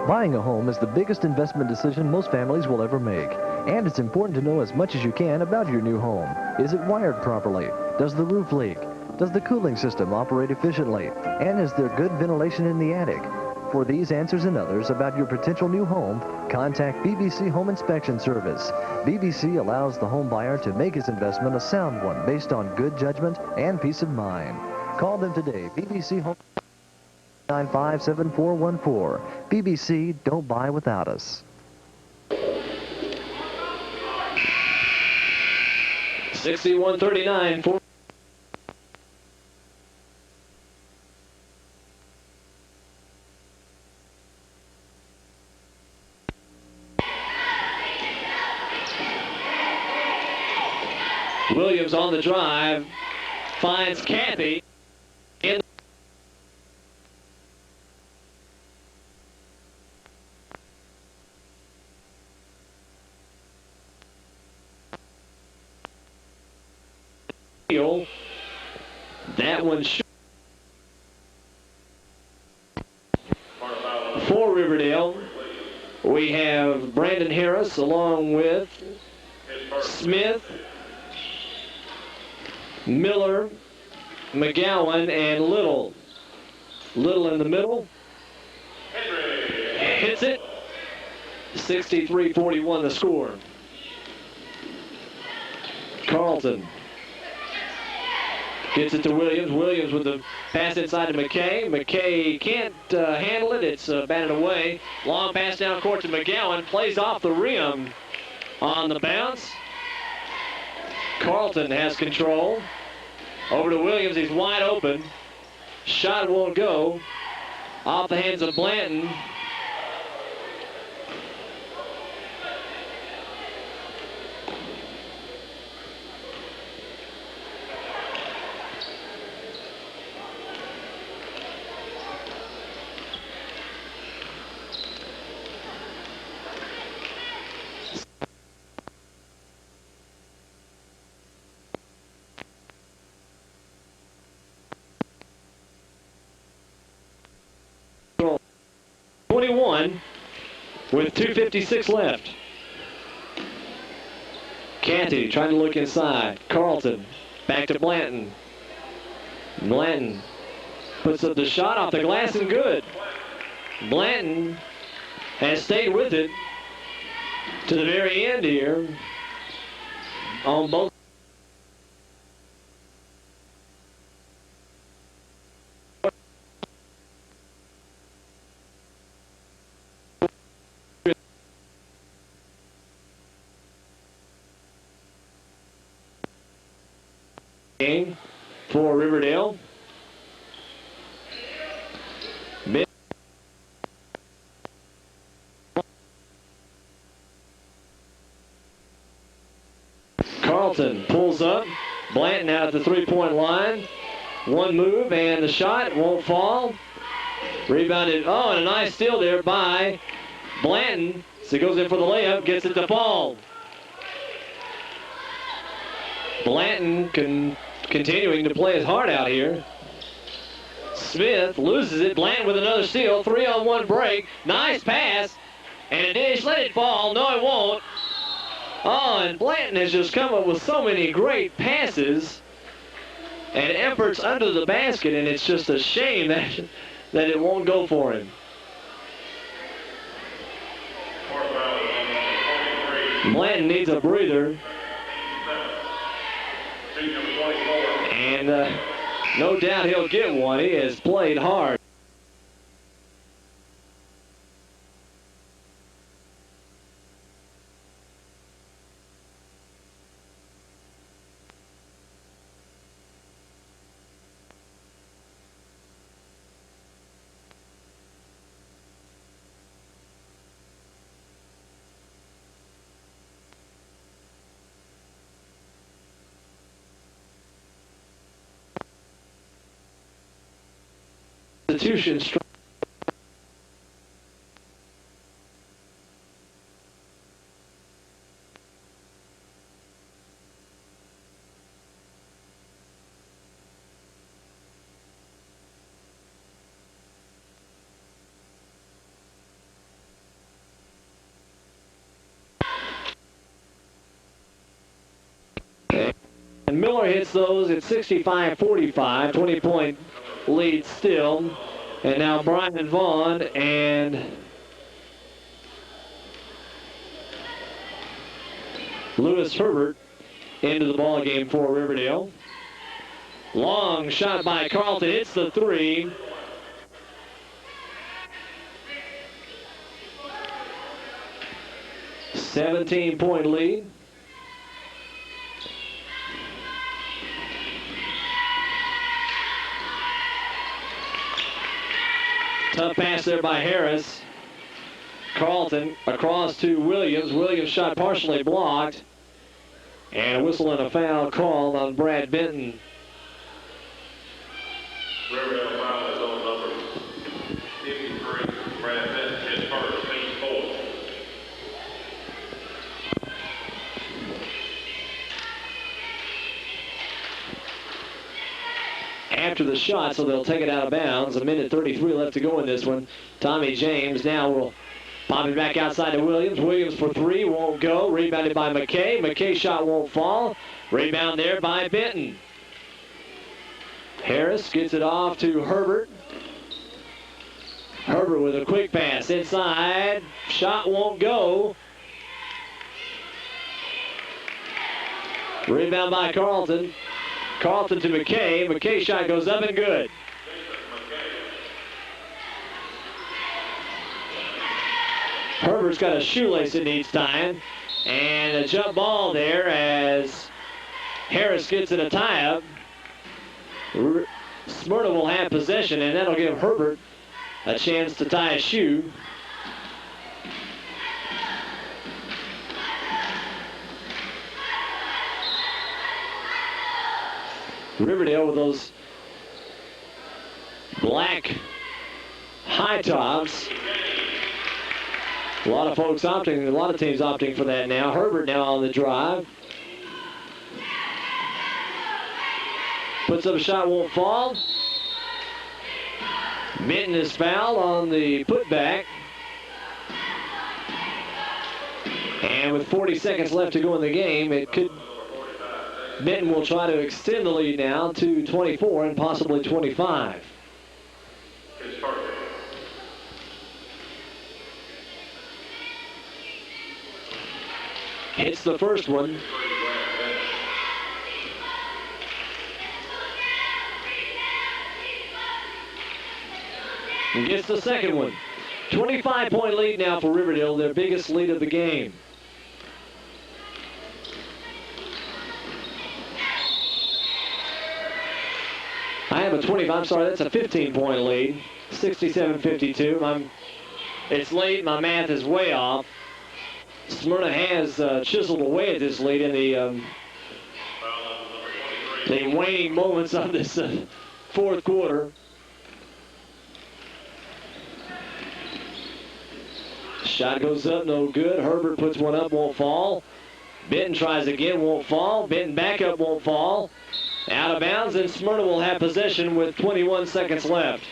Buying a home is the biggest investment decision most families will ever make. And it's important to know as much as you can about your new home. Is it wired properly? Does the roof leak? Does the cooling system operate efficiently? And is there good ventilation in the attic? For these answers and others about your potential new home, contact BBC Home Inspection Service. BBC allows the home buyer to make his investment a sound one based on good judgment and peace of mind. Call them today. BBC Home 957414. BBC, don't buy without us. 61-39 for Williams on the drive, finds Kathy in. That one for Riverdale. We have Brandon Harris along with Smith, Miller, McGowan, and Little. Little in the middle. Hits it. 63-41 the score. Carlton gets it to Williams. Williams with the pass inside to McKay. McKay can't handle it. It's batted away. Long pass down court to McGowan. Plays off the rim on the bounce. Carlton has control. Over to Williams. He's wide open. Shot won't go. Off the hands of Blanton. With 2:56 left. Canty trying to look inside. Carlton back to Blanton. Blanton puts up the shot off the glass and good. Blanton has stayed with it to the very end here on both. Game for Riverdale. Carlton pulls up. Blanton out at the three-point line. One move and the shot won't fall. Rebounded. Oh, and a nice steal there by Blanton. So he goes in for the layup, gets it to fall. Blanton continuing to play his heart out here. Smith loses it. Blanton with another steal. 3-on-1 break. Nice pass. And a dish. Let it fall. No, it won't. Oh, and Blanton has just come up with so many great passes and efforts under the basket, and it's just a shame that it won't go for him. Blanton needs a breather. And no doubt he'll get one. He has played hard. Institution. And Miller hits those at 65-45, 20-point lead still. And now Brian Vaughn and Lewis Herbert into the ball game for Riverdale. Long shot by Carlton, hits the three. $17-point lead. Tough pass there by Harris. Carlton across to Williams. Williams shot partially blocked. And a whistle and a foul called on Brad Benton. Riverdale foul is on number 53. Brad Benton his first, team four. After the shot, so they'll take it out of bounds. A minute 33 left to go in this one. Tommy James now will pop it back outside to Williams. Williams for three, won't go. Rebounded by McKay. McKay's shot won't fall. Rebound there by Benton. Harris gets it off to Herbert. Herbert with a quick pass inside. Shot won't go. Rebound by Carlton. Carlton to McKay. McKay's shot goes up and good. Herbert's got a shoelace that needs tying. And a jump ball there as Harris gets in a tie-up. Smyrna will have possession, and that'll give Herbert a chance to tie a shoe. Riverdale with those black high tops. A lot of folks opting, a lot of teams opting for that now. Herbert now on the drive. Puts up a shot, won't fall. Minton is fouled on the putback. And with 40 seconds left to go in the game, it could... Minton will try to extend the lead now to 24 and possibly 25. Hits the first one. And gets the second one. 25-point lead now for Riverdale, their biggest lead of the game. I have a 20, I'm sorry, that's a 15-point lead. 67-52. It's late, my math is way off. Smyrna has chiseled away at this lead in the waning moments of this fourth quarter. Shot goes up, no good. Herbert puts one up, won't fall. Benton tries again, won't fall. Benton back up, won't fall. Out of bounds, and Smyrna will have possession with 21 seconds left.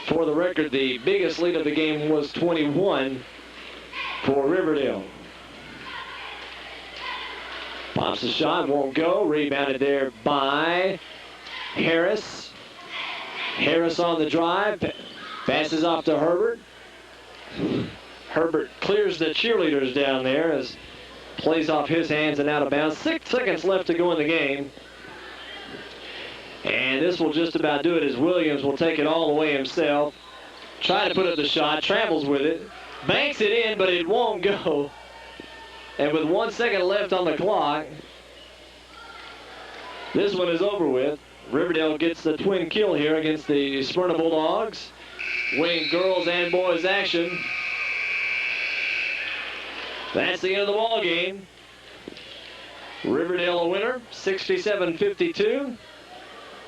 For the record, the biggest lead of the game was 21 for Riverdale. Pops the shot, won't go. Rebounded there by Harris. Harris on the drive. Passes off to Herbert. Herbert clears the cheerleaders down there as plays off his hands and out of bounds. 6 seconds left to go in the game. And this will just about do it as Williams will take it all away himself. Try to put up the shot, travels with it, banks it in, but it won't go. And with 1 second left on the clock, this one is over with. Riverdale gets the twin kill here against the Smyrna Bulldogs. Winning girls and boys action. That's the end of the ball game. Riverdale a winner, 67-52.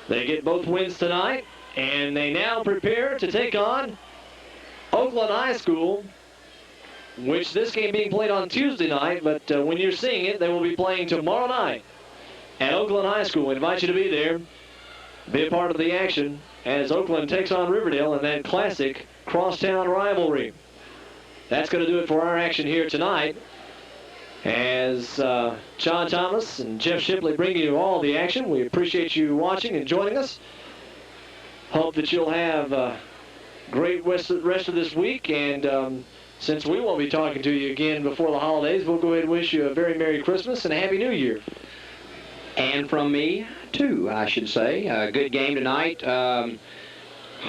They get both wins tonight, and they now prepare to take on Oakland High School, which this game being played on Tuesday night, but when you're seeing it, they will be playing tomorrow night at Oakland High School. We invite you to be there, be a part of the action as Oakland takes on Riverdale in that classic crosstown rivalry. That's going to do it for our action here tonight, as John Thomas and Jeff Shipley bring you all the action. We appreciate you watching and joining us. Hope that you'll have a great rest of this week, and since we won't be talking to you again before the holidays, we'll go ahead and wish you a very Merry Christmas and a Happy New Year. And from me, too, I should say. A good game tonight. A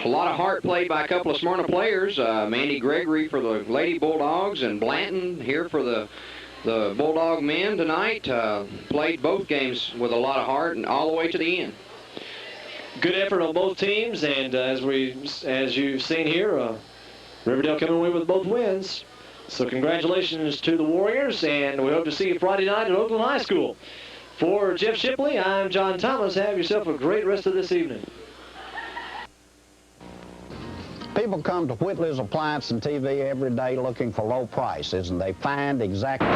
lot of heart played by a couple of Smyrna players. Mandy Gregory for the Lady Bulldogs and Blanton here for the Bulldog men tonight. Played both games with a lot of heart and all the way to the end. Good effort on both teams, and as you've seen here, Riverdale coming away with both wins. So congratulations to the Warriors, and we hope to see you Friday night at Oakland High School. For Jeff Shipley, I'm John Thomas. Have yourself a great rest of this evening. People come to Whitley's Appliance and TV every day looking for low prices, and they find exactly...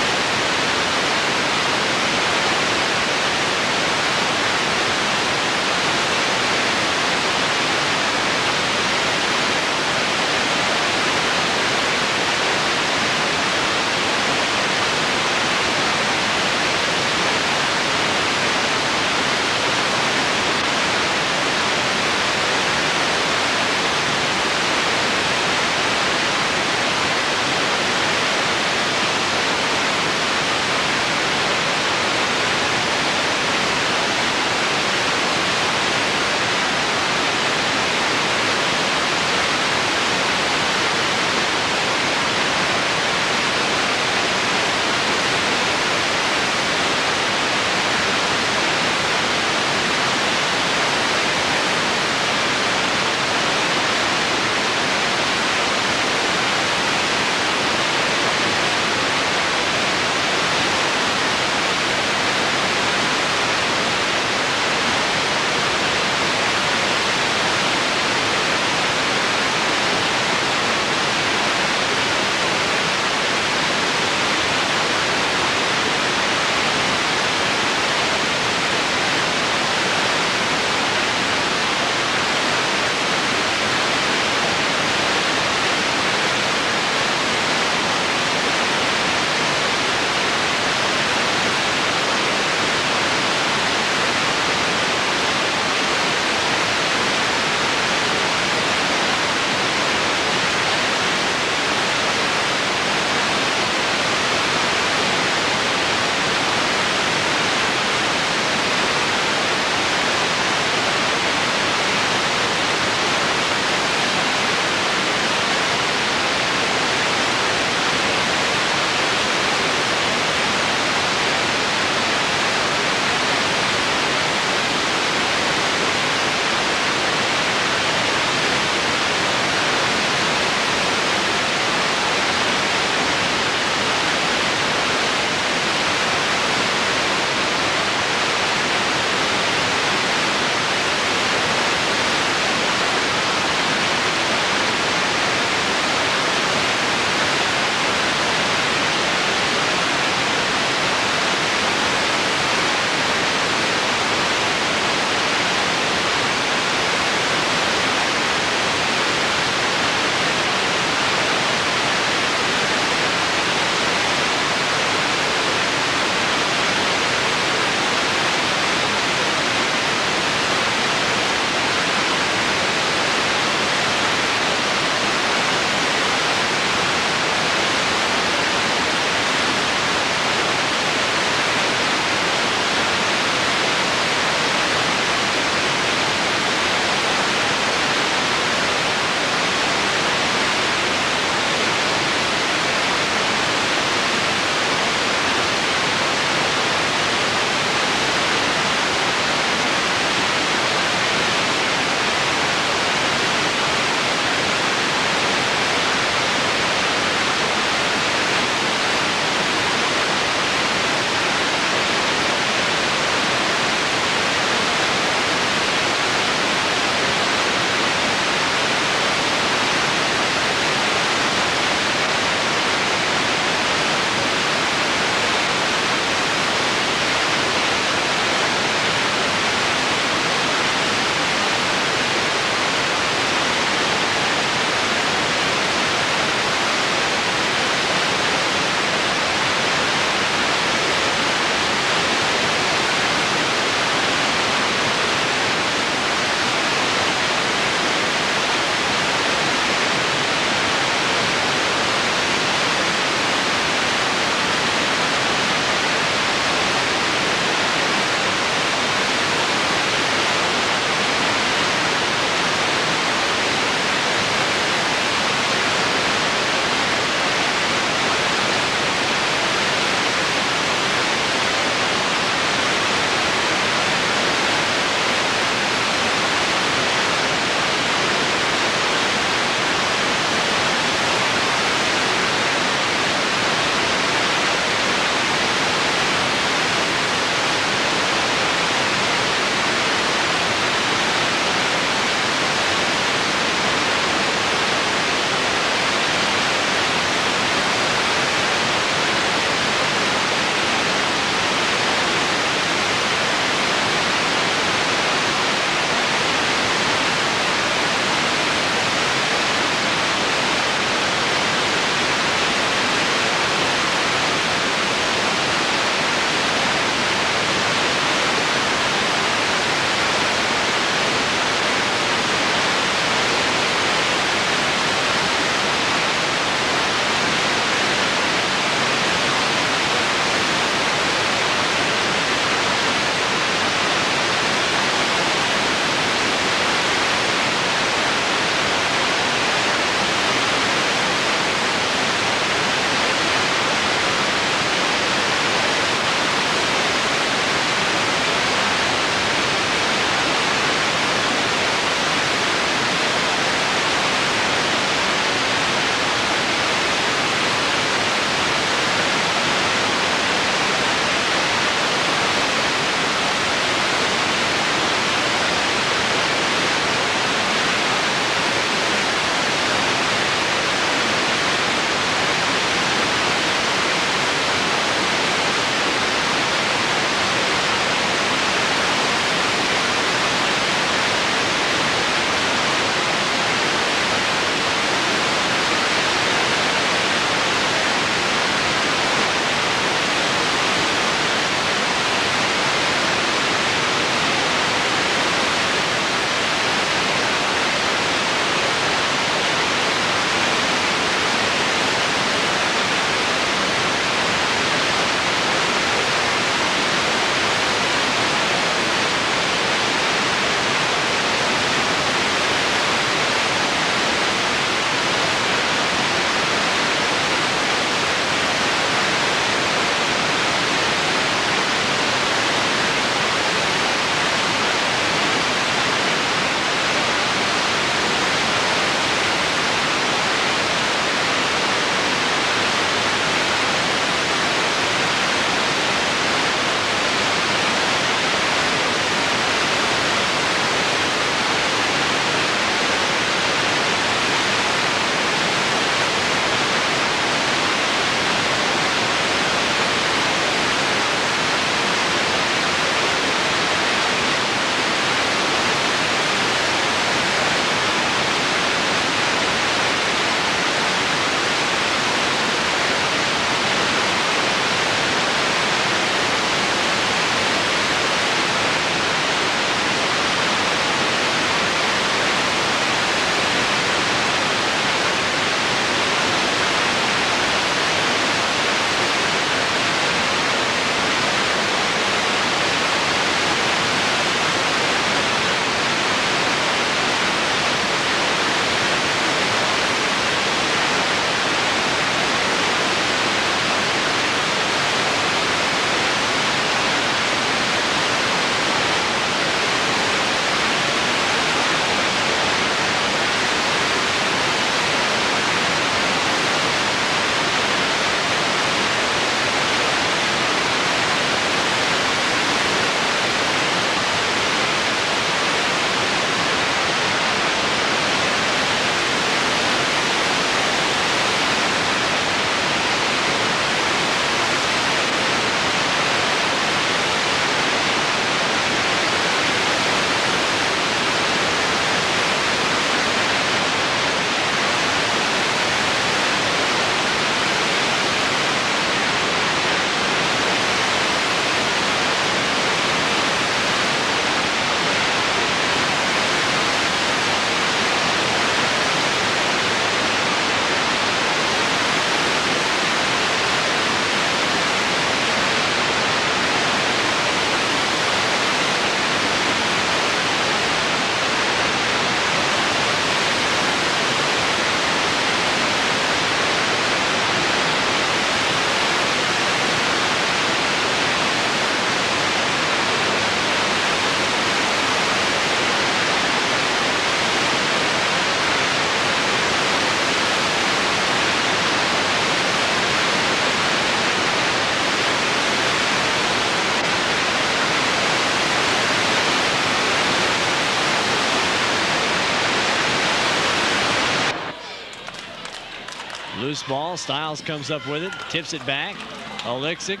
Loose ball. Stiles comes up with it, tips it back. Oleksic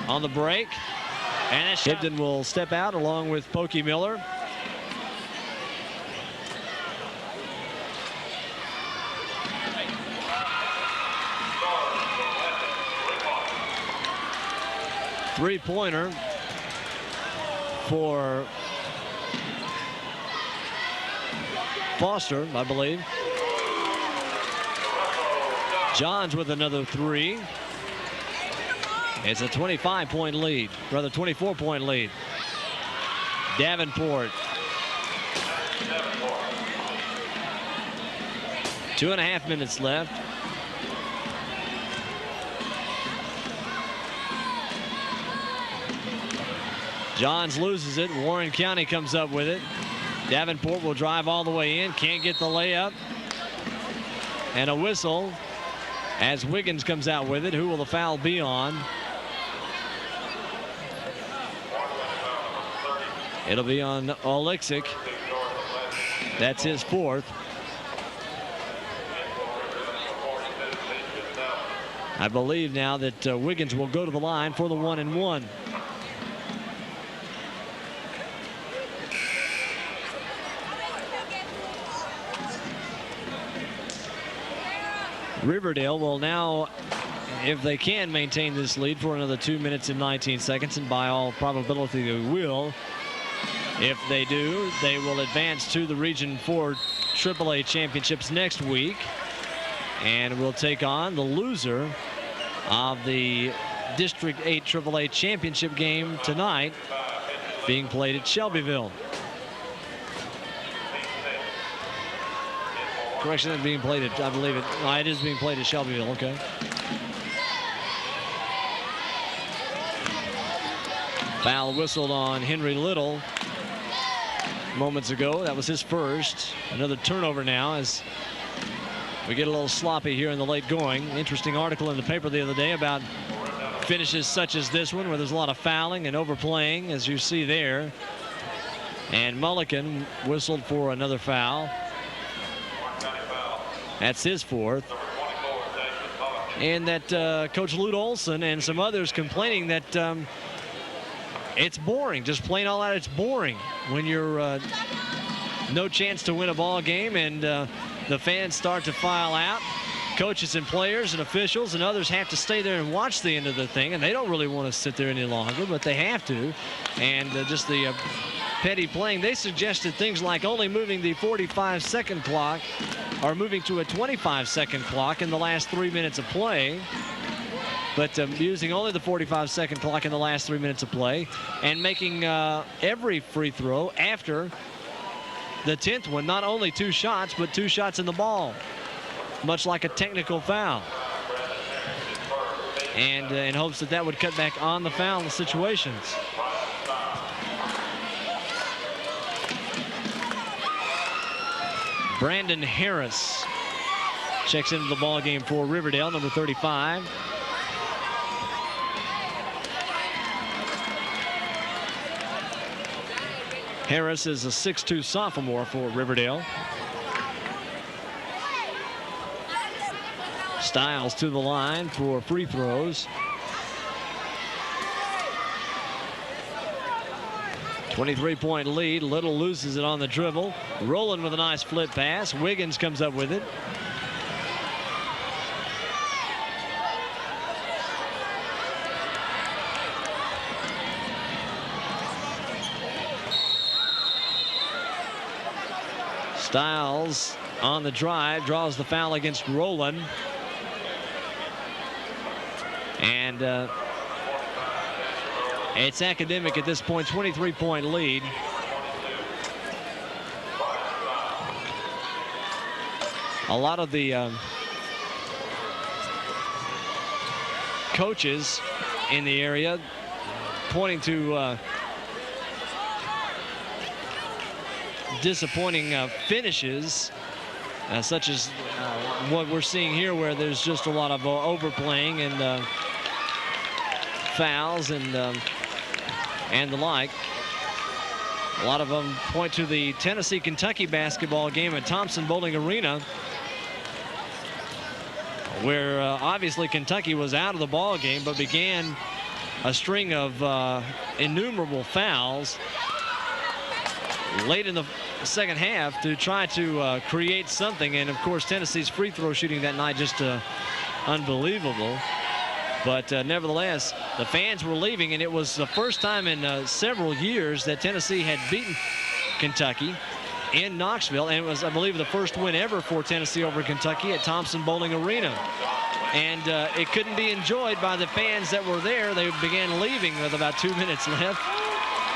on the break. And Hibden will step out along with Pokey Miller. Three-pointer for Foster, I believe. Johns with another three. It's a 25-point lead, rather 24-point lead. Davenport. 2.5 minutes left. Johns loses it. Warren County comes up with it. Davenport will drive all the way in. Can't get the layup. And a whistle as Wiggins comes out with it. Who will the foul be on? It'll be on Oleksic. That's his fourth. I believe now that Wiggins will go to the line for the 1-and-1. Riverdale will now, if they can, maintain this lead for another 2 minutes and 19 seconds, and by all probability they will. If they do, they will advance to the Region 4 AAA championships next week, and will take on the loser of the District 8 AAA championship game tonight, being played at Shelbyville. Correction, it's being played at, I believe it is being played at Shelbyville, okay. Foul whistled on Henry Little moments ago. That was his first. Another turnover now as we get a little sloppy here in the late going. Interesting article in the paper the other day about finishes such as this one where there's a lot of fouling and overplaying, as you see there. And Mulligan whistled for another foul. That's his fourth. And that Coach Lute Olson and some others complaining that it's boring, just plain all out. It's boring when you're no chance to win a ball game and the fans start to file out. Coaches and players and officials and others have to stay there and watch the end of the thing, and they don't really want to sit there any longer, but they have to. And just the petty playing, they suggested things like only moving the 45-second clock or moving to a 25-second clock in the last 3 minutes of play, but using only the 45-second clock in the last 3 minutes of play, and making every free throw after the 10th one not only 2 shots, but 2 shots in the ball, much like a technical foul, and in hopes that that would cut back on the foul situations. Brandon Harris checks into the ball game for Riverdale, number 35. Harris is a 6'2" sophomore for Riverdale. Stiles to the line for free throws. 23-point lead. Little loses it on the dribble. Rowland with a nice flip pass. Wiggins comes up with it. Stiles on the drive, draws the foul against Rowland. And it's Academic at this point, 23-point lead. A lot of the coaches in the area pointing to disappointing finishes, such as what we're seeing here, where there's just a lot of overplaying and fouls and the like. A lot of them point to the Tennessee-Kentucky basketball game at Thompson Bowling Arena, where obviously Kentucky was out of the ball game, but began a string of innumerable fouls late in the second half to try to create something. And of course, Tennessee's free throw shooting that night just unbelievable. But nevertheless, the fans were leaving, and it was the first time in several years that Tennessee had beaten Kentucky in Knoxville, and it was, I believe, the first win ever for Tennessee over Kentucky at Thompson Bowling Arena. And it couldn't be enjoyed by the fans that were there. They began leaving with about 2 minutes left,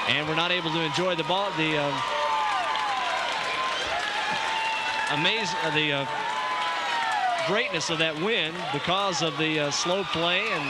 and were not able to enjoy the ball. The greatness of that win because of the slow play and